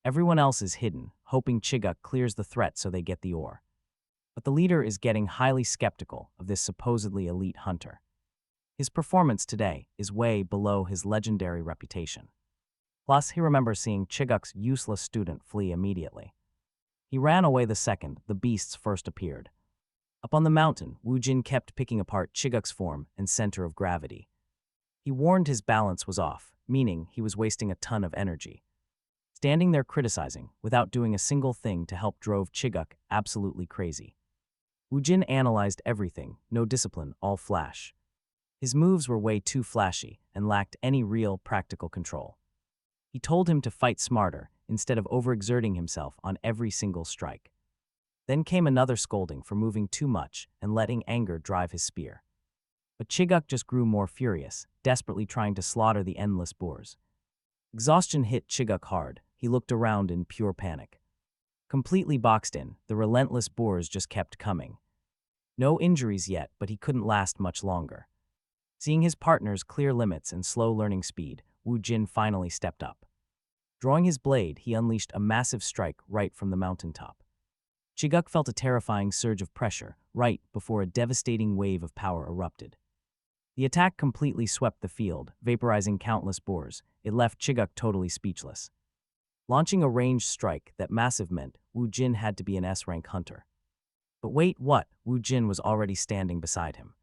Everyone else is hidden, hoping Chiguk clears the threat so they get the ore. But the leader is getting highly skeptical of this supposedly elite hunter. His performance today is way below his legendary reputation. Plus, he remembers seeing Chiguk's useless student flee immediately. He ran away the second the beasts first appeared. Up on the mountain, Wu Jin kept picking apart Chiguk's form and center of gravity. He warned his balance was off, meaning he was wasting a ton of energy. Standing there criticizing, without doing a single thing to help drove Chiguk absolutely crazy. Wu Jin analyzed everything, no discipline, all flash. His moves were way too flashy and lacked any real practical control. He told him to fight smarter instead of overexerting himself on every single strike. Then came another scolding for moving too much and letting anger drive his spear. But Chiguk just grew more furious, desperately trying to slaughter the endless boars. Exhaustion hit Chiguk hard. He looked around in pure panic. Completely boxed in, the relentless boars just kept coming. No injuries yet, but he couldn't last much longer. Seeing his partner's clear limits and slow learning speed, Wu Jin finally stepped up. Drawing his blade, he unleashed a massive strike right from the mountaintop. Chiguk felt a terrifying surge of pressure right before a devastating wave of power erupted. The attack completely swept the field, vaporizing countless boars. It left Chiguk totally speechless. Launching a ranged strike that massive meant Wu Jin had to be an S-rank hunter. But wait, what? Wu Jin was already standing beside him.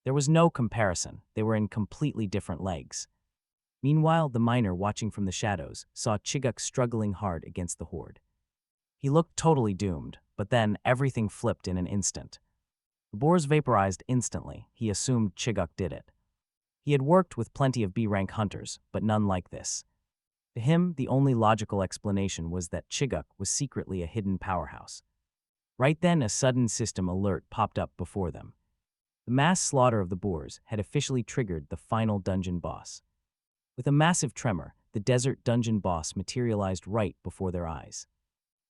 There was no comparison. They were in completely different leagues. Meanwhile, the miner watching from the shadows saw Chiguk struggling hard against the horde. He looked totally doomed, but then everything flipped in an instant. The boars vaporized instantly. He assumed Chiguk did it. He had worked with plenty of B-rank hunters, but none like this. To him, the only logical explanation was that Chiguk was secretly a hidden powerhouse. Right then, a sudden system alert popped up before them. The mass slaughter of the boars had officially triggered the final dungeon boss. With a massive tremor, the desert dungeon boss materialized right before their eyes.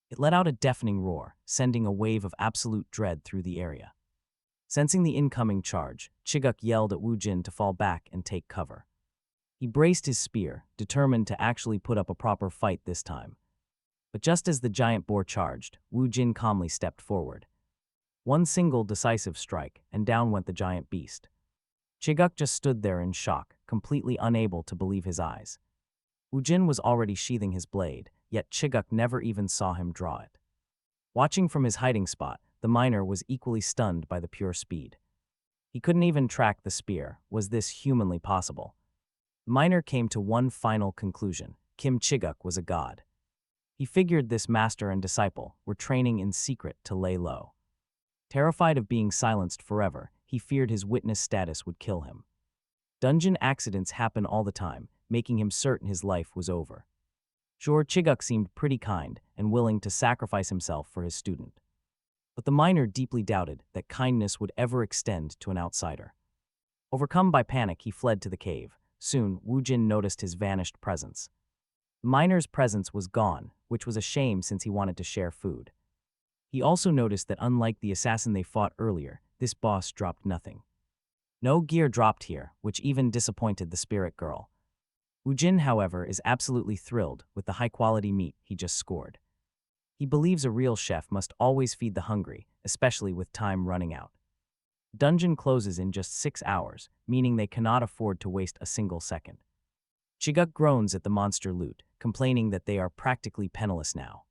It let out a deafening roar, sending a wave of absolute dread through the area. Sensing the incoming charge, Chiguk yelled at Wu Jin to fall back and take cover. He braced his spear, determined to actually put up a proper fight this time. But just as the giant boar charged, Wu Jin calmly stepped forward. One single decisive strike, and down went the giant beast. Chiguk just stood there in shock, completely unable to believe his eyes. Wu Jin was already sheathing his blade, yet Chiguk never even saw him draw it. Watching from his hiding spot, the miner was equally stunned by the pure speed. He couldn't even track the spear. Was this humanly possible? The miner came to one final conclusion. Kim Chiguk was a god. He figured this master and disciple were training in secret to lay low. Terrified of being silenced forever, he feared his witness status would kill him. Dungeon accidents happen all the time, making him certain his life was over. Sure, Chiguk seemed pretty kind and willing to sacrifice himself for his student. But the miner deeply doubted that kindness would ever extend to an outsider. Overcome by panic, he fled to the cave. Soon, Wu Jin noticed his vanished presence. The miner's presence was gone, which was a shame since he wanted to share food. He also noticed that unlike the assassin they fought earlier, this boss dropped nothing. No gear dropped here, which even disappointed the spirit girl. Wu Jin, however, is absolutely thrilled with the high-quality meat he just scored. He believes a real chef must always feed the hungry, especially with time running out. Dungeon closes in just 6 hours, meaning they cannot afford to waste a single second. Chiguk groans at the monster loot, complaining that they are practically penniless now.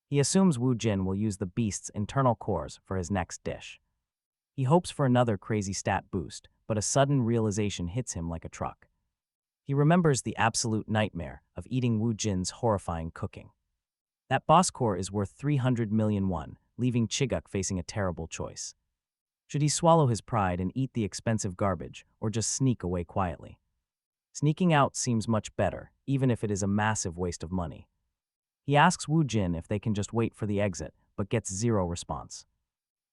He assumes Wu Jin will use the beast's internal cores for his next dish. He hopes for another crazy stat boost, but a sudden realization hits him like a truck. He remembers the absolute nightmare of eating Wu Jin's horrifying cooking. That boss core is worth 300 million won, leaving Chiguk facing a terrible choice. Should he swallow his pride and eat the expensive garbage, or just sneak away quietly? Sneaking out seems much better, even if it is a massive waste of money. He asks Wu Jin if they can just wait for the exit, but gets zero response.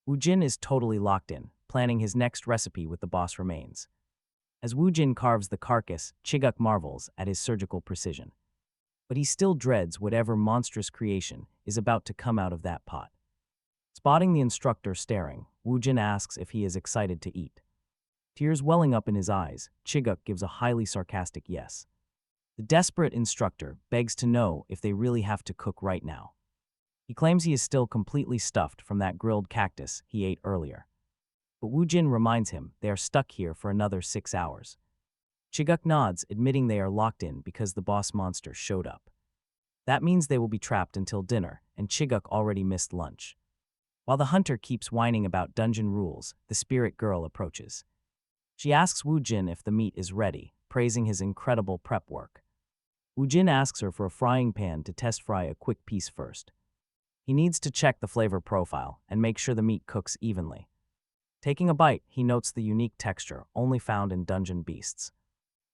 Wu Jin is totally locked in, planning his next recipe with the boss remains. As Wu Jin carves the carcass, Chiguk marvels at his surgical precision. But he still dreads whatever monstrous creation is about to come out of that pot. Spotting the instructor staring, Wu Jin asks if he is excited to eat. Tears welling up in his eyes, Chiguk gives a highly sarcastic yes. The desperate instructor begs to know if they really have to cook right now. He claims he is still completely stuffed from that grilled cactus he ate earlier. But Wu Jin reminds him they are stuck here for another 6 hours. Chiguk nods, admitting they are locked in because the boss monster showed up. That means they will be trapped until dinner, and Chiguk already missed lunch. While the hunter keeps whining about dungeon rules, the spirit girl approaches. She asks Wu Jin if the meat is ready, praising his incredible prep work. Wu Jin asks her for a frying pan to test fry a quick piece first. He needs to check the flavor profile and make sure the meat cooks evenly. Taking a bite, he notes the unique texture only found in dungeon beasts.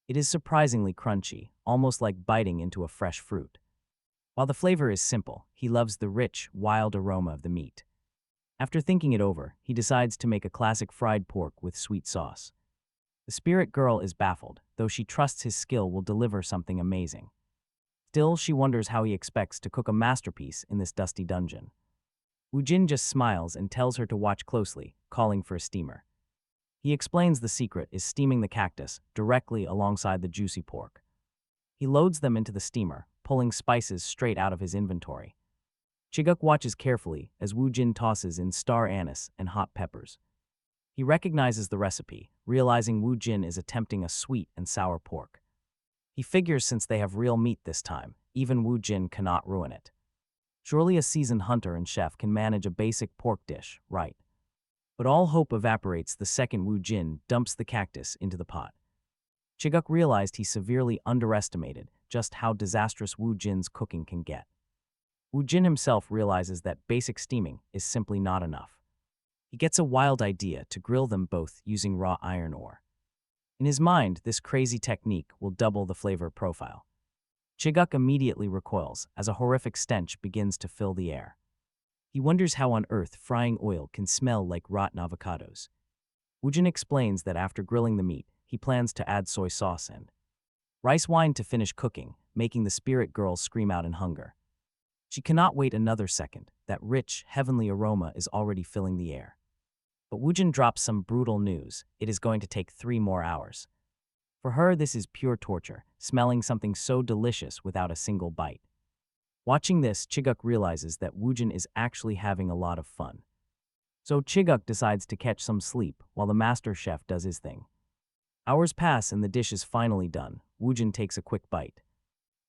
It is surprisingly crunchy, almost like biting into a fresh fruit. While the flavor is simple, he loves the rich, wild aroma of the meat. After thinking it over, he decides to make a classic fried pork with sweet sauce. The spirit girl is baffled, though she trusts his skill will deliver something amazing. Still, she wonders how he expects to cook a masterpiece in this dusty dungeon. Wu Jin just smiles and tells her to watch closely, calling for a steamer. He explains the secret is steaming the cactus directly alongside the juicy pork. He loads them into the steamer, pulling spices straight out of his inventory. Chiguk watches carefully as Wu Jin tosses in star anise and hot peppers. He recognizes the recipe, realizing Wu Jin is attempting a sweet and sour pork. He figures since they have real meat this time, even Wu Jin cannot ruin it. Surely a seasoned hunter and chef can manage a basic pork dish, right? But all hope evaporates the second Wu Jin dumps the cactus into the pot. Chiguk realized he severely underestimated just how disastrous Wu Jin's cooking can get. Wu Jin himself realizes that basic steaming is simply not enough. He gets a wild idea to grill them both using raw iron ore. In his mind, this crazy technique will double the flavor profile. Chiguk immediately recoils as a horrific stench begins to fill the air. He wonders how on earth frying oil can smell like rotten avocados. Wu Jin explains that after grilling the meat, he plans to add soy sauce and rice wine to finish cooking, making the spirit girl scream out in hunger. She cannot wait another second. That rich, heavenly aroma is already filling the air. But Wu Jin drops some brutal news. It is going to take 3 more hours. For her, this is pure torture, smelling something so delicious without a single bite. Watching this, Chiguk realizes that Wu Jin is actually having a lot of fun. So Chiguk decides to catch some sleep while the master chef does his thing. Hours pass and the dish is finally done. Wu Jin takes a quick bite.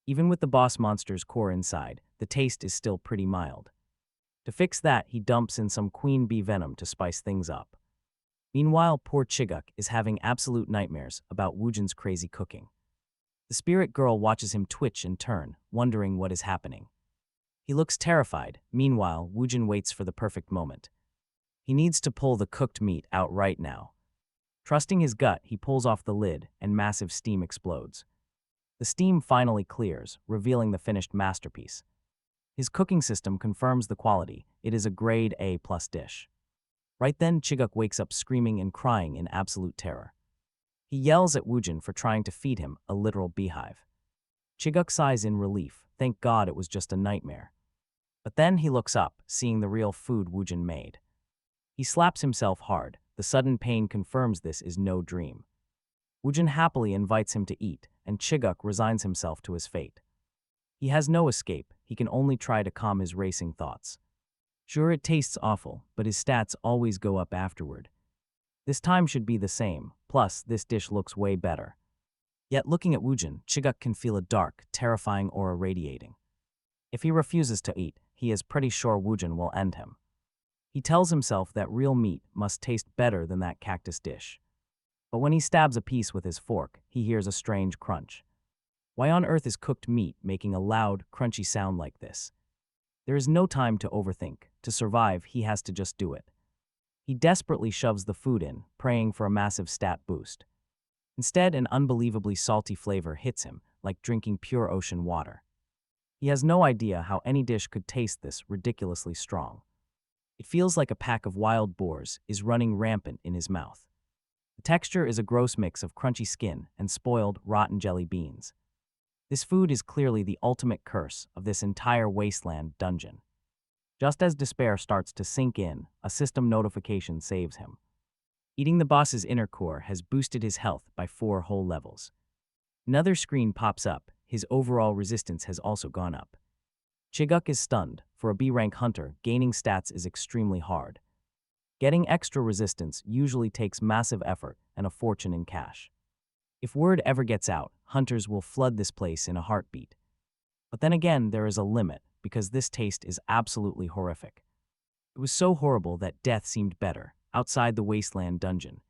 Even with the boss monster's core inside, the taste is still pretty mild. To fix that, he dumps in some queen bee venom to spice things up. Meanwhile, poor Chiguk is having absolute nightmares about Wu Jin's crazy cooking. The spirit girl watches him twitch and turn, wondering what is happening. He looks terrified. Meanwhile, Wu Jin waits for the perfect moment. He needs to pull the cooked meat out right now. Trusting his gut, he pulls off the lid and massive steam explodes. The steam finally clears, revealing the finished masterpiece. His cooking system confirms the quality. It is a grade A+ dish. Right then, Chiguk wakes up screaming and crying in absolute terror. He yells at Wu Jin for trying to feed him a literal beehive. Chiguk sighs in relief. Thank God it was just a nightmare. But then he looks up, seeing the real food Wu Jin made. He slaps himself hard. The sudden pain confirms this is no dream. Wu Jin happily invites him to eat, and Chiguk resigns himself to his fate. He has no escape. He can only try to calm his racing thoughts. Sure, it tastes awful, but his stats always go up afterward. This time should be the same, plus this dish looks way better. Yet looking at Wu Jin, Chiguk can feel a dark, terrifying aura radiating. If he refuses to eat, he is pretty sure Wu Jin will end him. He tells himself that real meat must taste better than that cactus dish. But when he stabs a piece with his fork, he hears a strange crunch. Why on earth is cooked meat making a loud, crunchy sound like this? There is no time to overthink. To survive, he has to just do it. He desperately shoves the food in, praying for a massive stat boost. Instead, an unbelievably salty flavor hits him, like drinking pure ocean water. He has no idea how any dish could taste this ridiculously strong. It feels like a pack of wild boars is running rampant in his mouth. The texture is a gross mix of crunchy skin and spoiled, rotten jelly beans. This food is clearly the ultimate curse of this entire wasteland dungeon. Just as despair starts to sink in, a system notification saves him. Eating the boss's inner core has boosted his health by 4 whole levels. Another screen pops up. His overall resistance has also gone up. Chiguk is stunned. For a B-rank hunter, gaining stats is extremely hard. Getting extra resistance usually takes massive effort and a fortune in cash. If word ever gets out, hunters will flood this place in a heartbeat. But then again, there is a limit, because this taste is absolutely horrific. It was so horrible that death seemed better, outside the wasteland dungeon.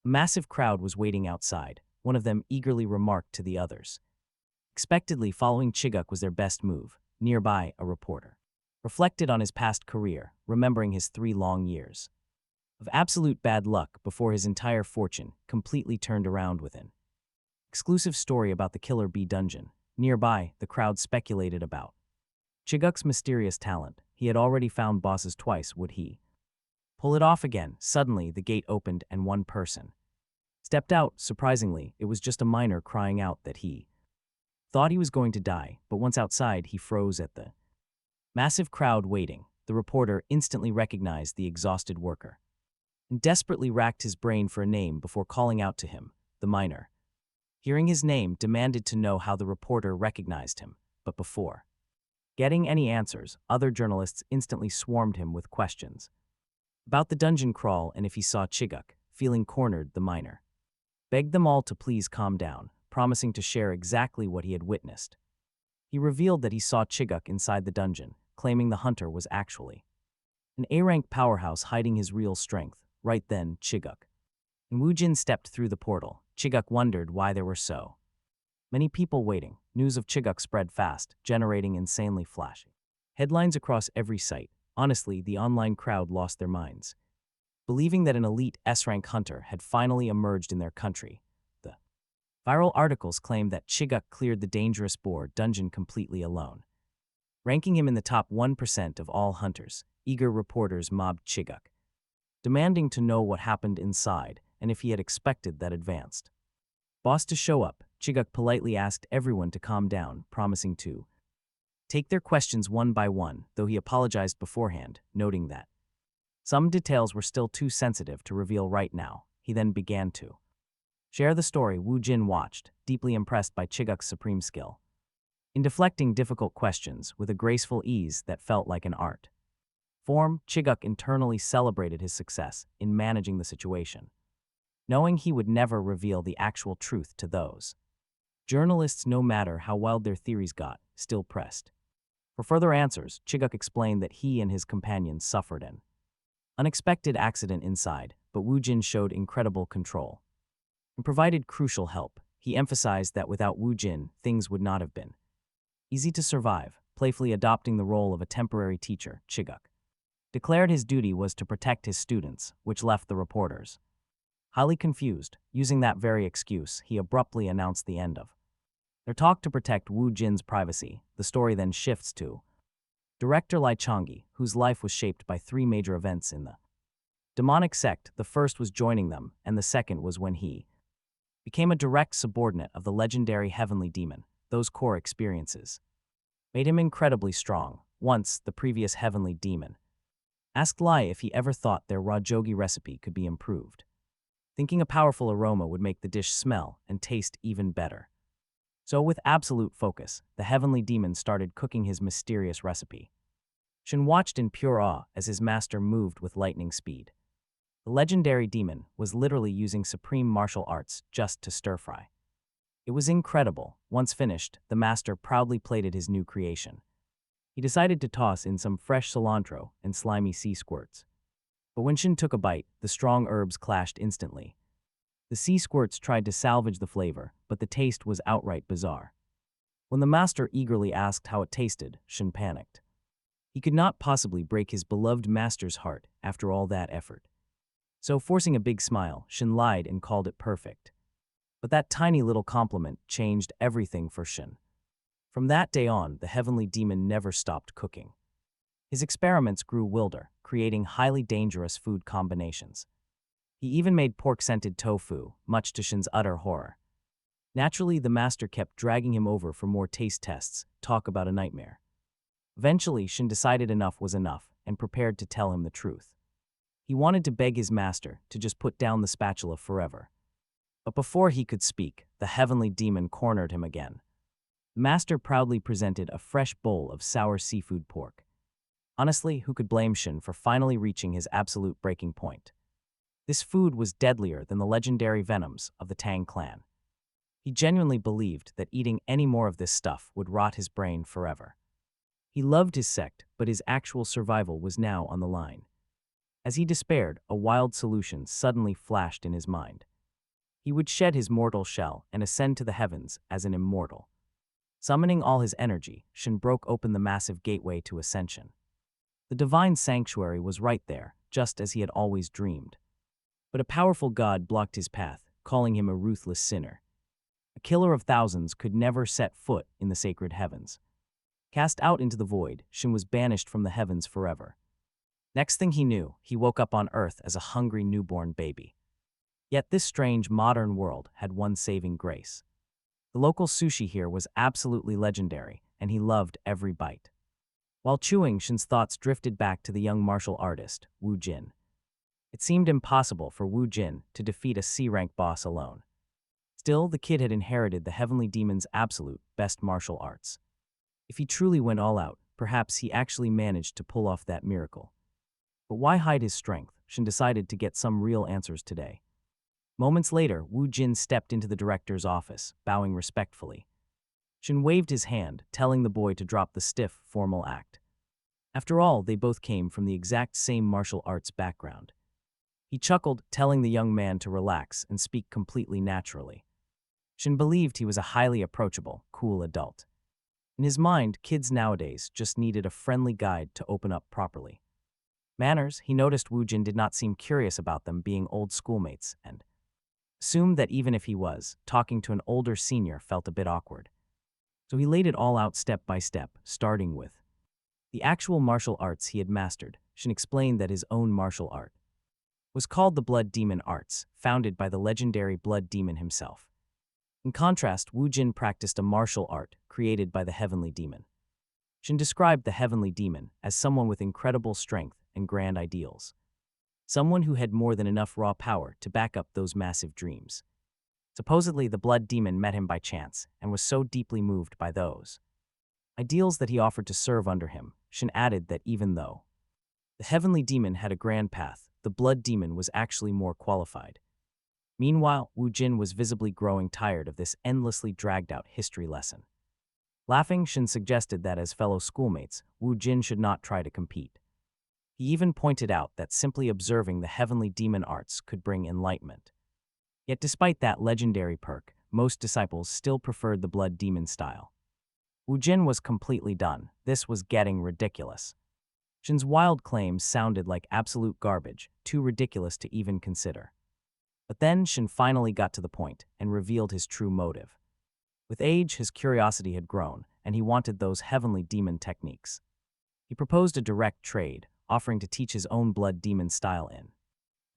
A massive crowd was waiting outside. One of them eagerly remarked to the others. Expectedly, following Chiguk was their best move. Nearby, a reporter reflected on his past career, remembering his 3 long years of absolute bad luck before his entire fortune completely turned around within. Exclusive story about the Killer Bee Dungeon. Nearby, the crowd speculated about Chiguk's mysterious talent. He had already found bosses twice. Would he pull it off again? Suddenly, the gate opened and one person stepped out. Surprisingly, it was just a miner crying out that he thought he was going to die, but once outside, he froze at the massive crowd waiting. The reporter instantly recognized the exhausted worker and desperately racked his brain for a name before calling out to him. The miner, hearing his name, demanded to know how the reporter recognized him, but before getting any answers, other journalists instantly swarmed him with questions about the dungeon crawl and if he saw Chiguk. Feeling cornered, the miner begged them all to please calm down, promising to share exactly what he had witnessed. He revealed that he saw Chiguk inside the dungeon, claiming the hunter was actually an A-rank powerhouse hiding his real strength. Right then, Chiguk and Wu Jin stepped through the portal. Chiguk wondered why there were so many people waiting. News of Chiguk spread fast, generating insanely flashy headlines across every site. Honestly, the online crowd lost their minds, believing that an elite S-rank hunter had finally emerged in their country. The viral articles claimed that Chiguk cleared the dangerous boar dungeon completely alone, ranking him in the top 1% of all hunters. Eager reporters mobbed Chiguk, demanding to know what happened inside and if he had expected that advanced boss to show up. Chiguk politely asked everyone to calm down, promising to take their questions one by one, though he apologized beforehand, noting that some details were still too sensitive to reveal right now. He then began to share the story. Wu Jin watched, deeply impressed by Chiguk's supreme skill in deflecting difficult questions with a graceful ease that felt like an art form. Chiguk internally celebrated his success in managing the situation, knowing he would never reveal the actual truth to those journalists, no matter how wild their theories got, still pressed for further answers. Chiguk explained that he and his companions suffered an unexpected accident inside, but Wu Jin showed incredible control and provided crucial help. He emphasized that without Wu Jin, things would not have been easy to survive. Playfully adopting the role of a temporary teacher, Chiguk declared his duty was to protect his students, which left the reporters highly confused. Using that very excuse, he abruptly announced the end of their talk to protect Wu Jin's privacy. The story then shifts to director Lai Changyi, whose life was shaped by three major events in the demonic sect. The first was joining them, and the second was when he became a direct subordinate of the legendary heavenly demon. Those core experiences made him incredibly strong. Once, the previous heavenly demon asked Lai if he ever thought their rajogi recipe could be improved, thinking a powerful aroma would make the dish smell and taste even better. So with absolute focus, the heavenly demon started cooking his mysterious recipe. Shin watched in pure awe as his master moved with lightning speed. The legendary demon was literally using supreme martial arts just to stir-fry. It was incredible. Once finished, the master proudly plated his new creation. He decided to toss in some fresh cilantro and slimy sea squirts. But when Shin took a bite, the strong herbs clashed instantly. The sea squirts tried to salvage the flavor, but the taste was outright bizarre. When the master eagerly asked how it tasted, Shin panicked. He could not possibly break his beloved master's heart after all that effort. So, forcing a big smile, Shin lied and called it perfect. But that tiny little compliment changed everything for Shin. From that day on, the heavenly demon never stopped cooking. His experiments grew wilder, creating highly dangerous food combinations. He even made pork-scented tofu, much to Shin's utter horror. Naturally, the master kept dragging him over for more taste tests. Talk about a nightmare. Eventually, Shin decided enough was enough and prepared to tell him the truth. He wanted to beg his master to just put down the spatula forever. But before he could speak, the heavenly demon cornered him again. The master proudly presented a fresh bowl of sour seafood pork. Honestly, who could blame Shin for finally reaching his absolute breaking point? This food was deadlier than the legendary venoms of the Tang clan. He genuinely believed that eating any more of this stuff would rot his brain forever. He loved his sect, but his actual survival was now on the line. As he despaired, a wild solution suddenly flashed in his mind. He would shed his mortal shell and ascend to the heavens as an immortal. Summoning all his energy, Shin broke open the massive gateway to ascension. The divine sanctuary was right there, just as he had always dreamed. But a powerful god blocked his path, calling him a ruthless sinner. A killer of thousands could never set foot in the sacred heavens. Cast out into the void, Shin was banished from the heavens forever. Next thing he knew, he woke up on Earth as a hungry newborn baby. Yet this strange modern world had one saving grace. The local sushi here was absolutely legendary, and he loved every bite. While chewing, Shin's thoughts drifted back to the young martial artist, Wu Jin. It seemed impossible for Wu Jin to defeat a C-rank boss alone. Still, the kid had inherited the heavenly demon's absolute best martial arts. If he truly went all out, perhaps he actually managed to pull off that miracle. But why hide his strength? Shin decided to get some real answers today. Moments later, Wu Jin stepped into the director's office, bowing respectfully. Shin waved his hand, telling the boy to drop the stiff, formal act. After all, they both came from the exact same martial arts background. He chuckled, telling the young man to relax and speak completely naturally. Shin believed he was a highly approachable, cool adult. In his mind, kids nowadays just needed a friendly guide to open up properly. Manners, he noticed Wu Jin did not seem curious about them being old schoolmates and assumed that even if he was, talking to an older senior felt a bit awkward. So he laid it all out step by step, starting with the actual martial arts he had mastered. Shin explained that his own martial art was called the Blood Demon Arts, founded by the legendary Blood Demon himself. In contrast, Wu Jin practiced a martial art created by the Heavenly Demon. Shin described the Heavenly Demon as someone with incredible strength and grand ideals. Someone who had more than enough raw power to back up those massive dreams. Supposedly, the Blood Demon met him by chance and was so deeply moved by those ideals that he offered to serve under him. Shin added that even though the Heavenly Demon had a grand path, the Blood Demon was actually more qualified. Meanwhile, Wu Jin was visibly growing tired of this endlessly dragged-out history lesson. Laughing, Shin suggested that as fellow schoolmates, Wu Jin should not try to compete. He even pointed out that simply observing the Heavenly Demon Arts could bring enlightenment. Yet despite that legendary perk, most disciples still preferred the Blood Demon style. Wu Jin was completely done. This was getting ridiculous. Shin's wild claims sounded like absolute garbage, too ridiculous to even consider. But then Shin finally got to the point and revealed his true motive. With age, his curiosity had grown, and he wanted those Heavenly Demon techniques. He proposed a direct trade, offering to teach his own Blood Demon style in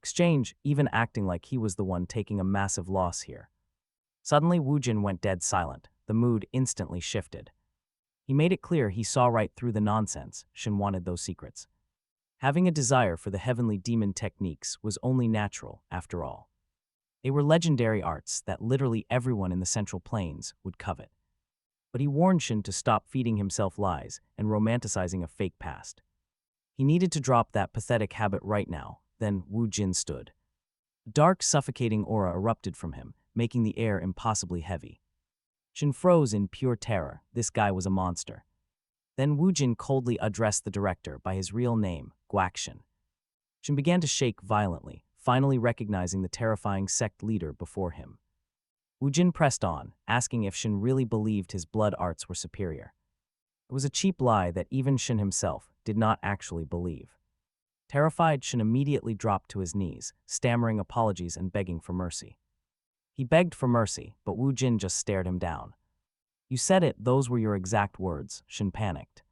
exchange, even acting like he was the one taking a massive loss here. Suddenly, Wu Jin went dead silent. The mood instantly shifted. He made it clear he saw right through the nonsense. Shin wanted those secrets. Having a desire for the Heavenly Demon techniques was only natural, after all. They were legendary arts that literally everyone in the Central Plains would covet. But he warned Shin to stop feeding himself lies and romanticizing a fake past. He needed to drop that pathetic habit right now. Then Wu Jin stood. A dark, suffocating aura erupted from him, making the air impossibly heavy. Shin froze in pure terror. This guy was a monster. Then Wu Jin coldly addressed the director by his real name, Guakshin. Shin began to shake violently, finally recognizing the terrifying sect leader before him. Wu Jin pressed on, asking if Shin really believed his blood arts were superior. It was a cheap lie that even Shin himself did not actually believe. Terrified, Shin immediately dropped to his knees, stammering apologies and begging for mercy. He begged for mercy, but Wu Jin just stared him down. "You said it, those were your exact words," Shin panicked.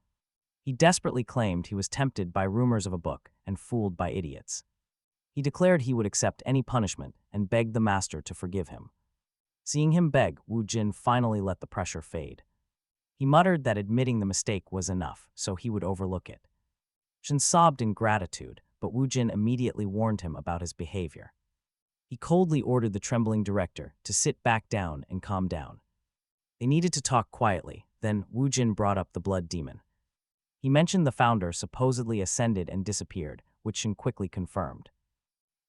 He desperately claimed he was tempted by rumors of a book and fooled by idiots. He declared he would accept any punishment and begged the master to forgive him. Seeing him beg, Wu Jin finally let the pressure fade. He muttered that admitting the mistake was enough, so he would overlook it. Shin sobbed in gratitude, but Wu Jin immediately warned him about his behavior. He coldly ordered the trembling director to sit back down and calm down. They needed to talk quietly. Then Wu Jin brought up the Blood Demon. He mentioned the founder supposedly ascended and disappeared, which Shin quickly confirmed.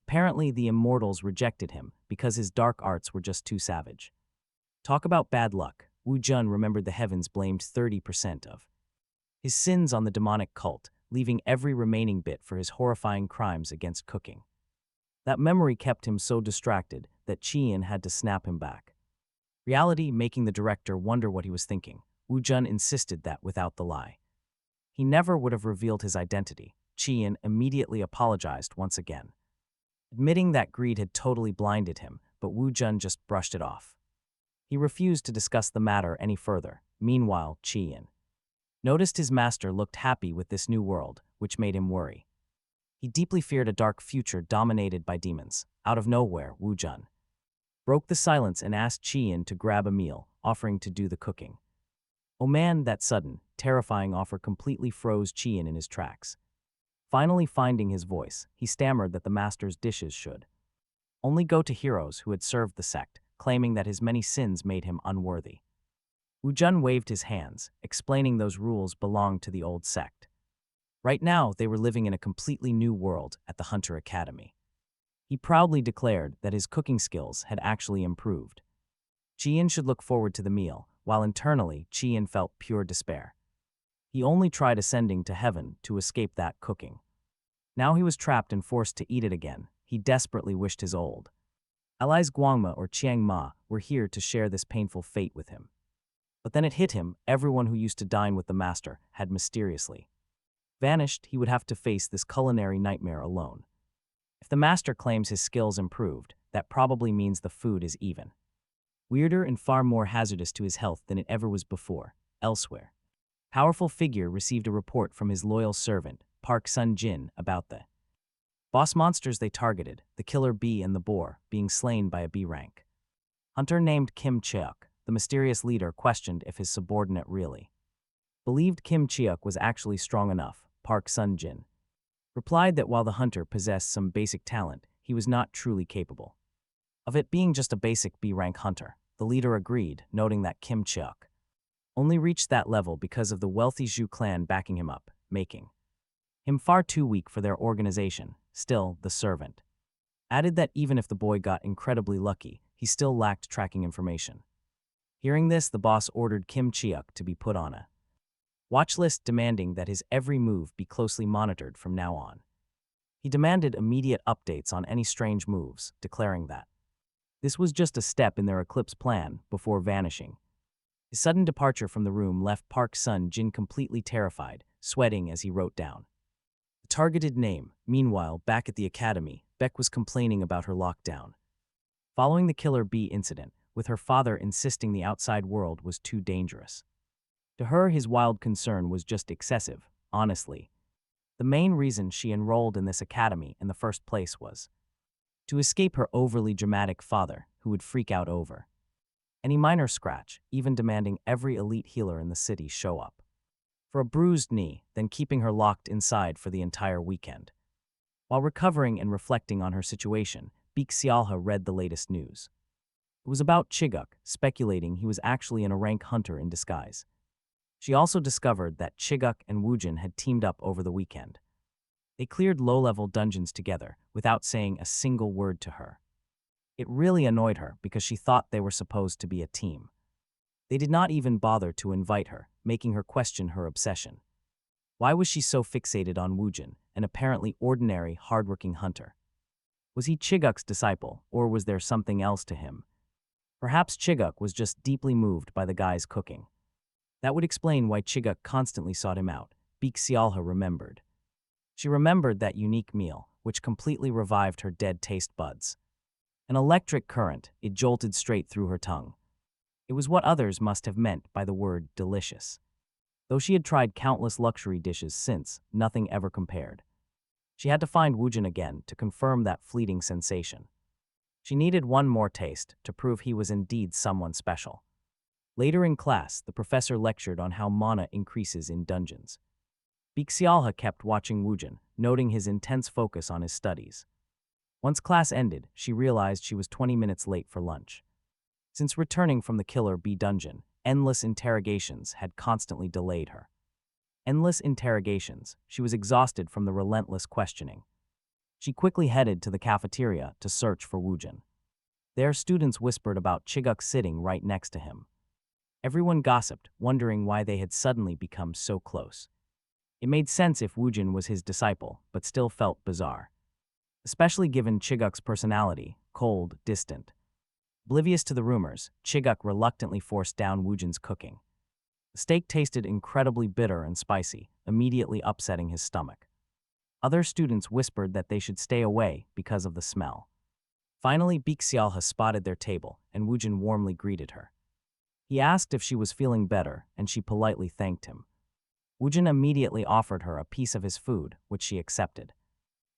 Apparently, the immortals rejected him because his dark arts were just too savage. Talk about bad luck. Wu Jin remembered the heavens blamed 30% of his sins on the demonic cult, leaving every remaining bit for his horrifying crimes against cooking. That memory kept him so distracted that Qian had to snap him back. Reality making the director wonder what he was thinking. Wu Jin insisted that without the lie. He never would have revealed his identity. Qian immediately apologized once again, admitting that greed had totally blinded him, but Wu Jin just brushed it off. He refused to discuss the matter any further. Meanwhile, Qian noticed his master looked happy with this new world, which made him worry. He deeply feared a dark future dominated by demons. Out of nowhere, Wu Jin broke the silence and asked Qian to grab a meal, offering to do the cooking. Oh man, that sudden, terrifying offer completely froze Qian in his tracks. Finally finding his voice, he stammered that the master's dishes should only go to heroes who had served the sect, claiming that his many sins made him unworthy. Wu Jin waved his hands, explaining those rules belonged to the old sect. Right now, they were living in a completely new world at the Hunter Academy. He proudly declared that his cooking skills had actually improved. Qian should look forward to the meal, while internally, Qian felt pure despair. He only tried ascending to heaven to escape that cooking. Now he was trapped and forced to eat it again. he desperately wished his old allies Guangma or Chiang Ma were here to share this painful fate with him. But then it hit him, everyone who used to dine with the master had mysteriously vanished. He would have to face this culinary nightmare alone. If the master claims his skills improved, that probably means the food is even weirder and far more hazardous to his health than it ever was before. Elsewhere, powerful figure received a report from his loyal servant, Park Sun-jin, about the boss monsters they targeted, the killer bee and the boar, being slain by a B-rank hunter named Kim Cheok. The mysterious leader questioned if his subordinate really believed Kim Cheok was actually strong enough. Park Sun-jin replied that while the hunter possessed some basic talent, he was not truly capable of it being just a basic B-rank hunter. The leader agreed, noting that Kim Cheok only reached that level because of the wealthy Zhu clan backing him up, making him far too weak for their organization. Still, the servant added that even if the boy got incredibly lucky, he still lacked tracking information. Hearing this, the boss ordered Kim Cheok to be put on a watch list, demanding that his every move be closely monitored from now on. He demanded immediate updates on any strange moves, declaring that this was just a step in their eclipse plan before vanishing. His sudden departure from the room left Park Sun-jin completely terrified, sweating as he wrote down the targeted name. Meanwhile, back at the academy, Beck was complaining about her lockdown following the killer bee incident, with her father insisting the outside world was too dangerous. To her, his wild concern was just excessive. Honestly, the main reason she enrolled in this academy in the first place was to escape her overly dramatic father, who would freak out over any minor scratch, even demanding every elite healer in the city show up for a bruised knee, then keeping her locked inside for the entire weekend. While recovering and reflecting on her situation, Beek Xialhe read the latest news. It was about Chiguk, speculating he was actually an rank hunter in disguise. She also discovered that Chiguk and Wu Jin had teamed up over the weekend. They cleared low-level dungeons together without saying a single word to her. It really annoyed her because she thought they were supposed to be a team. They did not even bother to invite her, making her question her obsession. Why was she so fixated on Wu Jin, an apparently ordinary, hardworking hunter? Was he Chiguk's disciple, or was there something else to him? Perhaps Chiguk was just deeply moved by the guy's cooking. That would explain why Chiguk constantly sought him out, Beek Xialhe remembered. She remembered that unique meal, which completely revived her dead taste buds. An electric current, it jolted straight through her tongue. It was what others must have meant by the word delicious. Though she had tried countless luxury dishes since, nothing ever compared. She had to find Wu Jin again to confirm that fleeting sensation. She needed one more taste to prove he was indeed someone special. Later in class, the professor lectured on how mana increases in dungeons. Beek Xialhe kept watching Wu Jin, noting his intense focus on his studies. Once class ended, she realized she was 20 minutes late for lunch. Since returning from the killer bee dungeon, endless interrogations had constantly delayed her. Endless interrogations, she was exhausted from the relentless questioning. She quickly headed to the cafeteria to search for Wu Jin. There, students whispered about Chiguk sitting right next to him. Everyone gossiped, wondering why they had suddenly become so close. It made sense if Wu Jin was his disciple, but still felt bizarre. Especially given Chiguk's personality, cold, distant. Oblivious to the rumors, Chiguk reluctantly forced down Wu Jin's cooking. The steak tasted incredibly bitter and spicy, immediately upsetting his stomach. Other students whispered that they should stay away because of the smell. Finally, Beek Xialhe spotted their table, and Wu Jin warmly greeted her. He asked if she was feeling better, and she politely thanked him. Wu Jin immediately offered her a piece of his food, which she accepted.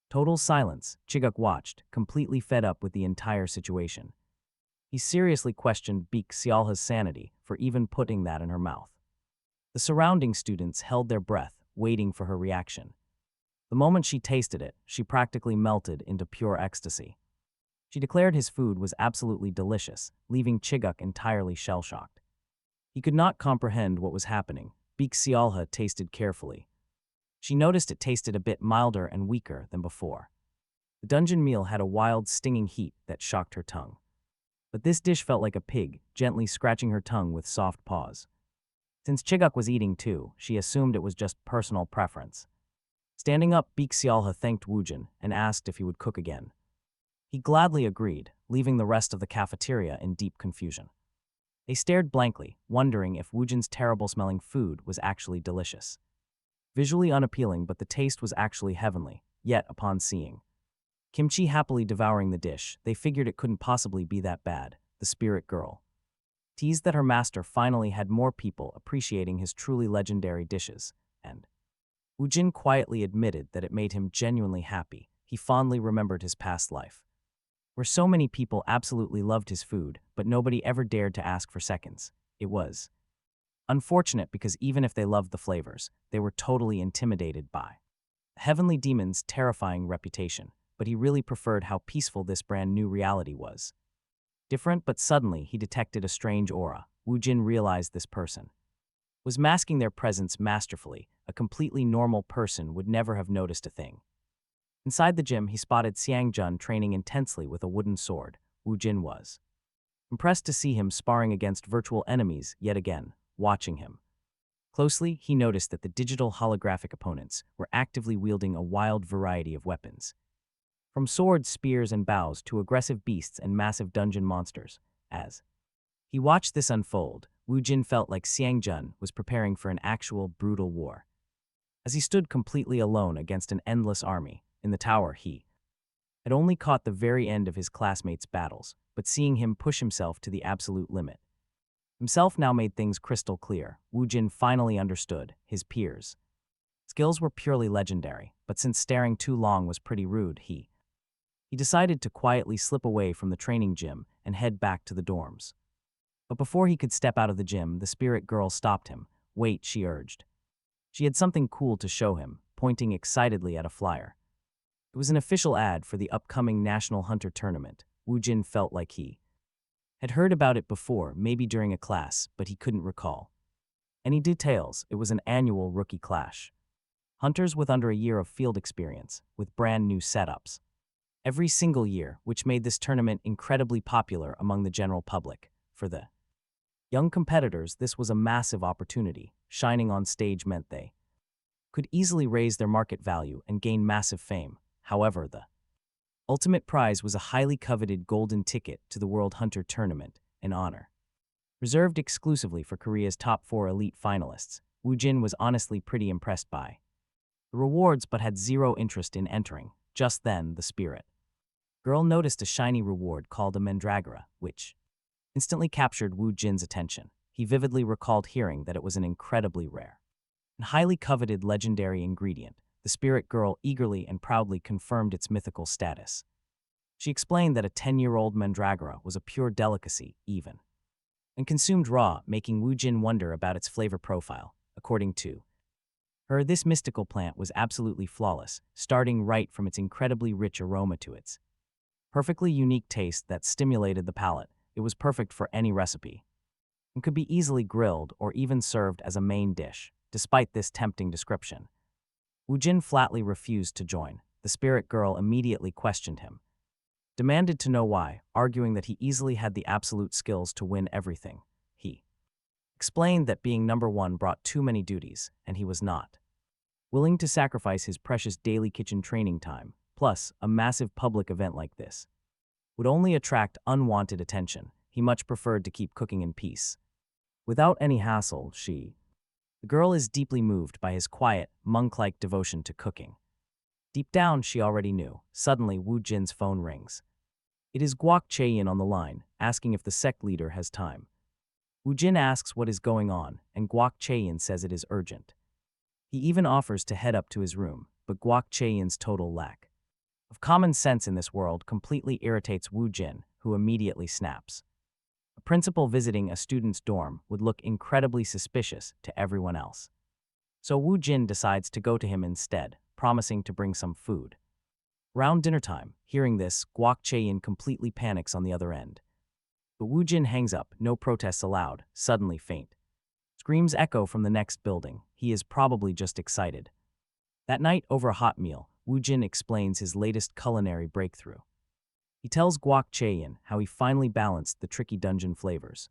Total silence. Chiguk watched, completely fed up with the entire situation. He seriously questioned Beek Xialhe's sanity for even putting that in her mouth. The surrounding students held their breath, waiting for her reaction. The moment she tasted it, she practically melted into pure ecstasy. She declared his food was absolutely delicious, leaving Chiguk entirely shell-shocked. He could not comprehend what was happening. Beek Xialhe tasted carefully. She noticed it tasted a bit milder and weaker than before. The dungeon meal had a wild, stinging heat that shocked her tongue. But this dish felt like a pig, gently scratching her tongue with soft paws. Since Chiguk was eating too, she assumed it was just personal preference. Standing up, Beek Xialhe thanked Wu Jin and asked if he would cook again. He gladly agreed, leaving the rest of the cafeteria in deep confusion. They stared blankly, wondering if Wu Jin's terrible-smelling food was actually delicious. Visually unappealing, but the taste was actually heavenly, yet upon seeing Kimchi happily devouring the dish, they figured it couldn't possibly be that bad. The spirit girl teased that her master finally had more people appreciating his truly legendary dishes, and Wu Jin quietly admitted that it made him genuinely happy. He fondly remembered his past life, where so many people absolutely loved his food, but nobody ever dared to ask for seconds. It was unfortunate because even if they loved the flavors, they were totally intimidated by the Heavenly Demon's terrifying reputation, but he really preferred how peaceful this brand new reality was. Different, but suddenly he detected a strange aura. Wu Jin realized this person was masking their presence masterfully. A completely normal person would never have noticed a thing. Inside the gym, he spotted Xiang Jun training intensely with a wooden sword. Wu Jin was impressed to see him sparring against virtual enemies yet again. Watching him closely, he noticed that the digital holographic opponents were actively wielding a wild variety of weapons, from swords, spears, and bows to aggressive beasts and massive dungeon monsters. As he watched this unfold, Wu Jin felt like Xiang Jun was preparing for an actual brutal war. As he stood completely alone against an endless army in the tower, he had only caught the very end of his classmates' battles, but seeing him push himself to the absolute limit himself now made things crystal clear. Wu Jin finally understood his peers' skills were purely legendary, but since staring too long was pretty rude, he decided to quietly slip away from the training gym and head back to the dorms. But before he could step out of the gym, the spirit girl stopped him. "Wait," she urged. She had something cool to show him, pointing excitedly at a flyer. It was an official ad for the upcoming National Hunter Tournament. Wu Jin felt like he had heard about it before, maybe during a class, but he couldn't recall any details. It was an annual rookie clash. Hunters with under a year of field experience, with brand new setups every single year, which made this tournament incredibly popular among the general public. For the young competitors, this was a massive opportunity. Shining on stage meant they could easily raise their market value and gain massive fame. However, the ultimate prize was a highly coveted golden ticket to the World Hunter Tournament, an honor reserved exclusively for Korea's top 4 elite finalists. Wu Jin was honestly pretty impressed by the rewards but had zero interest in entering. Just then, the spirit girl noticed a shiny reward called a mandragora, which instantly captured Wu Jin's attention. He vividly recalled hearing that it was an incredibly rare and highly coveted legendary ingredient. The spirit girl eagerly and proudly confirmed its mythical status. She explained that a 10-year-old mandragora was a pure delicacy, even and consumed raw, making Wu Jin wonder about its flavor profile. According to her, this mystical plant was absolutely flawless, starting right from its incredibly rich aroma to its perfectly unique taste that stimulated the palate. It was perfect for any recipe and could be easily grilled or even served as a main dish. Despite this tempting description, Wu Jin flatly refused to join. The spirit girl immediately questioned him, demanded to know why, arguing that he easily had the absolute skills to win everything. He explained that being number one brought too many duties, and he was not willing to sacrifice his precious daily kitchen training time. Plus, a massive public event like this would only attract unwanted attention. He much preferred to keep cooking in peace, without any hassle. The girl is deeply moved by his quiet, monk-like devotion to cooking. Deep down, she already knew. Suddenly, Wu Jin's phone rings. It is Guok Chaeyin on the line, asking if the sect leader has time. Wu Jin asks what is going on, and Guok Chaeyin says it is urgent. He even offers to head up to his room, but Guok Chaeyin's total lack of common sense in this world completely irritates Wu Jin, who immediately snaps. A principal visiting a student's dorm would look incredibly suspicious to everyone else. So Wu Jin decides to go to him instead, promising to bring some food. Around dinner time, hearing this, Guok Chaeyin completely panics on the other end. But Wu Jin hangs up, no protests allowed. Suddenly faint screams echo from the next building. He is probably just excited. That night, over a hot meal, Wu Jin explains his latest culinary breakthrough. He tells Guok Chaeyin how he finally balanced the tricky dungeon flavors.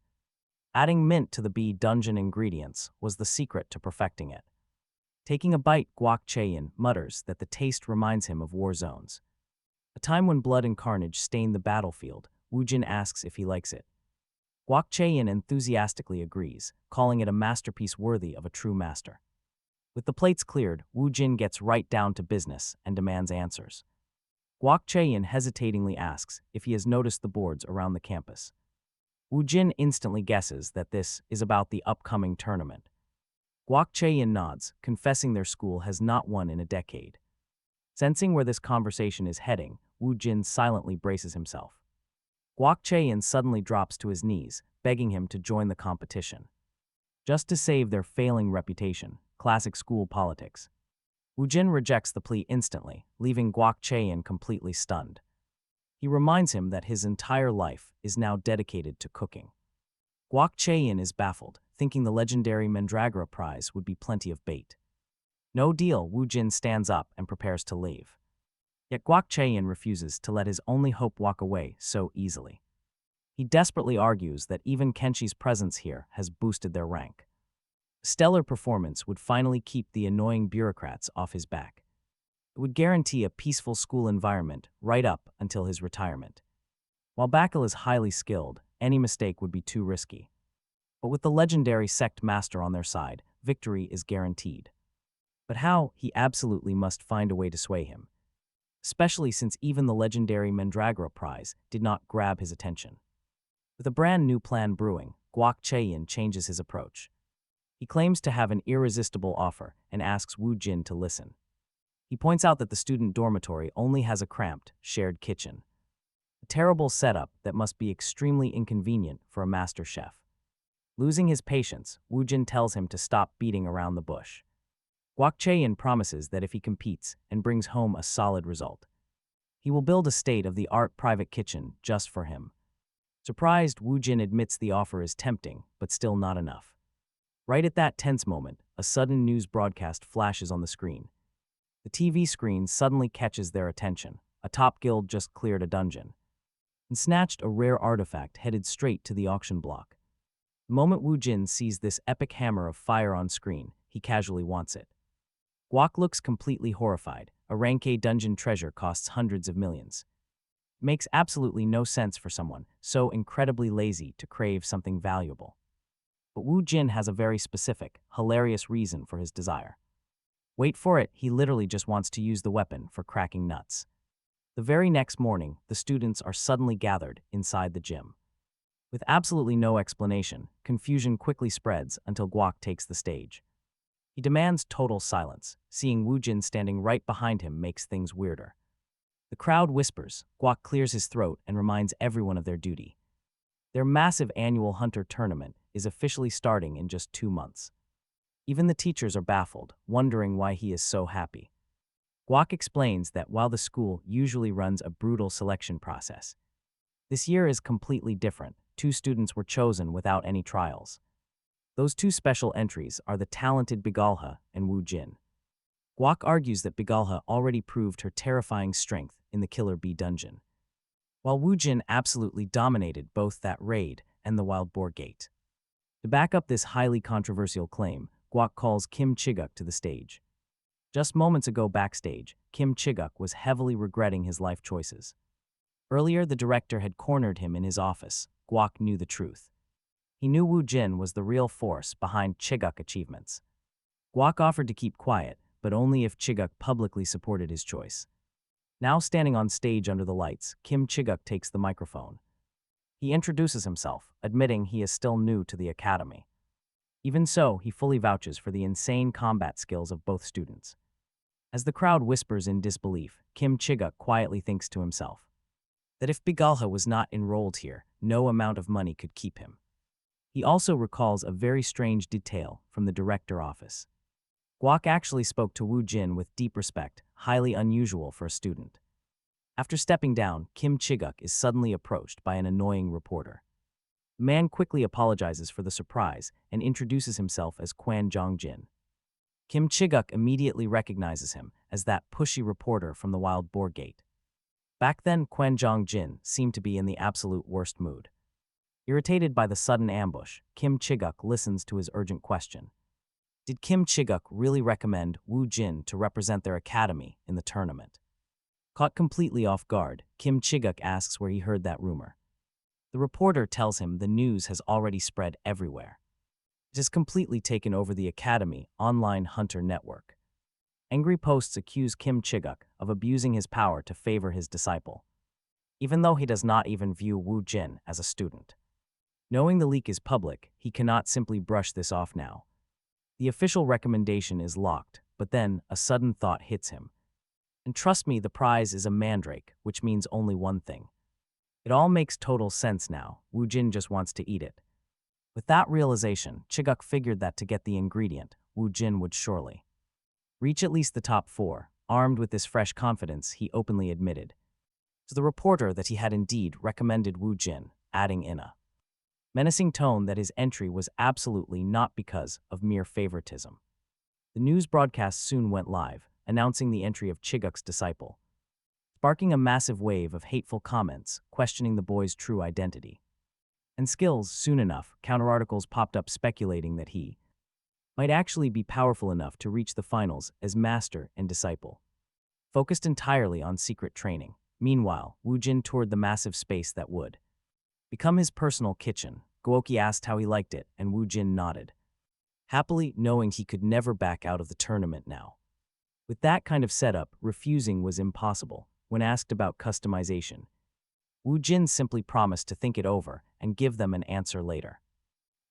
Adding mint to the bee dungeon ingredients was the secret to perfecting it. Taking a bite, Guok Chaeyin mutters that the taste reminds him of war zones. A time when blood and carnage stain the battlefield, Wu Jin asks if he likes it. Guak Cheyin enthusiastically agrees, calling it a masterpiece worthy of a true master. With the plates cleared, Wu Jin gets right down to business and demands answers. Guak Cheyin hesitatingly asks if he has noticed the boards around the campus. Wu Jin instantly guesses that this is about the upcoming tournament. Guak Cheyin nods, confessing their school has not won in a decade. Sensing where this conversation is heading, Wu Jin silently braces himself. Guak Cheyin suddenly drops to his knees, begging him to join the competition. Just to save their failing reputation, classic school politics. Wu Jin rejects the plea instantly, leaving Guak Cheyin completely stunned. He reminds him that his entire life is now dedicated to cooking. Guak Cheyin is baffled, thinking the legendary Mandragora prize would be plenty of bait. No deal, Wu Jin stands up and prepares to leave. Yet Guak Cheyin refuses to let his only hope walk away so easily. He desperately argues that even Kenshi's presence here has boosted their rank. A stellar performance would finally keep the annoying bureaucrats off his back. It would guarantee a peaceful school environment right up until his retirement. While Bakul is highly skilled, any mistake would be too risky. But with the legendary sect master on their side, victory is guaranteed. But how? He absolutely must find a way to sway him. Especially since even the legendary Mandragora prize did not grab his attention. With a brand new plan brewing, Guak Cheyin changes his approach. He claims to have an irresistible offer and asks Wu Jin to listen. He points out that the student dormitory only has a cramped, shared kitchen. A terrible setup that must be extremely inconvenient for a master chef. Losing his patience, Wu Jin tells him to stop beating around the bush. Guak Cheyin promises that if he competes and brings home a solid result, he will build a state-of-the-art private kitchen just for him. Surprised, Wu Jin admits the offer is tempting, but still not enough. Right at that tense moment, a sudden news broadcast flashes on the screen. The TV screen suddenly catches their attention. A top guild just cleared a dungeon and snatched a rare artifact headed straight to the auction block. The moment Wu Jin sees this epic hammer of fire on screen, he casually wants it. Guak looks completely horrified. A rank A dungeon treasure costs hundreds of millions. It makes absolutely no sense for someone so incredibly lazy to crave something valuable. But Wu Jin has a very specific, hilarious reason for his desire. Wait for it, he literally just wants to use the weapon for cracking nuts. The very next morning, the students are suddenly gathered inside the gym. With absolutely no explanation, confusion quickly spreads until Guak takes the stage. He demands total silence. Seeing Wu Jin standing right behind him makes things weirder. The crowd whispers. Guak clears his throat and reminds everyone of their duty. Their massive annual hunter tournament is officially starting in just 2 months. Even the teachers are baffled, wondering why he is so happy. Guak explains that while the school usually runs a brutal selection process, this year is completely different. 2 students were chosen without any trials. Those 2 special entries are the talented Bigalha and Wu Jin. Guak argues that Bigalha already proved her terrifying strength in the Killer Bee dungeon, while Wu Jin absolutely dominated both that raid and the Wild Boar Gate. To back up this highly controversial claim, Guak calls Kim Chiguk to the stage. Just moments ago backstage, Kim Chiguk was heavily regretting his life choices. Earlier, the director had cornered him in his office. Guak knew the truth. He knew Wu Jin was the real force behind Chiguk achievements. Guak offered to keep quiet, but only if Chiguk publicly supported his choice. Now standing on stage under the lights, Kim Chiguk takes the microphone. He introduces himself, admitting he is still new to the academy. Even so, he fully vouches for the insane combat skills of both students. As the crowd whispers in disbelief, Kim Chiguk quietly thinks to himself that if Bigalha was not enrolled here, no amount of money could keep him. He also recalls a very strange detail from the director office. Guak actually spoke to Wu Jin with deep respect, highly unusual for a student. After stepping down, Kim Chiguk is suddenly approached by an annoying reporter. The man quickly apologizes for the surprise and introduces himself as Quan Jongjin. Kim Chiguk immediately recognizes him as that pushy reporter from the Wild Boar Gate. Back then, Quan Jongjin seemed to be in the absolute worst mood. Irritated by the sudden ambush, Kim Chiguk listens to his urgent question. Did Kim Chiguk really recommend Wu Jin to represent their academy in the tournament? Caught completely off guard, Kim Chiguk asks where he heard that rumor. The reporter tells him the news has already spread everywhere. It has completely taken over the Academy online hunter network. Angry posts accuse Kim Chiguk of abusing his power to favor his disciple, even though he does not even view Wu Jin as a student. Knowing the leak is public, he cannot simply brush this off now. The official recommendation is locked, but then a sudden thought hits him. And trust me, the prize is a mandrake, which means only one thing. It all makes total sense now. Wu Jin just wants to eat it. With that realization, Chiguk figured that to get the ingredient, Wu Jin would surely reach at least the top 4. Armed with this fresh confidence, he openly admitted to the reporter that he had indeed recommended Wu Jin, adding in a menacing tone that his entry was absolutely not because of mere favoritism. The news broadcast soon went live, announcing the entry of Chiguk's disciple, sparking a massive wave of hateful comments questioning the boy's true identity and skills. Soon enough, counterarticles popped up speculating that he might actually be powerful enough to reach the finals as master and disciple, focused entirely on secret training. Meanwhile, Wu Jin toured the massive space that would become his personal kitchen. Gouki asked how he liked it, and Wu Jin nodded, happily knowing he could never back out of the tournament now. With that kind of setup, refusing was impossible. When asked about customization, Wu Jin simply promised to think it over and give them an answer later.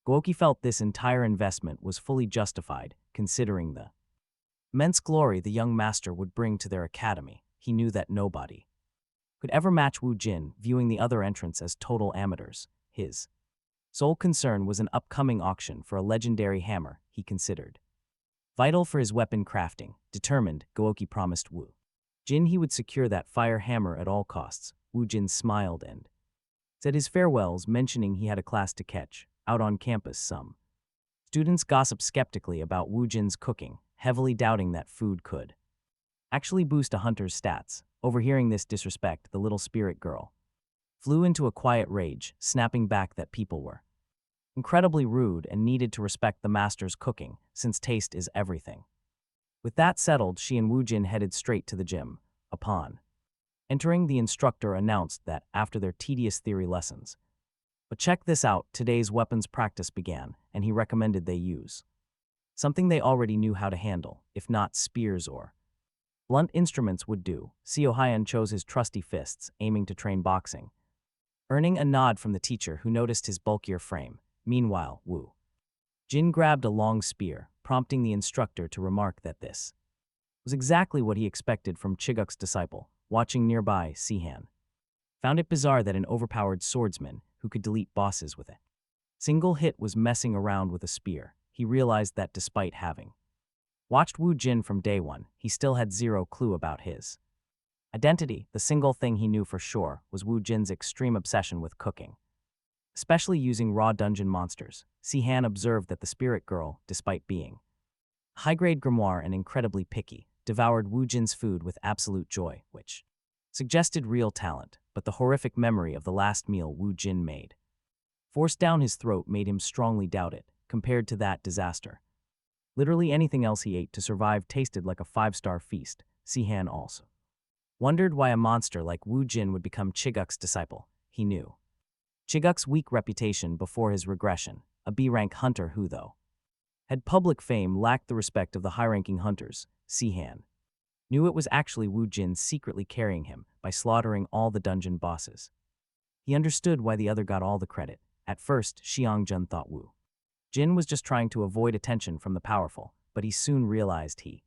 Gouki felt this entire investment was fully justified, considering the immense glory the young master would bring to their academy. He knew that nobody could ever match Wu Jin, viewing the other entrants as total amateurs. His sole concern was an upcoming auction for a legendary hammer he considered vital for his weapon crafting. Determined, Gouki promised Wu Jin he would secure that fire hammer at all costs. Wu Jin smiled and said his farewells, mentioning he had a class to catch. Out on campus, some students gossiped skeptically about Wu Jin's cooking, heavily doubting that food could actually boost a hunter's stats. Overhearing this disrespect, the little spirit girl flew into a quiet rage, snapping back that people were incredibly rude and needed to respect the master's cooking, since taste is everything. With that settled, she and Wu Jin headed straight to the gym. Upon entering, the instructor announced that after their tedious theory lessons, but check this out, today's weapons practice began, and he recommended they use something they already knew how to handle, if not spears or blunt instruments would do. Seo Hyun chose his trusty fists, aiming to train boxing, earning a nod from the teacher who noticed his bulkier frame. Meanwhile, Wu Jin grabbed a long spear, prompting the instructor to remark that this was exactly what he expected from Chiguk's disciple. Watching nearby, Sihan found it bizarre that an overpowered swordsman who could delete bosses with a single hit was messing around with a spear. He realized that despite having watched Wu Jin from day one, he still had zero clue about his identity. The single thing he knew for sure was Wu Jin's extreme obsession with cooking, especially using raw dungeon monsters. Sihan observed that the spirit girl, despite being high-grade grimoire and incredibly picky, devoured Wu Jin's food with absolute joy, which suggested real talent. But the horrific memory of the last meal Wu Jin made forced down his throat made him strongly doubt it. Compared to that disaster, literally anything else he ate to survive tasted like a 5-star feast. Sihan also wondered why a monster like Wu Jin would become Chiguk's disciple. He knew Chiguk's weak reputation before his regression. A B-rank hunter who, though had public fame, lacked the respect of the high-ranking hunters. Sihan knew it was actually Wu Jin secretly carrying him by slaughtering all the dungeon bosses. He understood why the other got all the credit. At first, Xiangjun thought Wu Jin was just trying to avoid attention from the powerful, but he soon realized he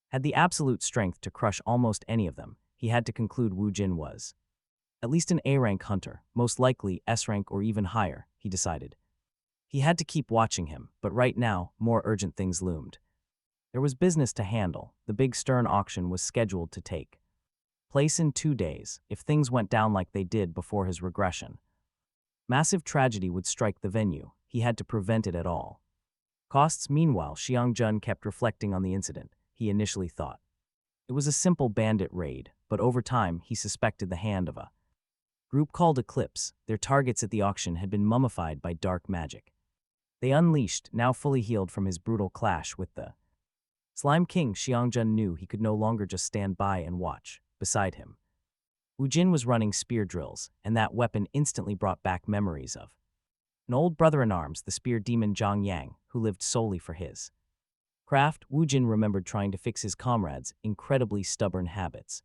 had the absolute strength to crush almost any of them. He had to conclude Wu Jin was at least an A-rank hunter, most likely S-rank or even higher, he decided. He had to keep watching him, but right now, more urgent things loomed. There was business to handle. The big Stern auction was scheduled to take place in 2 days. If things went down like they did before his regression, massive tragedy would strike the venue. He had to prevent it at all costs. Meanwhile, Xiangjun kept reflecting on the incident. He initially thought it was a simple bandit raid, but over time he suspected the hand of a group called Eclipse. Their targets at the auction had been mummified by dark magic. They unleashed, now fully healed from his brutal clash with the Slime King. Xiangjun knew he could no longer just stand by and watch. beside him. Wu Jin was running spear drills, and that weapon instantly brought back memories of an old brother-in-arms, the spear demon Zhang Yang, who lived solely for his craft. Wu Jin remembered trying to fix his comrades' incredibly stubborn habits.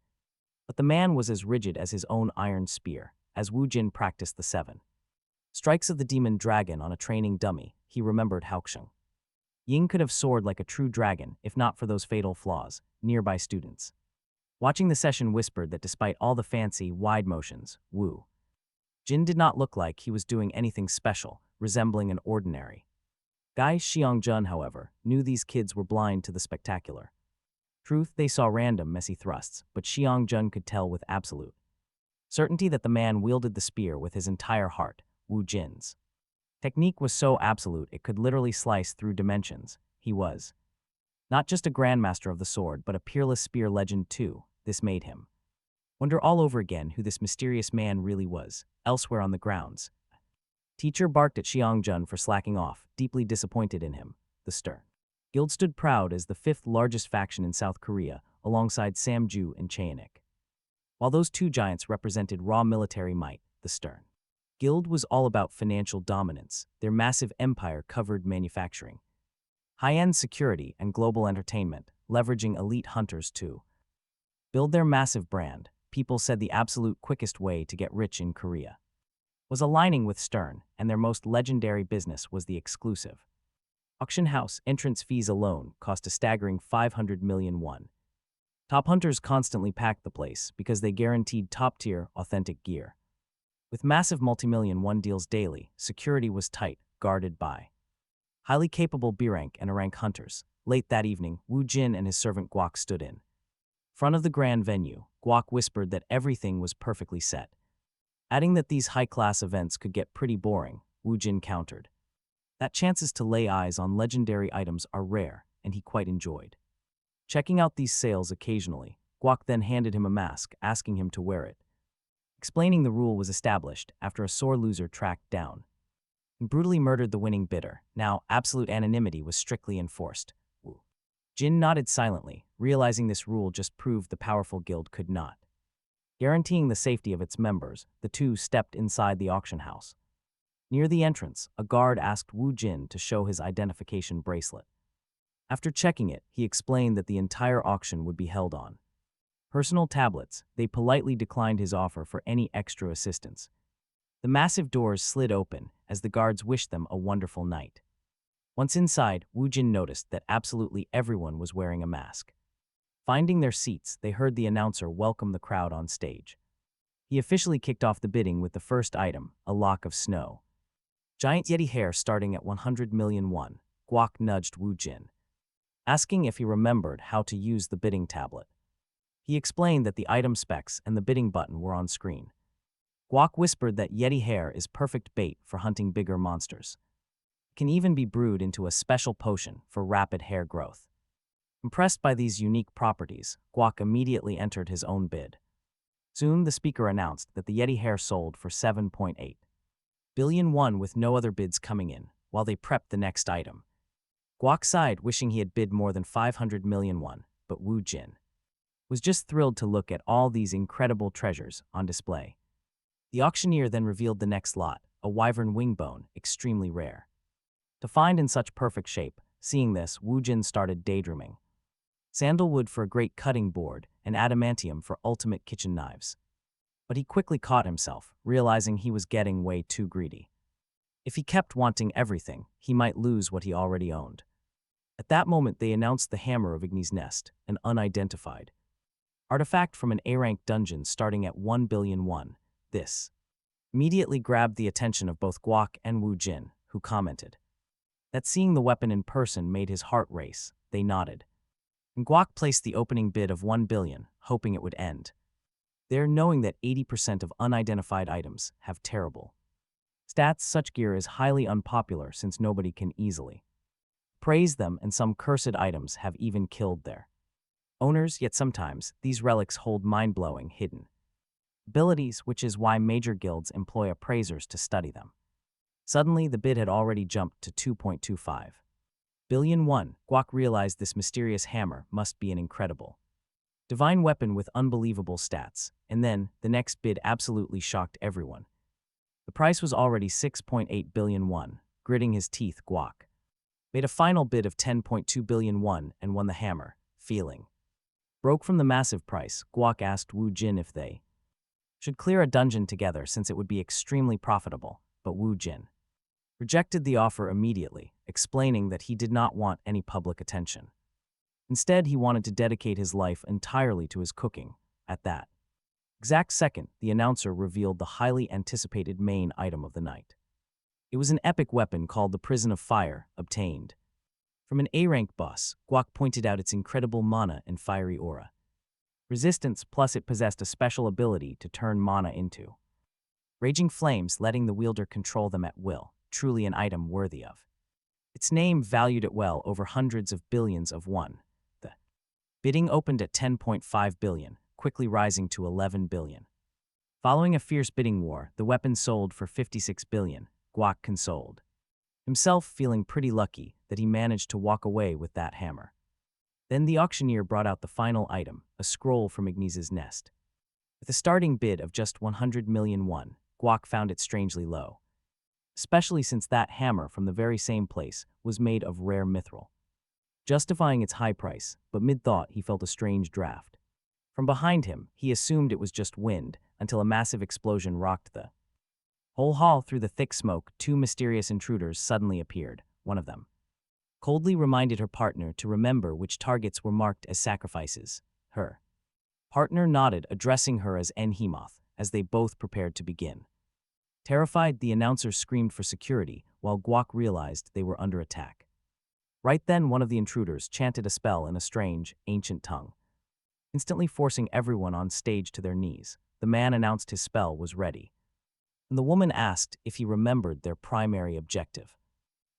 But the man was as rigid as his own iron spear. As Wu Jin practiced the 7 strikes of the demon dragon on a training dummy, he remembered Haoxiang Ying could have soared like a true dragon if not for those fatal flaws. Nearby students, watching the session, whispered that despite all the fancy, wide motions, Wu Jin did not look like he was doing anything special, resembling an ordinary guy. Xiangjun, however, knew these kids were blind to the spectacular truth. They saw random, messy thrusts, but Xiangjun could tell with absolute certainty that the man wielded the spear with his entire heart. Wu Jin's technique was so absolute it could literally slice through dimensions. He was not just a grandmaster of the sword, but a peerless spear legend too. This made him wonder all over again who this mysterious man really was. Elsewhere on the grounds, teacher barked at Xiangjun for slacking off, deeply disappointed in him. The stern guild stood proud as the 5th largest faction in South Korea, alongside Samju and Cheonik. While those two giants represented raw military might, the stern guild was all about financial dominance. Their massive empire covered manufacturing, high-end security, and global entertainment, leveraging elite hunters to build their massive brand. People said the absolute quickest way to get rich in Korea was aligning with Stern, and their most legendary business was the exclusive auction house. Entrance fees alone cost a staggering 500 million won. Top hunters constantly packed the place because they guaranteed top-tier, authentic gear. With massive multi-million won deals daily, security was tight, guarded by highly capable B-rank and A-rank hunters. Late that evening, Wu Jin and his servant Guok stood in front of the grand venue. Guok whispered that everything was perfectly set, adding that these high-class events could get pretty boring. Wu Jin countered that chances to lay eyes on legendary items are rare, and he quite enjoyed checking out these sales occasionally. Guok then handed him a mask, asking him to wear it, explaining the rule was established after a sore loser tracked down and brutally murdered the winning bidder. Now, absolute anonymity was strictly enforced. Wu Jin nodded silently, realizing this rule just proved the powerful guild could not guaranteeing the safety of its members. The two stepped inside the auction house. Near the entrance, a guard asked Wu Jin to show his identification bracelet. After checking it, he explained that the entire auction would be held on personal tablets. They politely declined his offer for any extra assistance. The massive doors slid open as the guards wished them a wonderful night. Once inside, Wu Jin noticed that absolutely everyone was wearing a mask. Finding their seats, they heard the announcer welcome the crowd on stage. He officially kicked off the bidding with the first item, a lock of snow. Giant yeti hair starting at 100 million won. Guok nudged Wu Jin, asking if he remembered how to use the bidding tablet. He explained that the item specs and the bidding button were on screen. Guok whispered that yeti hair is perfect bait for hunting bigger monsters. It can even be brewed into a special potion for rapid hair growth. Impressed by these unique properties, Guok immediately entered his own bid. Soon, the speaker announced that the yeti hair sold for 7.8 billion won with no other bids coming in. While they prepped the next item, Guok sighed, wishing he had bid more than 500 million won, but Wu Jin was just thrilled to look at all these incredible treasures on display. The auctioneer then revealed the next lot, a wyvern wing bone, extremely rare to find in such perfect shape. Seeing this, Wu Jin started daydreaming. Sandalwood for a great cutting board, and adamantium for ultimate kitchen knives. But he quickly caught himself, realizing he was getting way too greedy. If he kept wanting everything, he might lose what he already owned. At that moment, they announced the Hammer of Igni's Nest, an unidentified artifact from an A-rank dungeon starting at 1 billion won. This immediately grabbed the attention of both Guok and Wu Jin, who commented that seeing the weapon in person made his heart race. They nodded, and Guok placed the opening bid of 1 billion, hoping it would end there, knowing that 80% of unidentified items have terrible stats. Such gear is highly unpopular since nobody can easily praise them, and some cursed items have even killed their owners. Yet sometimes, these relics hold mind-blowing hidden abilities, which is why major guilds employ appraisers to study them. Suddenly, the bid had already jumped to 2.25 billion won. Guok realized this mysterious hammer must be an incredible Divine weapon with unbelievable stats. And then, the next bid absolutely shocked everyone. The price was already 6.8 billion won. Gritting his teeth, Guak made a final bid of 10.2 billion won and won the hammer, feeling broke from the massive price. Guak asked Wu Jin if they should clear a dungeon together since it would be extremely profitable, but Wu Jin rejected the offer immediately, explaining that he did not want any public attention. Instead, he wanted to dedicate his life entirely to his cooking. At that exact second, the announcer revealed the highly anticipated main item of the night. It was an epic weapon called the Prison of Fire, obtained from an A-rank boss. Guak pointed out its incredible mana and fiery aura resistance, plus it possessed a special ability to turn mana into raging flames, letting the wielder control them at will. Truly an item worthy of its name, valued at well over hundreds of billions of won. The bidding opened at 10.5 billion, quickly rising to 11 billion. Following a fierce bidding war, the weapon sold for 56 billion. Guak consoled himself, feeling pretty lucky that he managed to walk away with that hammer. Then the auctioneer brought out the final item, a scroll from Ignis's nest. With a starting bid of just 100 million won, Guak found it strangely low, especially since that hammer from the very same place was made of rare mithril, justifying its high price, but mid-thought he felt a strange draft. From behind him, he assumed it was just wind, until a massive explosion rocked the whole hall. Through the thick smoke, two mysterious intruders suddenly appeared. One of them coldly reminded her partner to remember which targets were marked as sacrifices. Her partner nodded, addressing her as Enhemoth, as they both prepared to begin. Terrified, the announcer screamed for security, while Guak realized they were under attack. Right then, one of the intruders chanted a spell in a strange, ancient tongue, instantly forcing everyone on stage to their knees. The man announced his spell was ready, and the woman asked if he remembered their primary objective.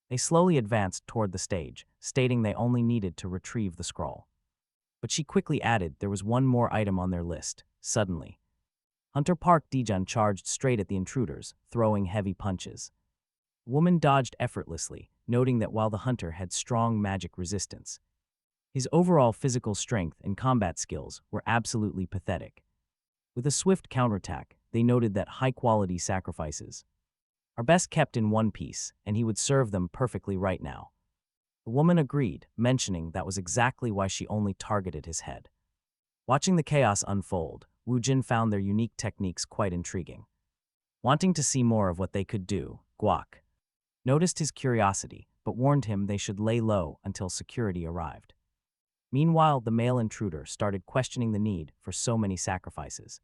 They slowly advanced toward the stage, stating they only needed to retrieve the scroll. But she quickly added there was one more item on their list. Suddenly, Hunter Park Dijun charged straight at the intruders, throwing heavy punches. The woman dodged effortlessly, noting that while the hunter had strong magic resistance, his overall physical strength and combat skills were absolutely pathetic. With a swift counterattack, they noted that high-quality sacrifices are best kept in one piece, and he would serve them perfectly right now. The woman agreed, mentioning that was exactly why she only targeted his head. Watching the chaos unfold, Wu Jin found their unique techniques quite intriguing. Wanting to see more of what they could do, Guak noticed his curiosity, but warned him they should lay low until security arrived. Meanwhile, the male intruder started questioning the need for so many sacrifices,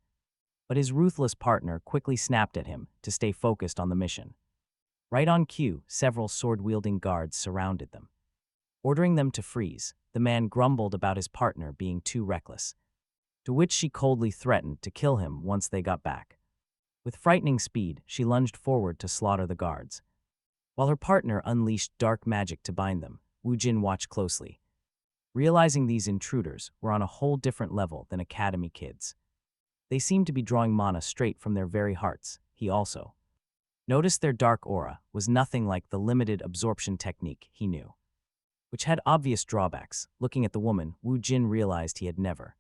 but his ruthless partner quickly snapped at him to stay focused on the mission. Right on cue, several sword-wielding guards surrounded them. Ordering them to freeze, the man grumbled about his partner being too reckless, to which she coldly threatened to kill him once they got back. With frightening speed, she lunged forward to slaughter the guards. While her partner unleashed dark magic to bind them, Wu Jin watched closely, realizing these intruders were on a whole different level than academy kids. They seemed to be drawing mana straight from their very hearts. He also noticed their dark aura was nothing like the limited absorption technique he knew, which had obvious drawbacks. Looking at the woman, Wu Jin realized he had never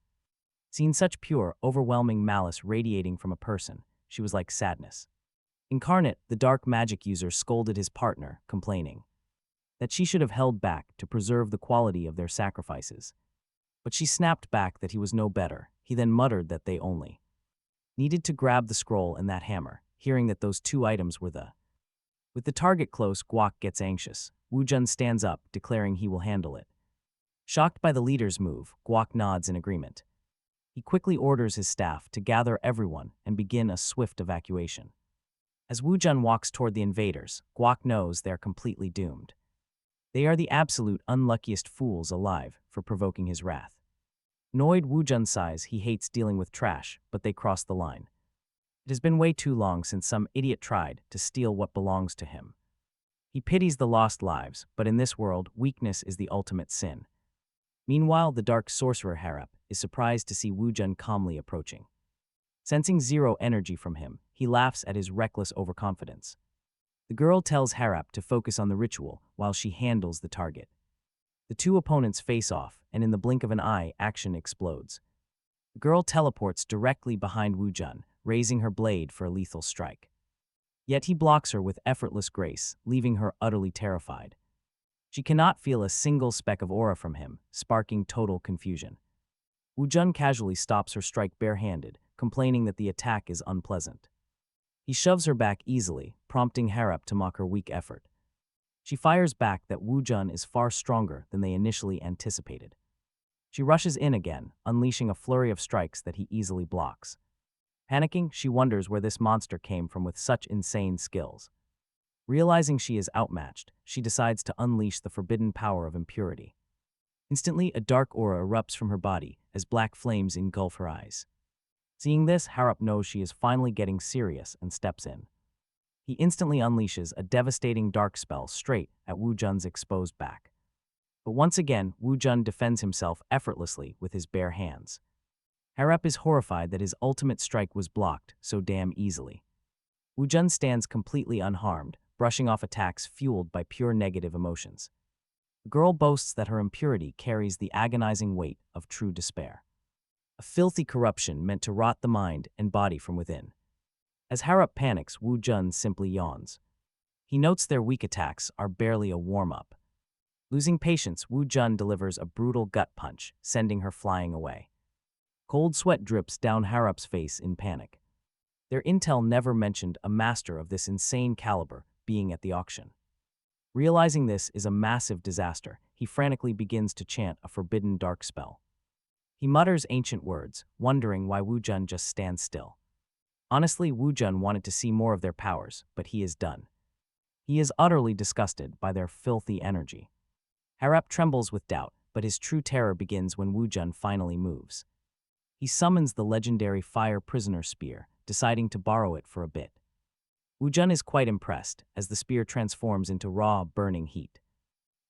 seen such pure, overwhelming malice radiating from a person. She was like sadness incarnate. The dark magic user scolded his partner, complaining that she should have held back to preserve the quality of their sacrifices. But she snapped back that he was no better. He then muttered that they only needed to grab the scroll and that hammer, hearing that those two items were With the target close, Guak gets anxious. Wu Jin stands up, declaring he will handle it. Shocked by the leader's move, Guak nods in agreement. He quickly orders his staff to gather everyone and begin a swift evacuation. As Wu Jin walks toward the invaders, Guak knows they're completely doomed. They are the absolute unluckiest fools alive for provoking his wrath. Annoyed, Wu Jin sighs. He hates dealing with trash, but they cross the line. It has been way too long since some idiot tried to steal what belongs to him. He pities the lost lives, but in this world, weakness is the ultimate sin. Meanwhile, the dark sorcerer Harap is surprised to see Wu Jin calmly approaching. Sensing zero energy from him, he laughs at his reckless overconfidence. The girl tells Harap to focus on the ritual while she handles the target. The two opponents face off, and in the blink of an eye, action explodes. The girl teleports directly behind Wu Jin, raising her blade for a lethal strike. Yet he blocks her with effortless grace, leaving her utterly terrified. She cannot feel a single speck of aura from him, sparking total confusion. Wu Jin casually stops her strike barehanded, complaining that the attack is unpleasant. He shoves her back easily, prompting Harap to mock her weak effort. She fires back that Wu Jin is far stronger than they initially anticipated. She rushes in again, unleashing a flurry of strikes that he easily blocks. Panicking, she wonders where this monster came from with such insane skills. Realizing she is outmatched, she decides to unleash the forbidden power of impurity. Instantly, a dark aura erupts from her body as black flames engulf her eyes. Seeing this, Harap knows she is finally getting serious and steps in. He instantly unleashes a devastating dark spell straight at Wu Jin's exposed back. But once again, Wu Jin defends himself effortlessly with his bare hands. Harap is horrified that his ultimate strike was blocked so damn easily. Wu Jin stands completely unharmed, brushing off attacks fueled by pure negative emotions. The girl boasts that her impurity carries the agonizing weight of true despair. A filthy corruption meant to rot the mind and body from within. As Harap panics, Wu Jin simply yawns. He notes their weak attacks are barely a warm-up. Losing patience, Wu Jin delivers a brutal gut punch, sending her flying away. Cold sweat drips down Harap's face in panic. Their intel never mentioned a master of this insane caliber being at the auction. Realizing this is a massive disaster, he frantically begins to chant a forbidden dark spell. He mutters ancient words, wondering why Wu Jin just stands still. Honestly, Wu Jin wanted to see more of their powers, but he is done. He is utterly disgusted by their filthy energy. Harap trembles with doubt, but his true terror begins when Wu Jin finally moves. He summons the legendary Fire Prisoner Spear, deciding to borrow it for a bit. Wu Jin is quite impressed, as the spear transforms into raw, burning heat.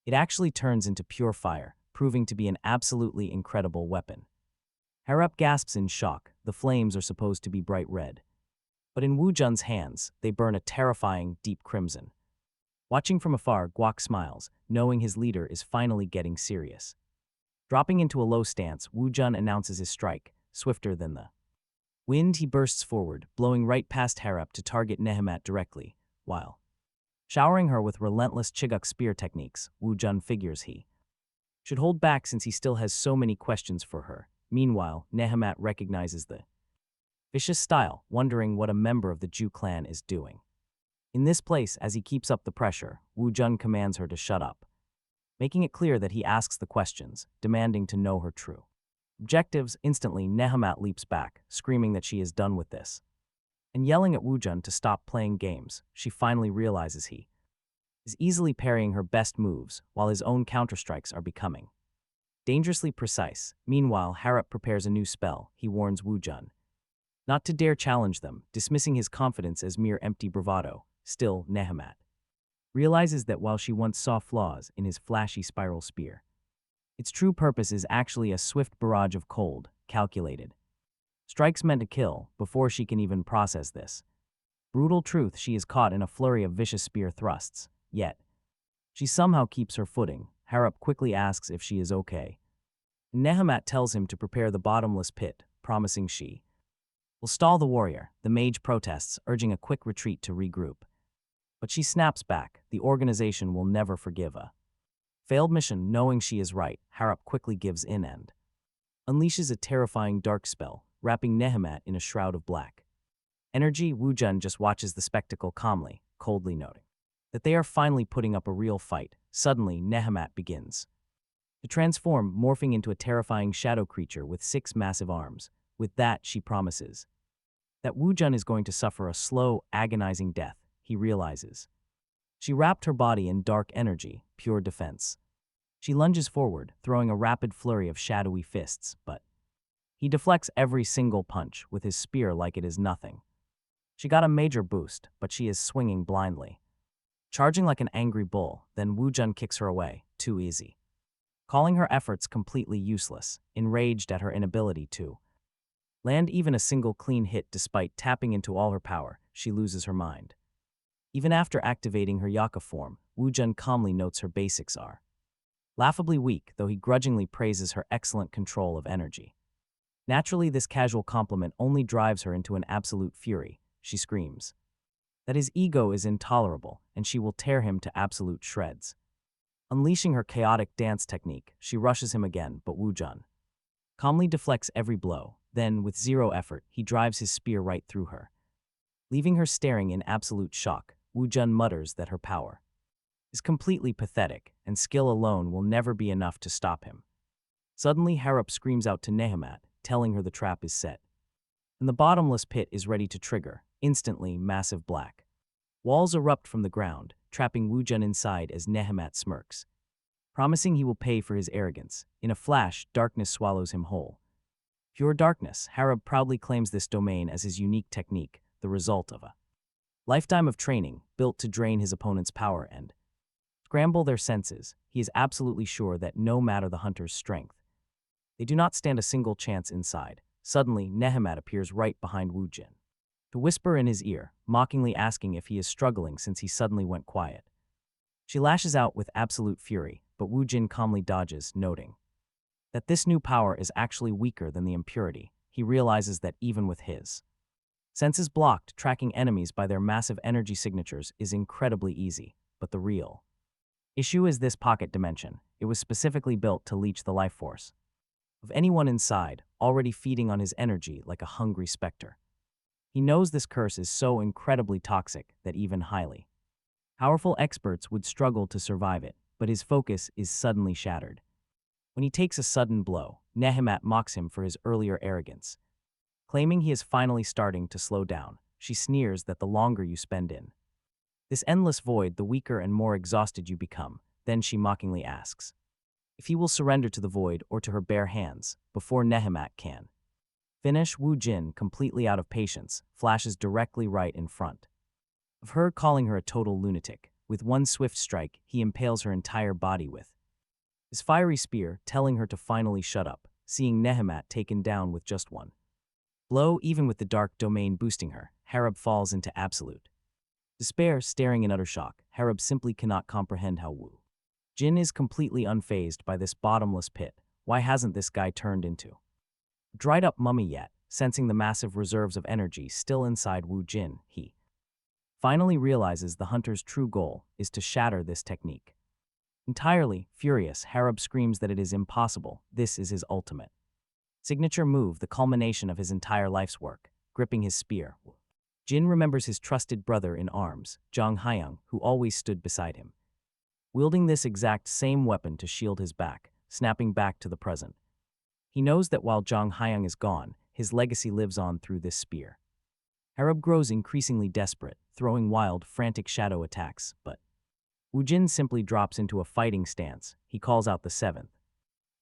It actually turns into pure fire, proving to be an absolutely incredible weapon. Harap gasps in shock. The flames are supposed to be bright red. But in Wu Jin's hands, they burn a terrifying, deep crimson. Watching from afar, Guok smiles, knowing his leader is finally getting serious. Dropping into a low stance, Wu Jin announces his strike, swifter than the wind. He bursts forward, blowing right past Harap to target Nehemat directly, while showering her with relentless Chiguk spear techniques. Wu Jin figures he should hold back since he still has so many questions for her. Meanwhile, Nehemat recognizes the vicious style, wondering what a member of the Ju clan is doing. In this place, as he keeps up the pressure, Wu Jin commands her to shut up, making it clear that he asks the questions, demanding to know her true objectives. Instantly, Nehemat leaps back, screaming that she is done with this, and yelling at Wu Jin to stop playing games. She finally realizes he is easily parrying her best moves, while his own counterstrikes are becoming dangerously precise. Meanwhile, Harap prepares a new spell. He warns Wu Jin not to dare challenge them, dismissing his confidence as mere empty bravado. Still, Nehemat realizes that while she once saw flaws in his flashy spiral spear, its true purpose is actually a swift barrage of cold, calculated strikes meant to kill. Before she can even process this brutal truth, she is caught in a flurry of vicious spear thrusts. Yet, she somehow keeps her footing. Harap quickly asks if she is okay. Nehemat tells him to prepare the bottomless pit, promising she will stall the warrior. The mage protests, urging a quick retreat to regroup. But she snaps back. The organization will never forgive a failed mission. Knowing she is right, Harap quickly gives in and unleashes a terrifying dark spell, wrapping Nehemat in a shroud of black energy. Wu Jin just watches the spectacle calmly, coldly noting that they are finally putting up a real fight. Suddenly, Nehemat begins to transform, morphing into a terrifying shadow creature with 6 massive arms. With that, she promises that Wu Jin is going to suffer a slow, agonizing death. He realizes she wrapped her body in dark energy, pure defense. She lunges forward, throwing a rapid flurry of shadowy fists, but he deflects every single punch with his spear like it is nothing. She got a major boost, but she is swinging blindly, charging like an angry bull. Then Wu Jin kicks her away, too easy, calling her efforts completely useless. Enraged at her inability to land even a single clean hit despite tapping into all her power, she loses her mind. Even after activating her Yaka form, Wu Jin calmly notes her basics are laughably weak, though he grudgingly praises her excellent control of energy. Naturally, this casual compliment only drives her into an absolute fury. She screams that his ego is intolerable and she will tear him to absolute shreds. Unleashing her chaotic dance technique, she rushes him again, but Wu Jin calmly deflects every blow. Then, with zero effort, he drives his spear right through her. Leaving her staring in absolute shock, Wu Jin mutters that her power is completely pathetic and skill alone will never be enough to stop him. Suddenly, Harap screams out to Nehemat, telling her the trap is set. And the bottomless pit is ready to trigger. Instantly, massive black walls erupt from the ground, trapping Wu Jin inside as Nehemat smirks, promising he will pay for his arrogance. In a flash, darkness swallows him whole. Pure darkness, Harab proudly claims this domain as his unique technique, the result of a lifetime of training, built to drain his opponent's power and scramble their senses. He is absolutely sure that no matter the hunter's strength, they do not stand a single chance inside. Suddenly, Nehemat appears right behind Wu Jin to whisper in his ear, mockingly asking if he is struggling since he suddenly went quiet. She lashes out with absolute fury, but Wu Jin calmly dodges, noting that this new power is actually weaker than the impurity. He realizes that even with his senses blocked, tracking enemies by their massive energy signatures is incredibly easy. But the real issue is this pocket dimension. It was specifically built to leech the life force of anyone inside, already feeding on his energy like a hungry specter. He knows this curse is so incredibly toxic that even highly powerful experts would struggle to survive it, but his focus is suddenly shattered. When he takes a sudden blow, Nehemat mocks him for his earlier arrogance. Claiming he is finally starting to slow down, she sneers that the longer you spend in this endless void, the weaker and more exhausted you become. Then she mockingly asks if he will surrender to the void or to her bare hands before Nehemat can finish. Wu Jin, completely out of patience, flashes directly right in front of her, calling her a total lunatic. With one swift strike, he impales her entire body with his fiery spear, telling her to finally shut up. Seeing Nehemat taken down with just one blow, even with the dark domain boosting her, Harab falls into absolute despair. Staring in utter shock, Harab simply cannot comprehend how Wu Jin is completely unfazed by this bottomless pit. Why hasn't this guy turned into a dried up mummy yet? Sensing the massive reserves of energy still inside Wu Jin, he finally realizes the hunter's true goal is to shatter this technique. Entirely furious, Harab screams that it is impossible. This is his ultimate signature move, the culmination of his entire life's work. Gripping his spear, Jin remembers his trusted brother in arms, Zhang Haiyang, who always stood beside him, wielding this exact same weapon to shield his back. Snapping back to the present, he knows that while Zhang Haiyang is gone, his legacy lives on through this spear. Harab grows increasingly desperate, throwing wild, frantic shadow attacks, but Wu Jin simply drops into a fighting stance. He calls out the seventh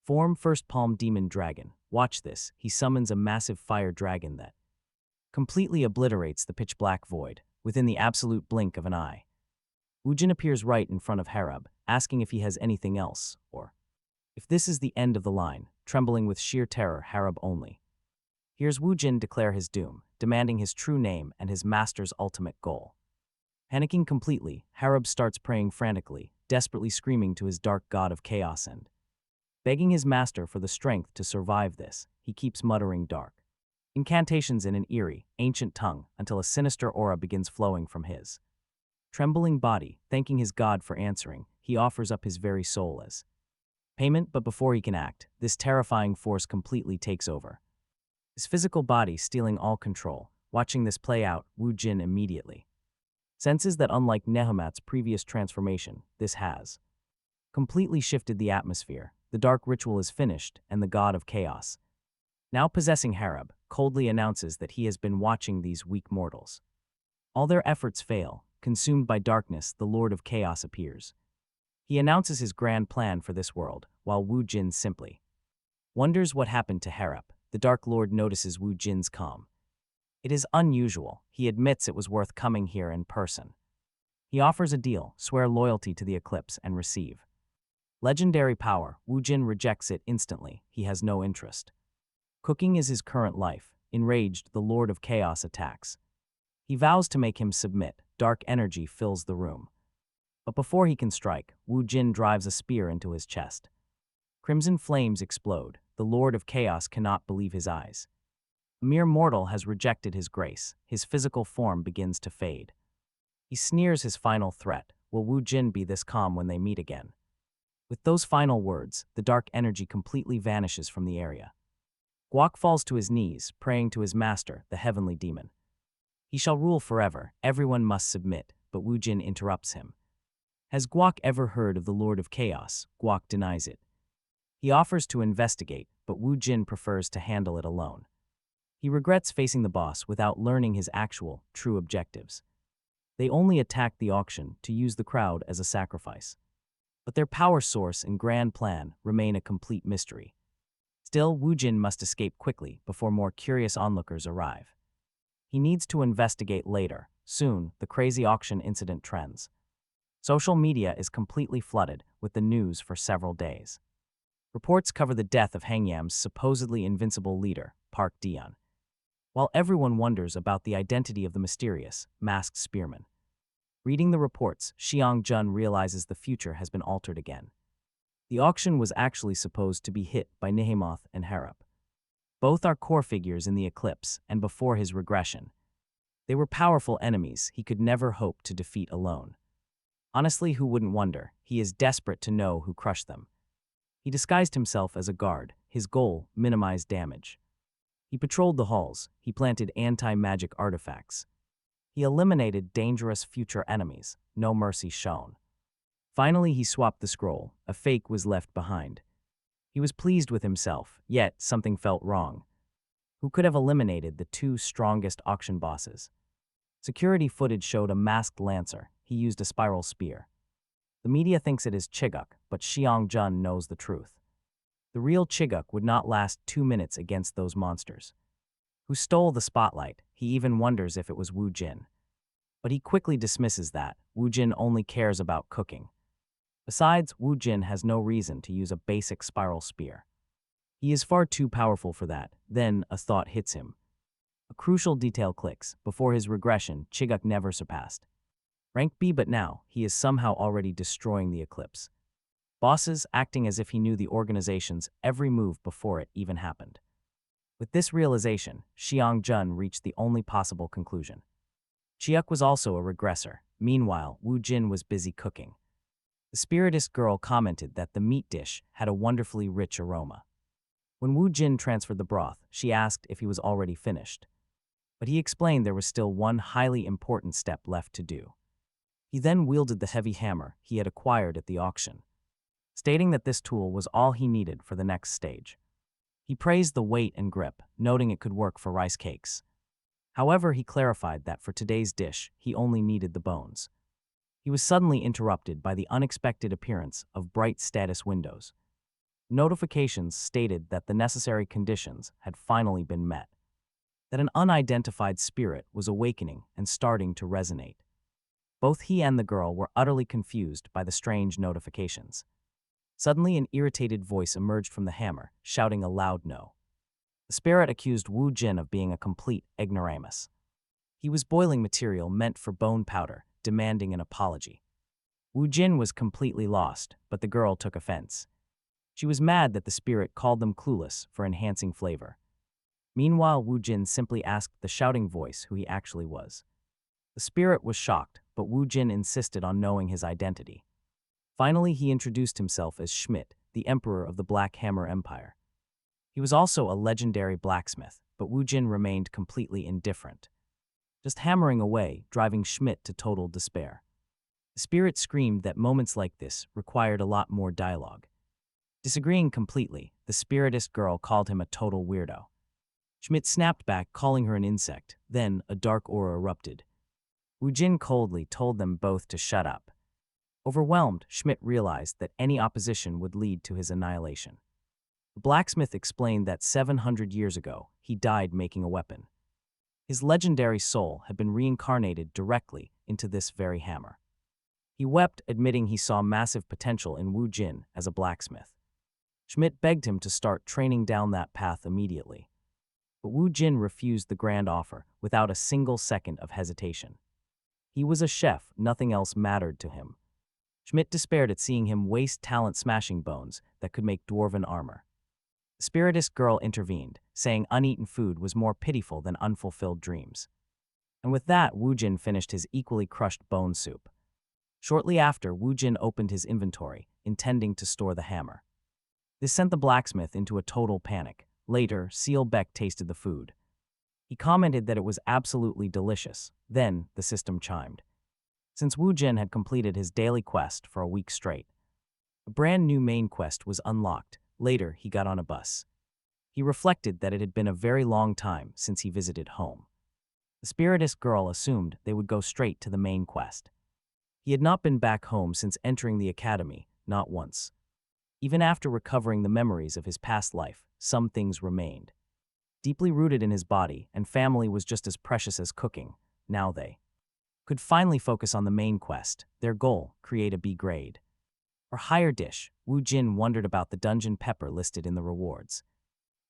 form, First Palm Demon Dragon. Watch this. He summons a massive fire dragon that completely obliterates the pitch-black void within the absolute blink of an eye. Wu Jin appears right in front of Harab, asking if he has anything else, or if this is the end of the line. Trembling with sheer terror, Harab only hears Wu Jin declare his doom, demanding his true name and his master's ultimate goal. Panicking completely, Harab starts praying frantically, desperately screaming to his dark god of chaos and begging his master for the strength to survive this. He keeps muttering dark incantations in an eerie, ancient tongue until a sinister aura begins flowing from his trembling body. Thanking his god for answering, he offers up his very soul as payment, but before he can act, this terrifying force completely takes over, his physical body stealing all control. Watching this play out, Wu Jin immediately senses that unlike Nehemat's previous transformation, this has completely shifted the atmosphere. The dark ritual is finished, and the god of chaos, now possessing Harab, coldly announces that he has been watching these weak mortals. All their efforts fail. Consumed by darkness, the Lord of Chaos appears. He announces his grand plan for this world, while Wu Jin simply wonders what happened to Harab. The Dark Lord notices Wu Jin's calm. It is unusual. He admits it was worth coming here in person. He offers a deal: swear loyalty to the eclipse and receive legendary power. Wu Jin rejects it instantly. He has no interest. Cooking is his current life. Enraged, the Lord of Chaos attacks. He vows to make him submit. Dark energy fills the room. But before he can strike, Wu Jin drives a spear into his chest. Crimson flames explode. the Lord of Chaos cannot believe his eyes. A mere mortal has rejected his grace. His physical form begins to fade. He sneers his final threat. Will Wu Jin be this calm when they meet again? With those final words, the dark energy completely vanishes from the area. Guok falls to his knees, praying to his master, the heavenly demon. He shall rule forever. Everyone must submit, but Wu Jin interrupts him. Has Guok ever heard of the Lord of Chaos? Guok denies it. He offers to investigate, but Wu Jin prefers to handle it alone. He regrets facing the boss without learning his actual, true objectives. They only attacked the auction to use the crowd as a sacrifice. But their power source and grand plan remain a complete mystery. Still, Wu Jin must escape quickly before more curious onlookers arrive. He needs to investigate later. Soon, the crazy auction incident trends. Social media is completely flooded with the news for several days. Reports cover the death of Hangyam's supposedly invincible leader, Park Dion, while everyone wonders about the identity of the mysterious, masked spearman. Reading the reports, Xiang Jun realizes the future has been altered again. The auction was actually supposed to be hit by Nihemoth and Harap. Both are core figures in the eclipse and before his regression. They were powerful enemies he could never hope to defeat alone. Honestly, who wouldn't wonder? He is desperate to know who crushed them. He disguised himself as a guard. His goal, minimize damage. He patrolled the halls. He planted anti-magic artifacts. He eliminated dangerous future enemies. No mercy shown. Finally, he swapped the scroll. A fake was left behind. He was pleased with himself, yet something felt wrong. Who could have eliminated the two strongest auction bosses? Security footage showed a masked lancer. He used a spiral spear. The media thinks it is Chiguk, but Xiang Jun knows the truth. The real Chiguk would not last 2 minutes against those monsters. Who stole the spotlight? He even wonders if it was Wu Jin. But he quickly dismisses that. Wu Jin only cares about cooking. Besides, Wu Jin has no reason to use a basic spiral spear. He is far too powerful for that. Then a thought hits him. A crucial detail clicks. Before his regression, Chiguk never surpassed rank B, but now he is somehow already destroying the eclipse. Bosses acting as if he knew the organization's every move before it even happened. With this realization, Xiang Jun reached the only possible conclusion. Chiuk was also a regressor. Meanwhile, Wu Jin was busy cooking. The spiritist girl commented that the meat dish had a wonderfully rich aroma. When Wu Jin transferred the broth, she asked if he was already finished. But he explained there was still one highly important step left to do. He then wielded the heavy hammer he had acquired at the auction, stating that this tool was all he needed for the next stage. He praised the weight and grip, noting it could work for rice cakes. However, he clarified that for today's dish, he only needed the bones. He was suddenly interrupted by the unexpected appearance of bright status windows. Notifications stated that the necessary conditions had finally been met, that an unidentified spirit was awakening and starting to resonate. Both he and the girl were utterly confused by the strange notifications. Suddenly, an irritated voice emerged from the hammer, shouting a loud no. The spirit accused Wu Jin of being a complete ignoramus. He was boiling material meant for bone powder, demanding an apology. Wu Jin was completely lost, but the girl took offense. She was mad that the spirit called them clueless for enhancing flavor. Meanwhile, Wu Jin simply asked the shouting voice who he actually was. The spirit was shocked, but Wu Jin insisted on knowing his identity. Finally, he introduced himself as Schmidt, the emperor of the Black Hammer Empire. He was also a legendary blacksmith, but Wu Jin remained completely indifferent, just hammering away, driving Schmidt to total despair. The spirit screamed that moments like this required a lot more dialogue. Disagreeing completely, the spiritist girl called him a total weirdo. Schmidt snapped back, calling her an insect. Then a dark aura erupted. Wu Jin coldly told them both to shut up. Overwhelmed, Schmidt realized that any opposition would lead to his annihilation. The blacksmith explained that 700 years ago, he died making a weapon. His legendary soul had been reincarnated directly into this very hammer. He wept, admitting he saw massive potential in Wu Jin as a blacksmith. Schmidt begged him to start training down that path immediately. But Wu Jin refused the grand offer without a single second of hesitation. He was a chef, nothing else mattered to him. Schmidt despaired at seeing him waste talent smashing bones that could make dwarven armor. The spiritist girl intervened, saying uneaten food was more pitiful than unfulfilled dreams. And with that, Wu Jin finished his equally crushed bone soup. Shortly after, Wu Jin opened his inventory, intending to store the hammer. This sent the blacksmith into a total panic. Later, Seal Beck tasted the food. He commented that it was absolutely delicious. Then, the system chimed. Since Wu Jin had completed his daily quest for a week straight, a brand new main quest was unlocked. Later, he got on a bus. He reflected that it had been a very long time since he visited home. The spiritist girl assumed they would go straight to the main quest. He had not been back home since entering the academy, not once. Even after recovering the memories of his past life, some things remained. Deeply rooted in his body, and family was just as precious as cooking. Now they could finally focus on the main quest, their goal, create a B grade. Or higher dish, Wu Jin wondered about the dungeon pepper listed in the rewards.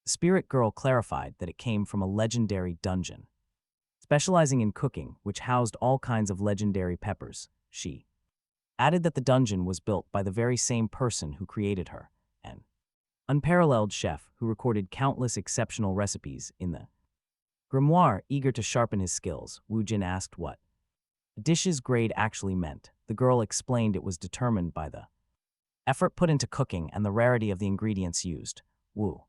The spirit girl clarified that it came from a legendary dungeon. Specializing in cooking, which housed all kinds of legendary peppers, she added that the dungeon was built by the very same person who created her, an unparalleled chef who recorded countless exceptional recipes in the grimoire. Eager to sharpen his skills, Wu Jin asked what a dish's grade actually meant. The girl explained it was determined by the effort put into cooking and the rarity of the ingredients used. Wu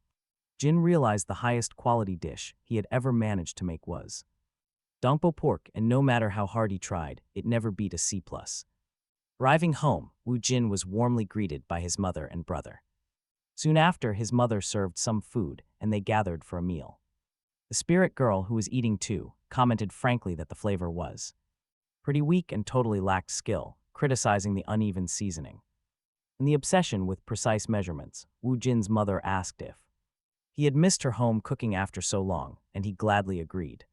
Jin realized the highest quality dish he had ever managed to make was Dongpo pork, and no matter how hard he tried, it never beat a C+. Arriving home, Wu Jin was warmly greeted by his mother and brother. Soon after, his mother served some food, and they gathered for a meal. The spirit girl, who was eating too, commented frankly that the flavor was pretty weak and totally lacked skill, criticizing the uneven seasoning. In the obsession with precise measurements, Wu Jin's mother asked if he had missed her home cooking after so long, and he gladly agreed.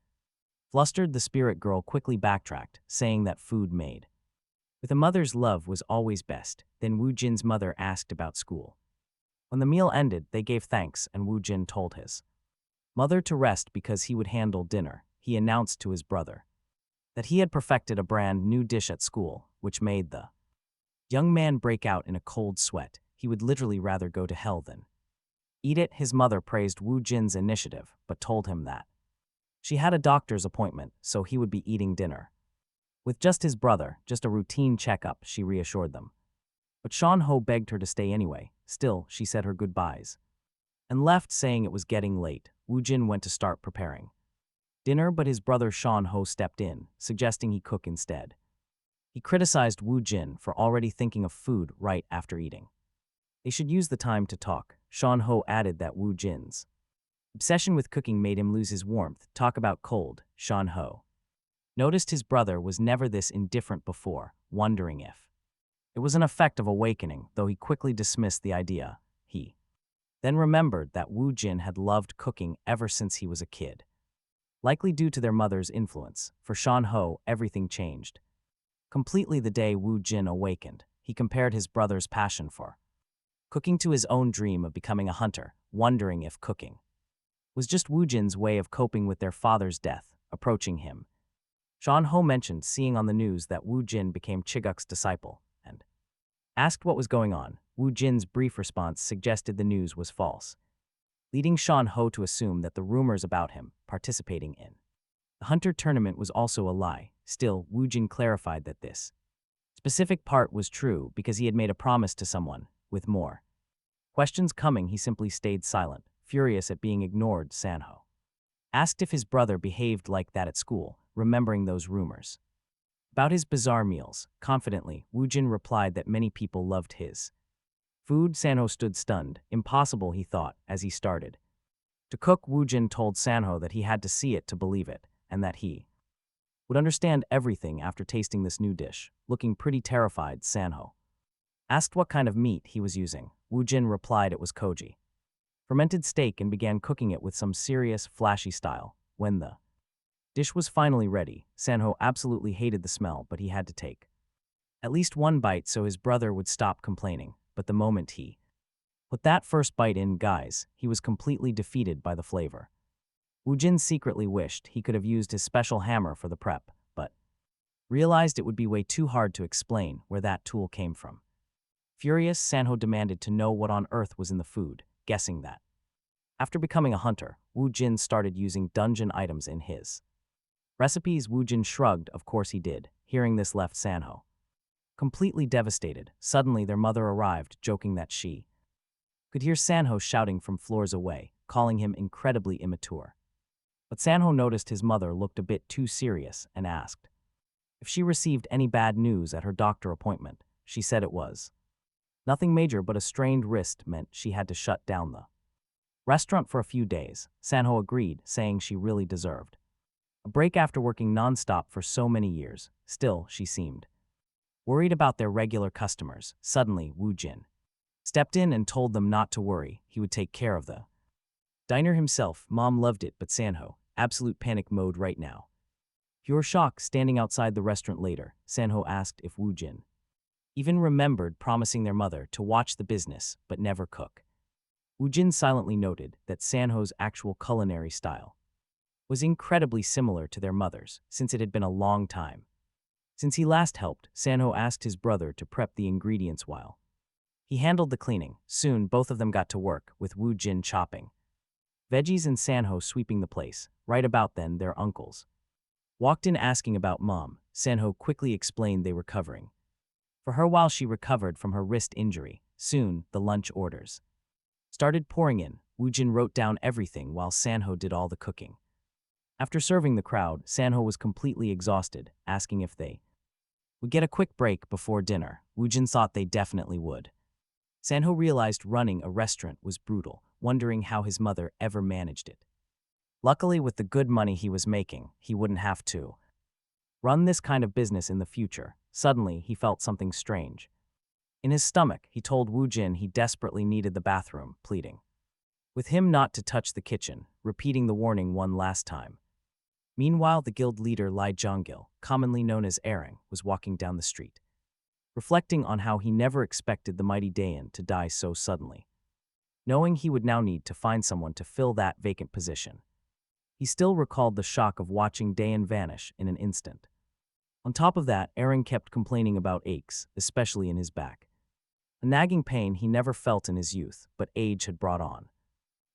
Flustered, the spirit girl quickly backtracked, saying that food made with a mother's love was always best. Then Wu Jin's mother asked about school. When the meal ended, they gave thanks, and Wu Jin told his mother to rest because he would handle dinner. He announced to his brother that he had perfected a brand new dish at school, which made the young man break out in a cold sweat. He would literally rather go to hell than eat it. His mother praised Wu Jin's initiative, but told him that she had a doctor's appointment, so he would be eating dinner with just his brother, just a routine checkup, she reassured them. But Shan Ho begged her to stay anyway. Still, she said her goodbyes and left, saying it was getting late. Wu Jin went to start preparing dinner, but his brother Shan Ho stepped in, suggesting he cook instead. He criticized Wu Jin for already thinking of food right after eating. They should use the time to talk. Shan Ho added that Wu Jin's obsession with cooking made him lose his warmth. Talk about cold, Shan Ho noticed his brother was never this indifferent before, wondering if it was an effect of awakening, though he quickly dismissed the idea. He then remembered that Wu Jin had loved cooking ever since he was a kid. Likely due to their mother's influence, for Shan Ho, everything changed completely the day Wu Jin awakened. He compared his brother's passion for cooking to his own dream of becoming a hunter, wondering if cooking was just Wu Jin's way of coping with their father's death. Approaching him, Shan Ho mentioned seeing on the news that Wu Jin became Chiguk's disciple, and asked what was going on. Wu Jin's brief response suggested the news was false, leading Shan Ho to assume that the rumors about him participating in the hunter tournament was also a lie. Still, Wu Jin clarified that this specific part was true because he had made a promise to someone. With more questions coming, he simply stayed silent, furious at being ignored. Shan Ho asked if his brother behaved like that at school, remembering those rumors about his bizarre meals. Confidently, Wu Jin replied that many people loved his food. Shan Ho stood stunned. Impossible, he thought, as he started to cook. Wu Jin told Shan Ho that he had to see it to believe it, and that he would understand everything after tasting this new dish. Looking pretty terrified, Shan Ho asked what kind of meat he was using. Wu Jin replied it was koji, fermented steak, and began cooking it with some serious, flashy style. When the dish was finally ready, Shan Ho absolutely hated the smell, but he had to take at least one bite so his brother would stop complaining. But the moment he put that first bite in, guys, he was completely defeated by the flavor. Wu Jin secretly wished he could have used his special hammer for the prep, but realized it would be way too hard to explain where that tool came from. Furious, Shan Ho demanded to know what on earth was in the food, guessing that After becoming a hunter, Wu Jin started using dungeon items in his recipes. Wu Jin shrugged, of course he did. Hearing this left Sanho completely devastated. Suddenly their mother arrived, joking that she could hear Sanho shouting from floors away, calling him incredibly immature. But Sanho noticed his mother looked a bit too serious and asked if she received any bad news at her doctor appointment. She said it was nothing major, but a strained wrist meant she had to shut down the restaurant for a few days. Sanho agreed, saying she really deserved a break after working non-stop for so many years. Still, she seemed worried about their regular customers. Suddenly, Wu Jin stepped in and told them not to worry, he would take care of the diner himself. Mom loved it, but Sanho, absolute panic mode right now. Pure shock. Standing outside the restaurant later, Sanho asked if Wu Jin even remembered promising their mother to watch the business but never cook. Wu Jin silently noted that Sanho's actual culinary style was incredibly similar to their mother's, since it had been a long time since he last helped. Sanho asked his brother to prep the ingredients while he handled the cleaning. Soon, both of them got to work, with Wu Jin chopping veggies and Sanho sweeping the place. Right about then, their uncles walked in asking about Mom. Sanho quickly explained they were covering for her while she recovered from her wrist injury. Soon, the lunch orders started pouring in. Wu Jin wrote down everything while Sanho did all the cooking. After serving the crowd, Sanho was completely exhausted, asking if they would get a quick break before dinner. Wu Jin thought they definitely would. Sanho realized running a restaurant was brutal, wondering how his mother ever managed it. Luckily, with the good money he was making, he wouldn't have to run this kind of business in the future. Suddenly, he felt something strange in his stomach. He told Wu Jin he desperately needed the bathroom, pleading with him not to touch the kitchen, repeating the warning one last time. Meanwhile, the guild leader Lai Zhonggil, commonly known as Erang, was walking down the street, reflecting on how he never expected the mighty Dayan to die so suddenly. Knowing he would now need to find someone to fill that vacant position, he still recalled the shock of watching Dayan vanish in an instant. On top of that, Erang kept complaining about aches, especially in his back. A nagging pain he never felt in his youth, but age had brought on.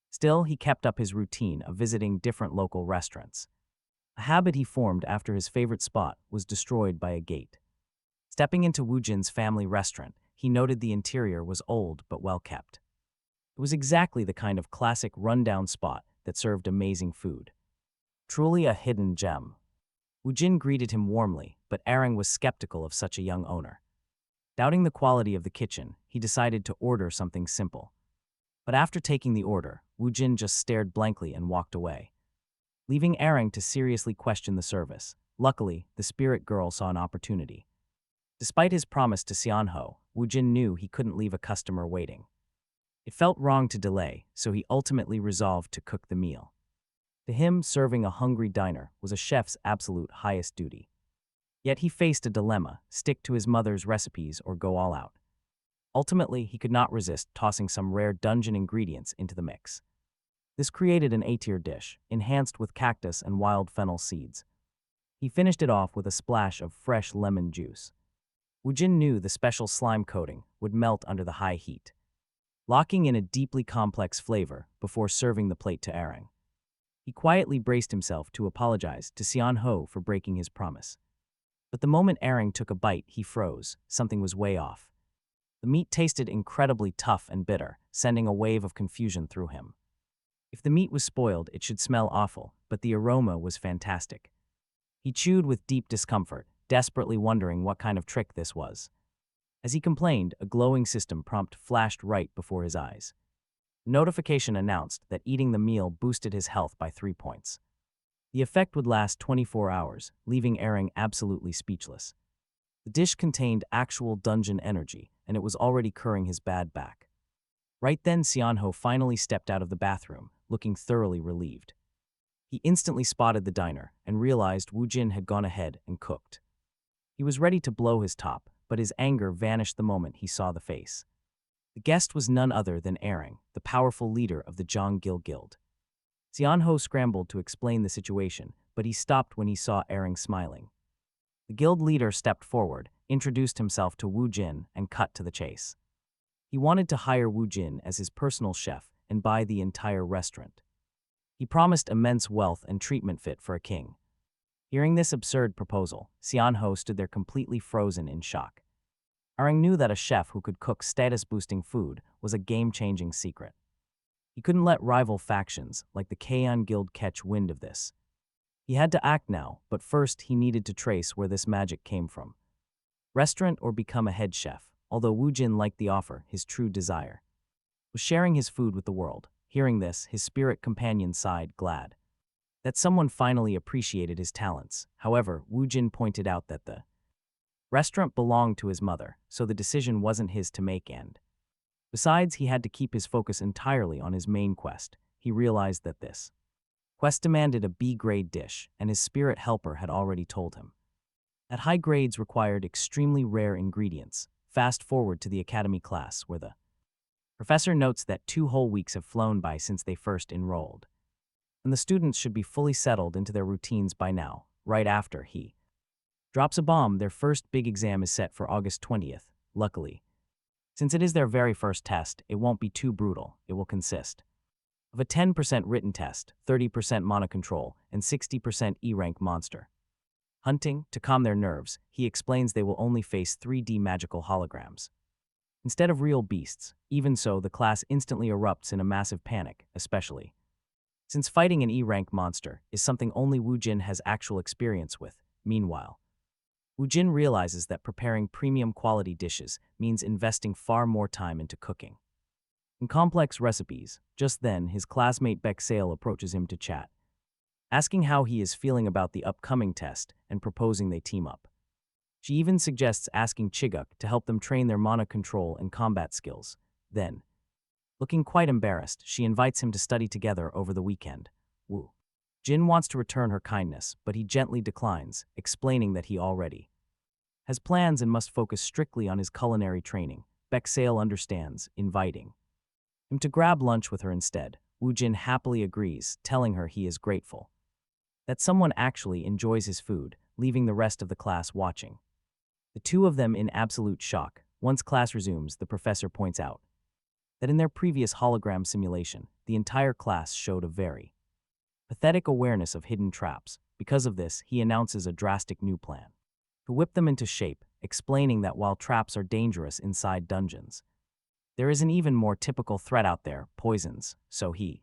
Still, he kept up his routine of visiting different local restaurants. A habit he formed after his favorite spot was destroyed by a gate. Stepping into Wu Jin's family restaurant, he noted the interior was old but well kept. It was exactly the kind of classic rundown spot that served amazing food. Truly a hidden gem. Wu Jin greeted him warmly, but Erang was skeptical of such a young owner. Doubting the quality of the kitchen, he decided to order something simple. But after taking the order, Wu Jin just stared blankly and walked away, leaving Erang to seriously question the service. Luckily, the spirit girl saw an opportunity. Despite his promise to Xianho, Wu Jin knew he couldn't leave a customer waiting. It felt wrong to delay, so he ultimately resolved to cook the meal. To him, serving a hungry diner was a chef's absolute highest duty. Yet he faced a dilemma: stick to his mother's recipes or go all out. Ultimately, he could not resist tossing some rare dungeon ingredients into the mix. This created an A-tier dish, enhanced with cactus and wild fennel seeds. He finished it off with a splash of fresh lemon juice. Wu Jin knew the special slime coating would melt under the high heat, locking in a deeply complex flavor before serving the plate to Erang. He quietly braced himself to apologize to Xianho for breaking his promise. But the moment Erang took a bite, he froze. Something was way off. The meat tasted incredibly tough and bitter, sending a wave of confusion through him. If the meat was spoiled, it should smell awful, but the aroma was fantastic. He chewed with deep discomfort, desperately wondering what kind of trick this was. As he complained, a glowing system prompt flashed right before his eyes. The notification announced that eating the meal boosted his health by 3 points. The effect would last 24 hours, leaving Erang absolutely speechless. The dish contained actual dungeon energy, and it was already curing his bad back. Right then, Xianho finally stepped out of the bathroom, looking thoroughly relieved. He instantly spotted the diner and realized Wu Jin had gone ahead and cooked. He was ready to blow his top, but his anger vanished the moment he saw the face. The guest was none other than Erang, the powerful leader of the Zhonggil Guild. Xianho scrambled to explain the situation, but he stopped when he saw Erang smiling. The guild leader stepped forward, introduced himself to Wu Jin, and cut to the chase. He wanted to hire Wu Jin as his personal chef and buy the entire restaurant. He promised immense wealth and treatment fit for a king. Hearing this absurd proposal, Xianho stood there completely frozen in shock. Arang knew that a chef who could cook status-boosting food was a game-changing secret. He couldn't let rival factions like the Kaon Guild catch wind of this. He had to act now, but first he needed to trace where this magic came from. Restaurant or become a head chef, although Wu Jin liked the offer, his true desire was sharing his food with the world. Hearing this, his spirit companion sighed, glad that someone finally appreciated his talents. However, Wu Jin pointed out that the restaurant belonged to his mother, so the decision wasn't his to make and besides, he had to keep his focus entirely on his main quest. He realized that this quest demanded a B-grade dish, and his spirit helper had already told him that high grades required extremely rare ingredients. Fast forward to the academy class, where the professor notes that 2 whole weeks have flown by since they first enrolled, and the students should be fully settled into their routines by now. Right after he drops a bomb, their first big exam is set for August 20th. Luckily, since it is their very first test, it won't be too brutal. It will consist of a 10% written test, 30% mana control, and 60% E-rank monster hunting. To calm their nerves, he explains they will only face 3D magical holograms instead of real beasts. Even so, the class instantly erupts in a massive panic, especially since fighting an E-rank monster is something only Wu Jin has actual experience with. Meanwhile, Wu Jin realizes that preparing premium quality dishes means investing far more time into cooking and complex recipes. Just then, his classmate Bexale approaches him to chat, asking how he is feeling about the upcoming test and proposing they team up. She even suggests asking Chiguk to help them train their mana control and combat skills. Then, looking quite embarrassed, she invites him to study together over the weekend. Wu Jin wants to return her kindness, but he gently declines, explaining that he already has plans and must focus strictly on his culinary training. Bexale understands, inviting him to grab lunch with her instead. Wu Jin happily agrees, telling her he is grateful that someone actually enjoys his food, leaving the rest of the class watching. The two of them in absolute shock. Once class resumes, the professor points out that in their previous hologram simulation, the entire class showed a very pathetic awareness of hidden traps. Because of this, he announces a drastic new plan to whip them into shape, explaining that while traps are dangerous inside dungeons, there is an even more typical threat out there, poisons. So he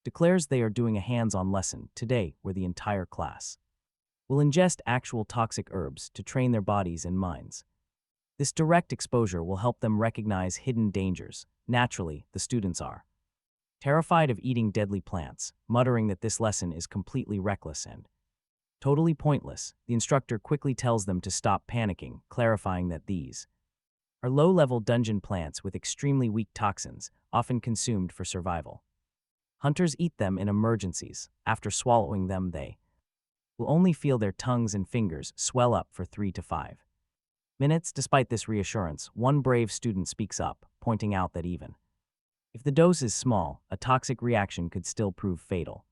declares they are doing a hands-on lesson today where the entire class will ingest actual toxic herbs to train their bodies and minds. This direct exposure will help them recognize hidden dangers. Naturally, the students are terrified of eating deadly plants, muttering that this lesson is completely reckless and totally pointless. The instructor quickly tells them to stop panicking, clarifying that these are low-level dungeon plants with extremely weak toxins, often consumed for survival. Hunters eat them in emergencies. After swallowing them, they will only feel their tongues and fingers swell up for 3 to 5 minutes. Despite this reassurance, one brave student speaks up, pointing out that even if the dose is small, a toxic reaction could still prove fatal.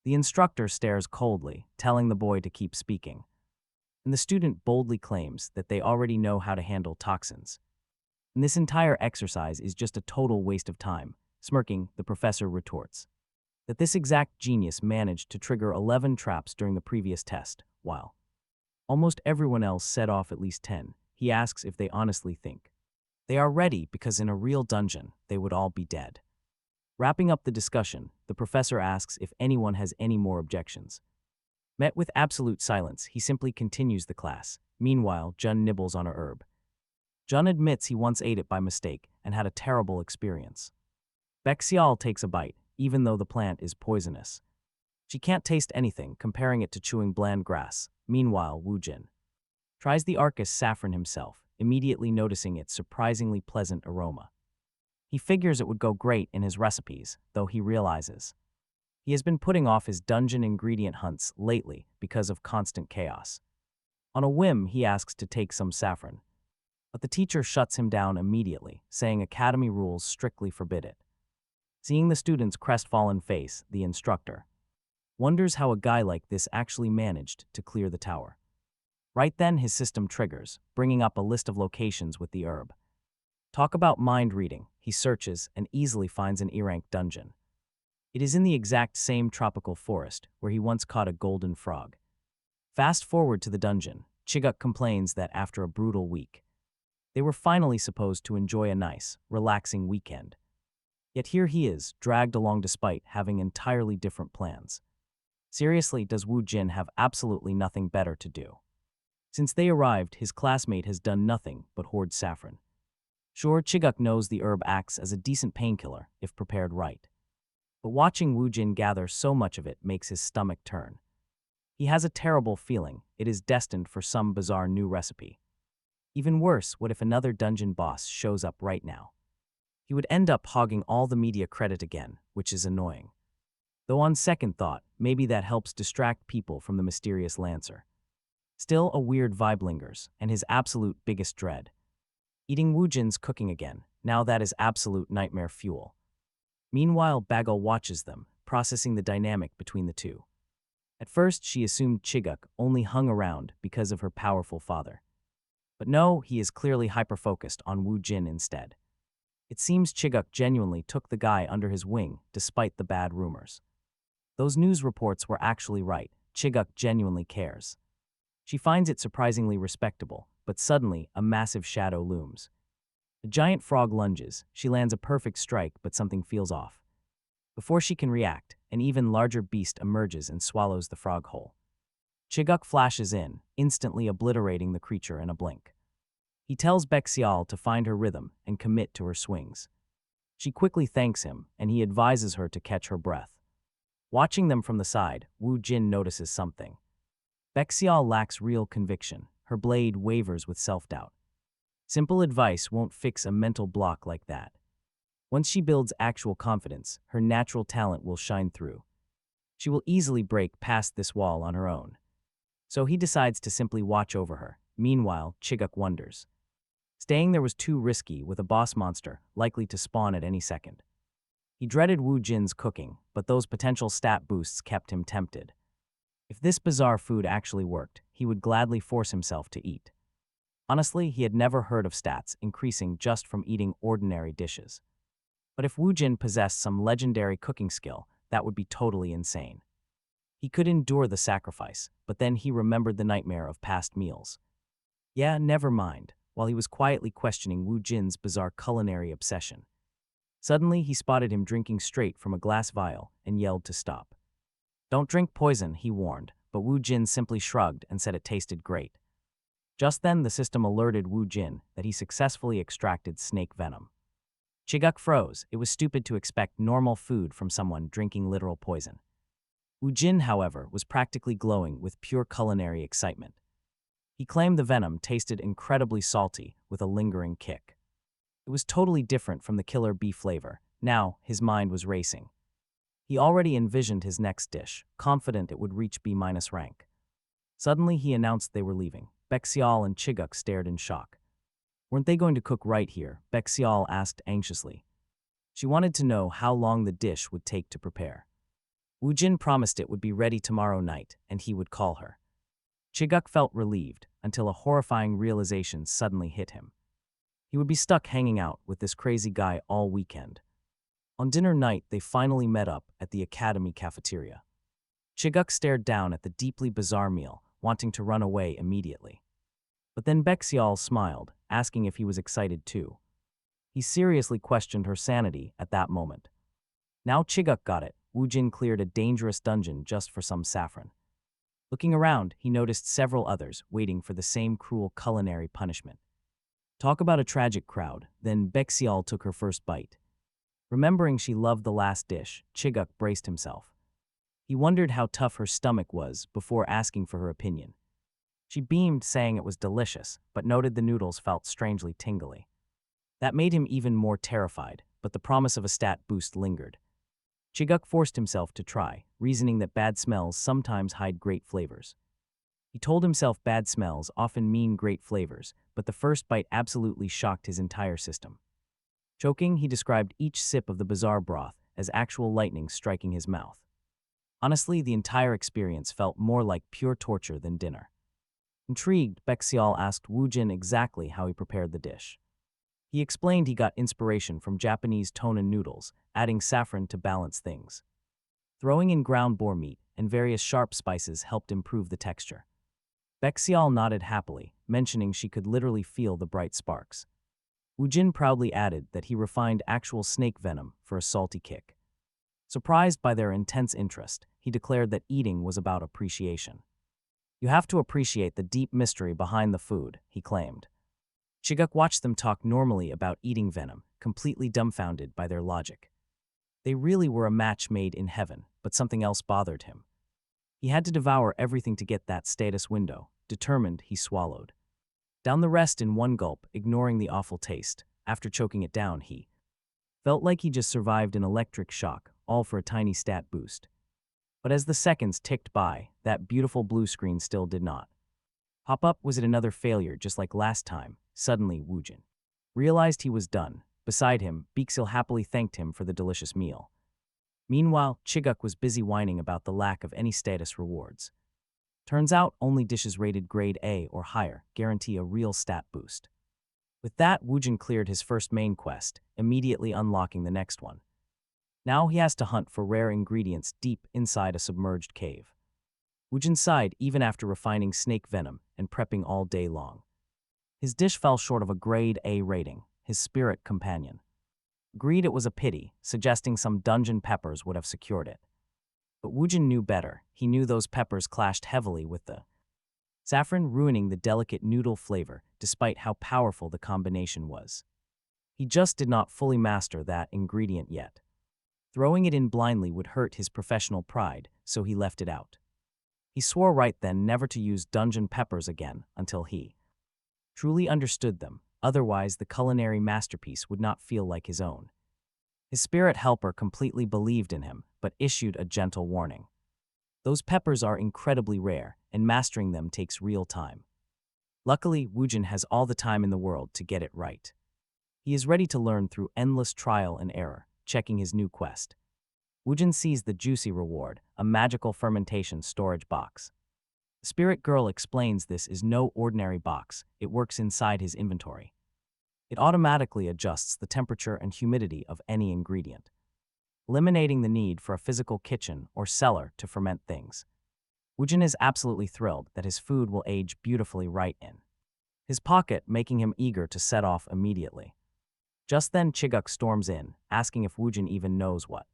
The instructor stares coldly, telling the boy to keep speaking, and the student boldly claims that they already know how to handle toxins. And this entire exercise is just a total waste of time. Smirking, the professor retorts that this exact genius managed to trigger 11 traps during the previous test, while almost everyone else set off at least 10. He asks if they honestly think they are ready, because in a real dungeon, they would all be dead. Wrapping up the discussion, the professor asks if anyone has any more objections. Met with absolute silence, he simply continues the class. Meanwhile, Jun nibbles on a herb. Jun admits he once ate it by mistake and had a terrible experience. Bexial takes a bite, even though the plant is poisonous. She can't taste anything, comparing it to chewing bland grass. Meanwhile, Wu Jin tries the Arcus saffron himself, immediately noticing its surprisingly pleasant aroma. He figures it would go great in his recipes, though he realizes he has been putting off his dungeon ingredient hunts lately because of constant chaos. On a whim, he asks to take some saffron, but the teacher shuts him down immediately, saying academy rules strictly forbid it. Seeing the student's crestfallen face, the instructor wonders how a guy like this actually managed to clear the tower. Right then, his system triggers, bringing up a list of locations with the herb Talk about mind reading. He searches and easily finds an E-rank dungeon. It is in the exact same tropical forest where he once caught a golden frog. Fast forward to the dungeon, Chiguk complains that after a brutal week, they were finally supposed to enjoy a nice, relaxing weekend. Yet here he is, dragged along despite having entirely different plans. Seriously, does Wu Jin have absolutely nothing better to do? Since they arrived, his classmate has done nothing but hoard saffron. Sure, Chiguk knows the herb acts as a decent painkiller if prepared right. But watching Wu Jin gather so much of it makes his stomach turn. He has a terrible feeling it is destined for some bizarre new recipe. Even worse, what if another dungeon boss shows up right now? He would end up hogging all the media credit again, which is annoying. Though on second thought, maybe that helps distract people from the mysterious Lancer. Still, a weird vibe lingers, and his absolute biggest dread. Eating Wu Jin's cooking again, now that is absolute nightmare fuel. Meanwhile, Bagel watches them, processing the dynamic between the two. At first, she assumed Chiguk only hung around because of her powerful father. But no, he is clearly hyper-focused on Wu Jin instead. It seems Chiguk genuinely took the guy under his wing despite the bad rumors. Those news reports were actually right. Chiguk genuinely cares. She finds it surprisingly respectable, but suddenly a massive shadow looms. A giant frog lunges. She lands a perfect strike, but something feels off. Before she can react, an even larger beast emerges and swallows the frog whole. Chiguk flashes in, instantly obliterating the creature in a blink. He tells Bexial to find her rhythm and commit to her swings. She quickly thanks him, and he advises her to catch her breath. Watching them from the side, Wu Jin notices something. Bexial lacks real conviction. Her blade wavers with self-doubt. Simple advice won't fix a mental block like that. Once she builds actual confidence, her natural talent will shine through. She will easily break past this wall on her own. So he decides to simply watch over her. Meanwhile, Chiguk wonders. Staying there was too risky with a boss monster likely to spawn at any second. He dreaded Wu Jin's cooking, but those potential stat boosts kept him tempted. If this bizarre food actually worked, he would gladly force himself to eat. Honestly, he had never heard of stats increasing just from eating ordinary dishes. But if Wu Jin possessed some legendary cooking skill, that would be totally insane. He could endure the sacrifice, but then he remembered the nightmare of past meals. Yeah, never mind, while he was quietly questioning Wu Jin's bizarre culinary obsession. Suddenly, he spotted him drinking straight from a glass vial and yelled to stop. Don't drink poison, he warned, but Wu Jin simply shrugged and said it tasted great. Just then, the system alerted Wu Jin that he successfully extracted snake venom. Chiguk froze. It was stupid to expect normal food from someone drinking literal poison. Wu Jin, however, was practically glowing with pure culinary excitement. He claimed the venom tasted incredibly salty with a lingering kick. It was totally different from the killer bee flavor. Now, his mind was racing. He already envisioned his next dish, confident it would reach B- rank. Suddenly, he announced they were leaving. Bexial and Chiguk stared in shock. Weren't they going to cook right here? Bexial asked anxiously. She wanted to know how long the dish would take to prepare. Wu Jin promised it would be ready tomorrow night, and he would call her. Chiguk felt relieved until a horrifying realization suddenly hit him. He would be stuck hanging out with this crazy guy all weekend. On dinner night, they finally met up at the academy cafeteria. Chiguk stared down at the deeply bizarre meal, wanting to run away immediately. But then Bexial smiled, asking if he was excited too. He seriously questioned her sanity at that moment. Now Chiguk got it. Wu Jin cleared a dangerous dungeon just for some saffron. Looking around, he noticed several others waiting for the same cruel culinary punishment. Talk about a tragic crowd. Then Bexial took her first bite. Remembering she loved the last dish, Chiguk braced himself. He wondered how tough her stomach was before asking for her opinion. She beamed, saying it was delicious, but noted the noodles felt strangely tingly. That made him even more terrified, but the promise of a stat boost lingered. Chiguk forced himself to try, reasoning that bad smells sometimes hide great flavors. He told himself bad smells often mean great flavors, but the first bite absolutely shocked his entire system. Choking, he described each sip of the bizarre broth as actual lightning striking his mouth. Honestly, the entire experience felt more like pure torture than dinner. Intrigued, Bexial asked Wu Jin exactly how he prepared the dish. He explained he got inspiration from Japanese tonin noodles, adding saffron to balance things. Throwing in ground boar meat and various sharp spices helped improve the texture. Bexial nodded happily, mentioning she could literally feel the bright sparks. Wu Jin proudly added that he refined actual snake venom for a salty kick. Surprised by their intense interest, he declared that eating was about appreciation. You have to appreciate the deep mystery behind the food, he claimed. Chiguk watched them talk normally about eating venom, completely dumbfounded by their logic. They really were a match made in heaven, but something else bothered him. He had to devour everything to get that status window. Determined, he swallowed. Down the rest in one gulp, ignoring the awful taste. After choking it down, he felt like he just survived an electric shock, all for a tiny stat boost. But as the seconds ticked by, that beautiful blue screen still did not pop up. Was it another failure just like last time? Suddenly, Wu Jin realized he was done. Beside him, Beeksil happily thanked him for the delicious meal. Meanwhile, Chiguk was busy whining about the lack of any status rewards. Turns out, only dishes rated grade A or higher guarantee a real stat boost. With that, Wu Jin cleared his first main quest, immediately unlocking the next one. Now he has to hunt for rare ingredients deep inside a submerged cave. Wu Jin sighed even after refining snake venom and prepping all day long. His dish fell short of a grade A rating, his spirit companion agreed it was a pity, suggesting some dungeon peppers would have secured it. But Wu Jin knew better. He knew those peppers clashed heavily with the saffron, ruining the delicate noodle flavor despite how powerful the combination was. He just did not fully master that ingredient yet. Throwing it in blindly would hurt his professional pride, so he left it out. He swore right then never to use dungeon peppers again until he truly understood them. Otherwise, the culinary masterpiece would not feel like his own. His spirit helper completely believed in him, but issued a gentle warning. Those peppers are incredibly rare, and mastering them takes real time. Luckily, Wu Jin has all the time in the world to get it right. He is ready to learn through endless trial and error, checking his new quest. Wu Jin sees the juicy reward, a magical fermentation storage box. The spirit girl explains this is no ordinary box, it works inside his inventory. It automatically adjusts the temperature and humidity of any ingredient, eliminating the need for a physical kitchen or cellar to ferment things. Wu Jin is absolutely thrilled that his food will age beautifully right in his pocket, making him eager to set off immediately. Just then, Chiguk storms in, asking if Wu Jin even knows what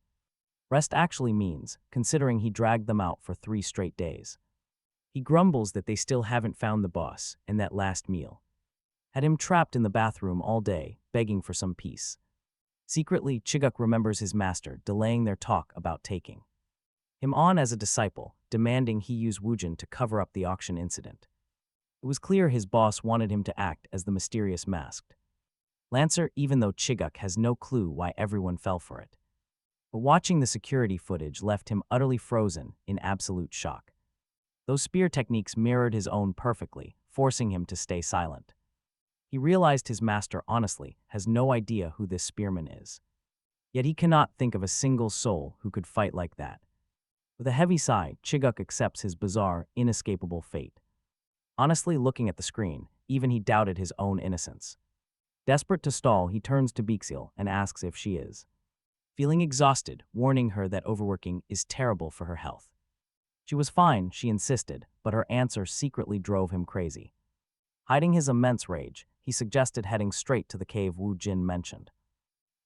rest actually means, considering he dragged them out for 3 straight days. He grumbles that they still haven't found the boss, and that last meal had him trapped in the bathroom all day, begging for some peace. Secretly, Chiguk remembers his master delaying their talk about taking him on as a disciple, demanding he use Wu Jin to cover up the auction incident. It was clear his boss wanted him to act as the mysterious masked Lancer, even though Chiguk has no clue why everyone fell for it. But watching the security footage left him utterly frozen in absolute shock. Those spear techniques mirrored his own perfectly, forcing him to stay silent. He realized his master honestly has no idea who this spearman is. Yet he cannot think of a single soul who could fight like that. With a heavy sigh, Chiguk accepts his bizarre, inescapable fate. Honestly, looking at the screen, even he doubted his own innocence. Desperate to stall, he turns to Beeksil and asks if she is feeling exhausted, warning her that overworking is terrible for her health. She was fine, she insisted, but her answer secretly drove him crazy. Hiding his immense rage, he suggested heading straight to the cave Wu Jin mentioned.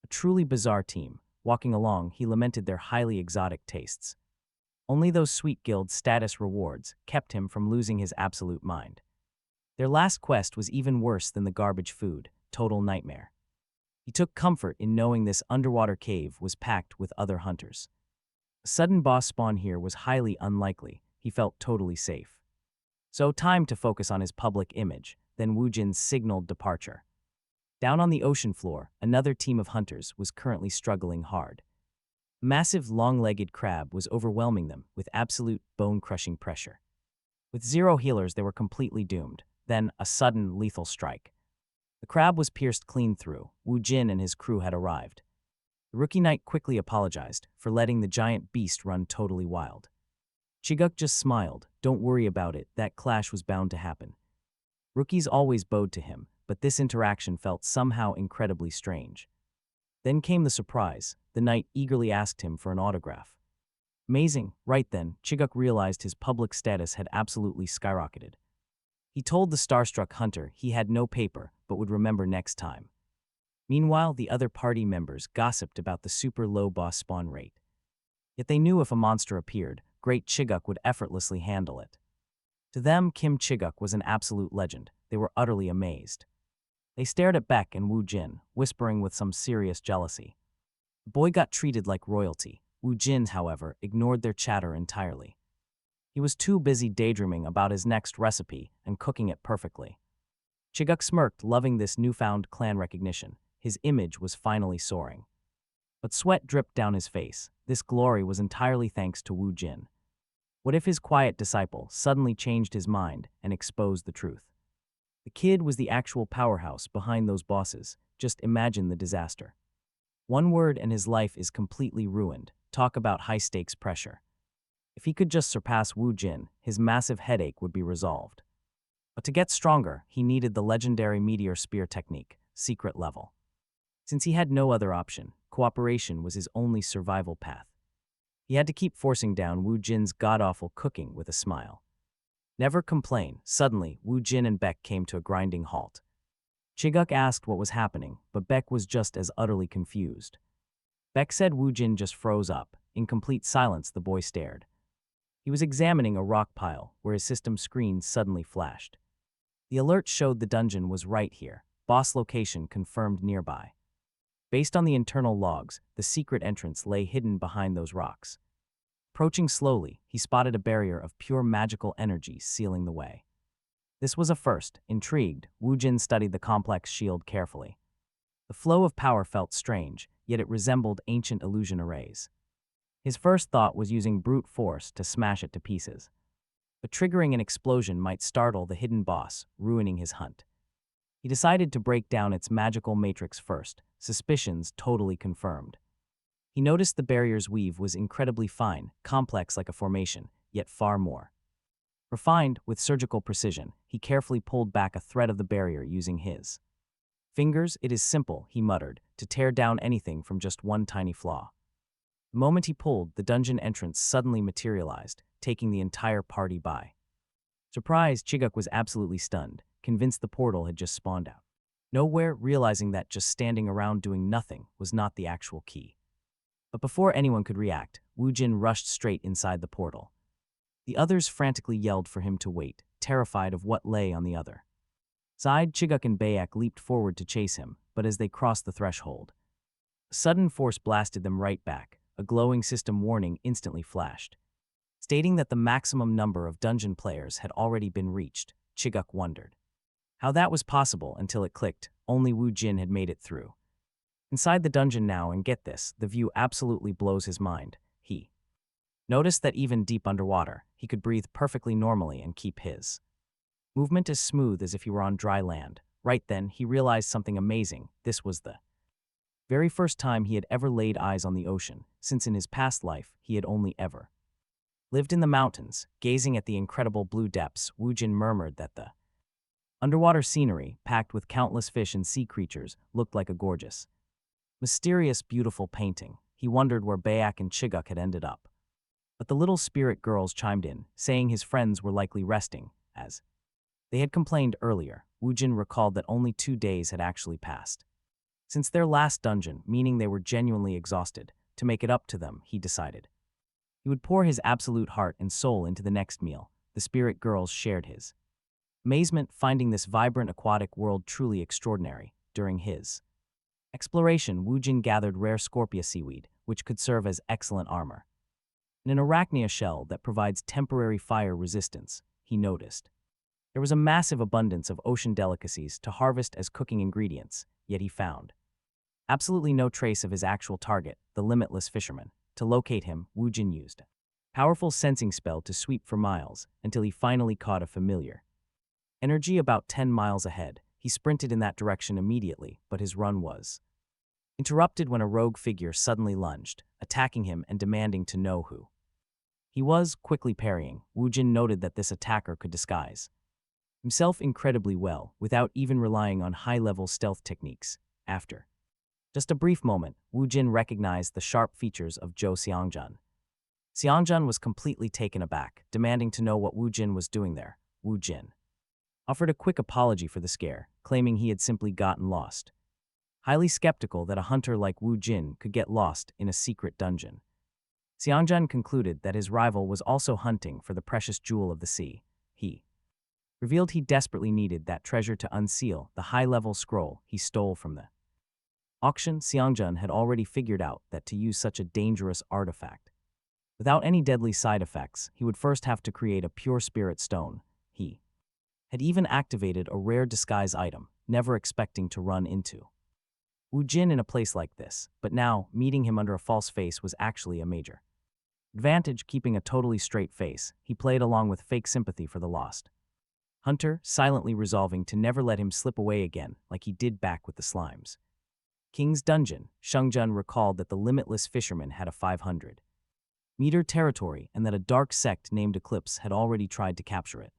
A truly bizarre team. Walking along, he lamented their highly exotic tastes. Only those sweet guild status rewards kept him from losing his absolute mind. Their last quest was even worse than the garbage food, total nightmare. He took comfort in knowing this underwater cave was packed with other hunters. A sudden boss spawn here was highly unlikely. He felt totally safe. So time to focus on his public image. Then Wu Jin signaled departure. Down on the ocean floor, another team of hunters was currently struggling hard. A massive long-legged crab was overwhelming them with absolute bone-crushing pressure. With 0 healers, they were completely doomed. Then a sudden lethal strike. The crab was pierced clean through. Wu Jin and his crew had arrived. The rookie knight quickly apologized for letting the giant beast run totally wild. Chiguk just smiled. Don't worry about it, that clash was bound to happen. Rookies always bowed to him, but this interaction felt somehow incredibly strange. Then came the surprise. The knight eagerly asked him for an autograph. Amazing, right then, Chiguk realized his public status had absolutely skyrocketed. He told the starstruck hunter he had no paper but would remember next time. Meanwhile, the other party members gossiped about the super low boss spawn rate. Yet they knew if a monster appeared, Great Chiguk would effortlessly handle it. To them, Kim Chiguk was an absolute legend. They were utterly amazed. They stared at Beck and Wu Jin, whispering with some serious jealousy. The boy got treated like royalty. Wu Jin, however, ignored their chatter entirely. He was too busy daydreaming about his next recipe and cooking it perfectly. Chiguk smirked, loving this newfound clan recognition. His image was finally soaring. But sweat dripped down his face. This glory was entirely thanks to Wu Jin. What if his quiet disciple suddenly changed his mind and exposed the truth? The kid was the actual powerhouse behind those bosses. Just imagine the disaster. One word and his life is completely ruined. Talk about high-stakes pressure. If he could just surpass Wu Jin, his massive headache would be resolved. But to get stronger, he needed the legendary meteor spear technique, secret level. Since he had no other option, cooperation was his only survival path. He had to keep forcing down Wu Jin's god-awful cooking with a smile. Never complain. Suddenly, Wu Jin and Beck came to a grinding halt. Chiguk asked what was happening, but Beck was just as utterly confused. Beck said Wu Jin just froze up. In complete silence, the boy stared. He was examining a rock pile where his system screen suddenly flashed. The alert showed the dungeon was right here. Boss location confirmed nearby. Based on the internal logs, the secret entrance lay hidden behind those rocks. Approaching slowly, he spotted a barrier of pure magical energy sealing the way. This was a first. Intrigued, Wu Jin studied the complex shield carefully. The flow of power felt strange, yet it resembled ancient illusion arrays. His first thought was using brute force to smash it to pieces. But triggering an explosion might startle the hidden boss, ruining his hunt. He decided to break down its magical matrix first, suspicions totally confirmed. He noticed the barrier's weave was incredibly fine, complex like a formation, yet far more refined. With surgical precision, he carefully pulled back a thread of the barrier using his fingers. It is simple, he muttered, to tear down anything from just one tiny flaw. The moment he pulled, the dungeon entrance suddenly materialized, taking the entire party by surprise. Chiguk was absolutely stunned, convinced the portal had just spawned out nowhere, realizing that just standing around doing nothing was not the actual key. But before anyone could react, Wu Jin rushed straight inside the portal. The others frantically yelled for him to wait, terrified of what lay on the other side. Chiguk and Bayak leaped forward to chase him, but as they crossed the threshold, a sudden force blasted them right back. A glowing system warning instantly flashed, stating that the maximum number of dungeon players had already been reached. Chiguk wondered how that was possible until it clicked. Only Wu Jin had made it through. Inside the dungeon now, and get this, the view absolutely blows his mind. He noticed that even deep underwater, he could breathe perfectly normally and keep his movement as smooth as if he were on dry land. Right then, he realized something amazing. This was the very first time he had ever laid eyes on the ocean, since in his past life, he had only ever lived in the mountains. Gazing at the incredible blue depths, Wu Jin murmured that the underwater scenery, packed with countless fish and sea creatures, looked like a gorgeous, mysterious, beautiful painting. He wondered where Bayak and Chiguk had ended up. But the little spirit girls chimed in, saying his friends were likely resting, as they had complained earlier. Wu Jin recalled that only 2 days had actually passed since their last dungeon, meaning they were genuinely exhausted. To make it up to them, he decided he would pour his absolute heart and soul into the next meal. The spirit girls shared his amazement, finding this vibrant aquatic world truly extraordinary. During his exploration, Wu Jin gathered rare scorpia seaweed, which could serve as excellent armor, and an arachnia shell that provides temporary fire resistance. He noticed there was a massive abundance of ocean delicacies to harvest as cooking ingredients, yet he found absolutely no trace of his actual target, the limitless fisherman. To locate him, Wu Jin used a powerful sensing spell to sweep for miles until he finally caught a familiar energy about 10 miles ahead. He sprinted in that direction immediately, but his run was interrupted when a rogue figure suddenly lunged, attacking him and demanding to know who he was. Quickly parrying, Wu Jin noted that this attacker could disguise himself incredibly well without even relying on high-level stealth techniques. After just a brief moment, Wu Jin recognized the sharp features of Zhou Xiangjun. Xiangjun was completely taken aback, demanding to know what Wu Jin was doing there. Wu Jin offered a quick apology for the scare, claiming he had simply gotten lost. Highly skeptical that a hunter like Wu Jin could get lost in a secret dungeon, Xiangjun concluded that his rival was also hunting for the precious jewel of the sea. He revealed he desperately needed that treasure to unseal the high-level scroll he stole from the auction. Xiangjun had already figured out that to use such a dangerous artifact without any deadly side effects, he would first have to create a pure spirit stone. He had even activated a rare disguise item, never expecting to run into Wu Jin in a place like this, but now, meeting him under a false face was actually a major advantage. Keeping a totally straight face, he played along with fake sympathy for the lost hunter, silently resolving to never let him slip away again like he did back with the slimes. King's Dungeon. Xiangjun recalled that the limitless fisherman had a 500-meter territory and that a dark sect named Eclipse had already tried to capture it,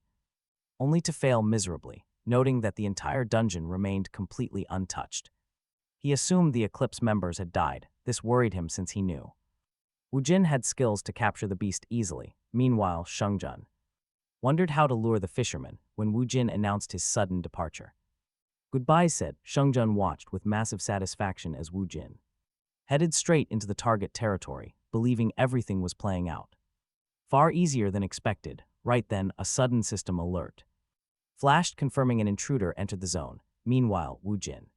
only to fail miserably. Noting that the entire dungeon remained completely untouched, he assumed the Eclipse members had died. This worried him since he knew Wu Jin had skills to capture the beast easily. Meanwhile, Xiangjun wondered how to lure the fisherman when Wu Jin announced his sudden departure. Goodbye, said. Xiangjun watched with massive satisfaction as Wu Jin headed straight into the target territory, believing everything was playing out far easier than expected. Right then, a sudden system alert flashed confirming an intruder entered the zone. Meanwhile, Wu Jin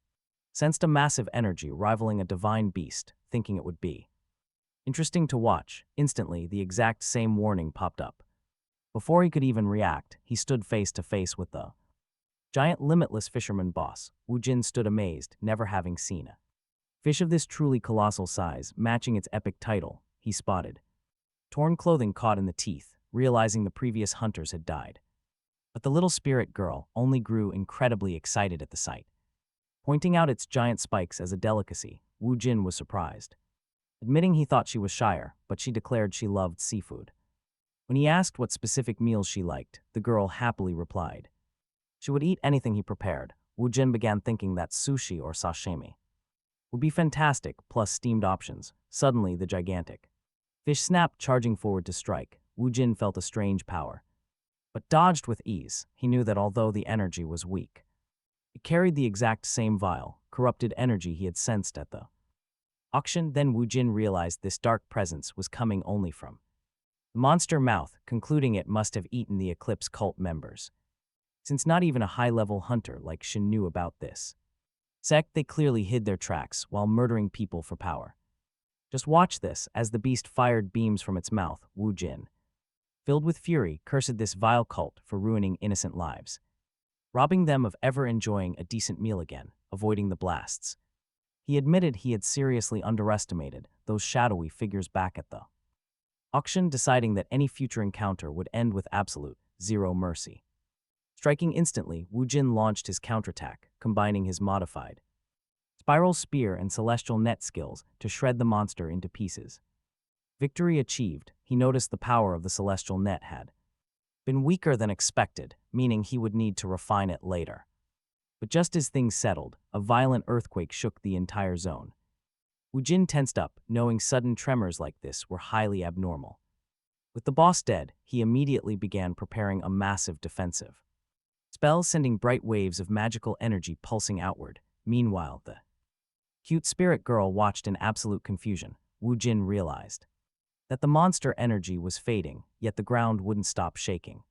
sensed a massive energy rivaling a divine beast, thinking it would be interesting to watch. Instantly, the exact same warning popped up. Before he could even react, he stood face to face with the giant limitless fisherman boss. Wu Jin stood amazed, never having seen a fish of this truly colossal size, matching its epic title. He spotted torn clothing caught in the teeth, realizing the previous hunters had died. But the little spirit girl only grew incredibly excited at the sight. Pointing out its giant spikes as a delicacy, Wu Jin was surprised, admitting he thought she was shyer, but she declared she loved seafood. When he asked what specific meals she liked, the girl happily replied she would eat anything he prepared. Wu Jin began thinking that sushi or sashimi would be fantastic, plus steamed options. Suddenly, the gigantic fish snapped, charging forward to strike. Wu Jin felt a strange power, but dodged with ease. He knew that although the energy was weak, it carried the exact same vile, corrupted energy he had sensed at the auction. Then Wu Jin realized this dark presence was coming only from the monster mouth, concluding it must have eaten the Eclipse cult members, since not even a high-level hunter like Shin knew about this sect. They clearly hid their tracks while murdering people for power. Just watch this. As the beast fired beams from its mouth, Wu Jin, filled with fury, cursed this vile cult for ruining innocent lives, robbing them of ever enjoying a decent meal again, avoiding the blasts. He admitted he had seriously underestimated those shadowy figures back at the auction, deciding that any future encounter would end with absolute zero mercy. Striking instantly, Wu Jin launched his counterattack, combining his modified spiral spear and celestial net skills to shred the monster into pieces. Victory achieved. He noticed the power of the celestial net had been weaker than expected, meaning he would need to refine it later. But just as things settled, a violent earthquake shook the entire zone. Wu Jin tensed up, knowing sudden tremors like this were highly abnormal. With the boss dead, he immediately began preparing a massive defensive spell, sending bright waves of magical energy pulsing outward. Meanwhile, the cute spirit girl watched in absolute confusion. Wu Jin realized that the monster energy was fading, yet the ground wouldn't stop shaking.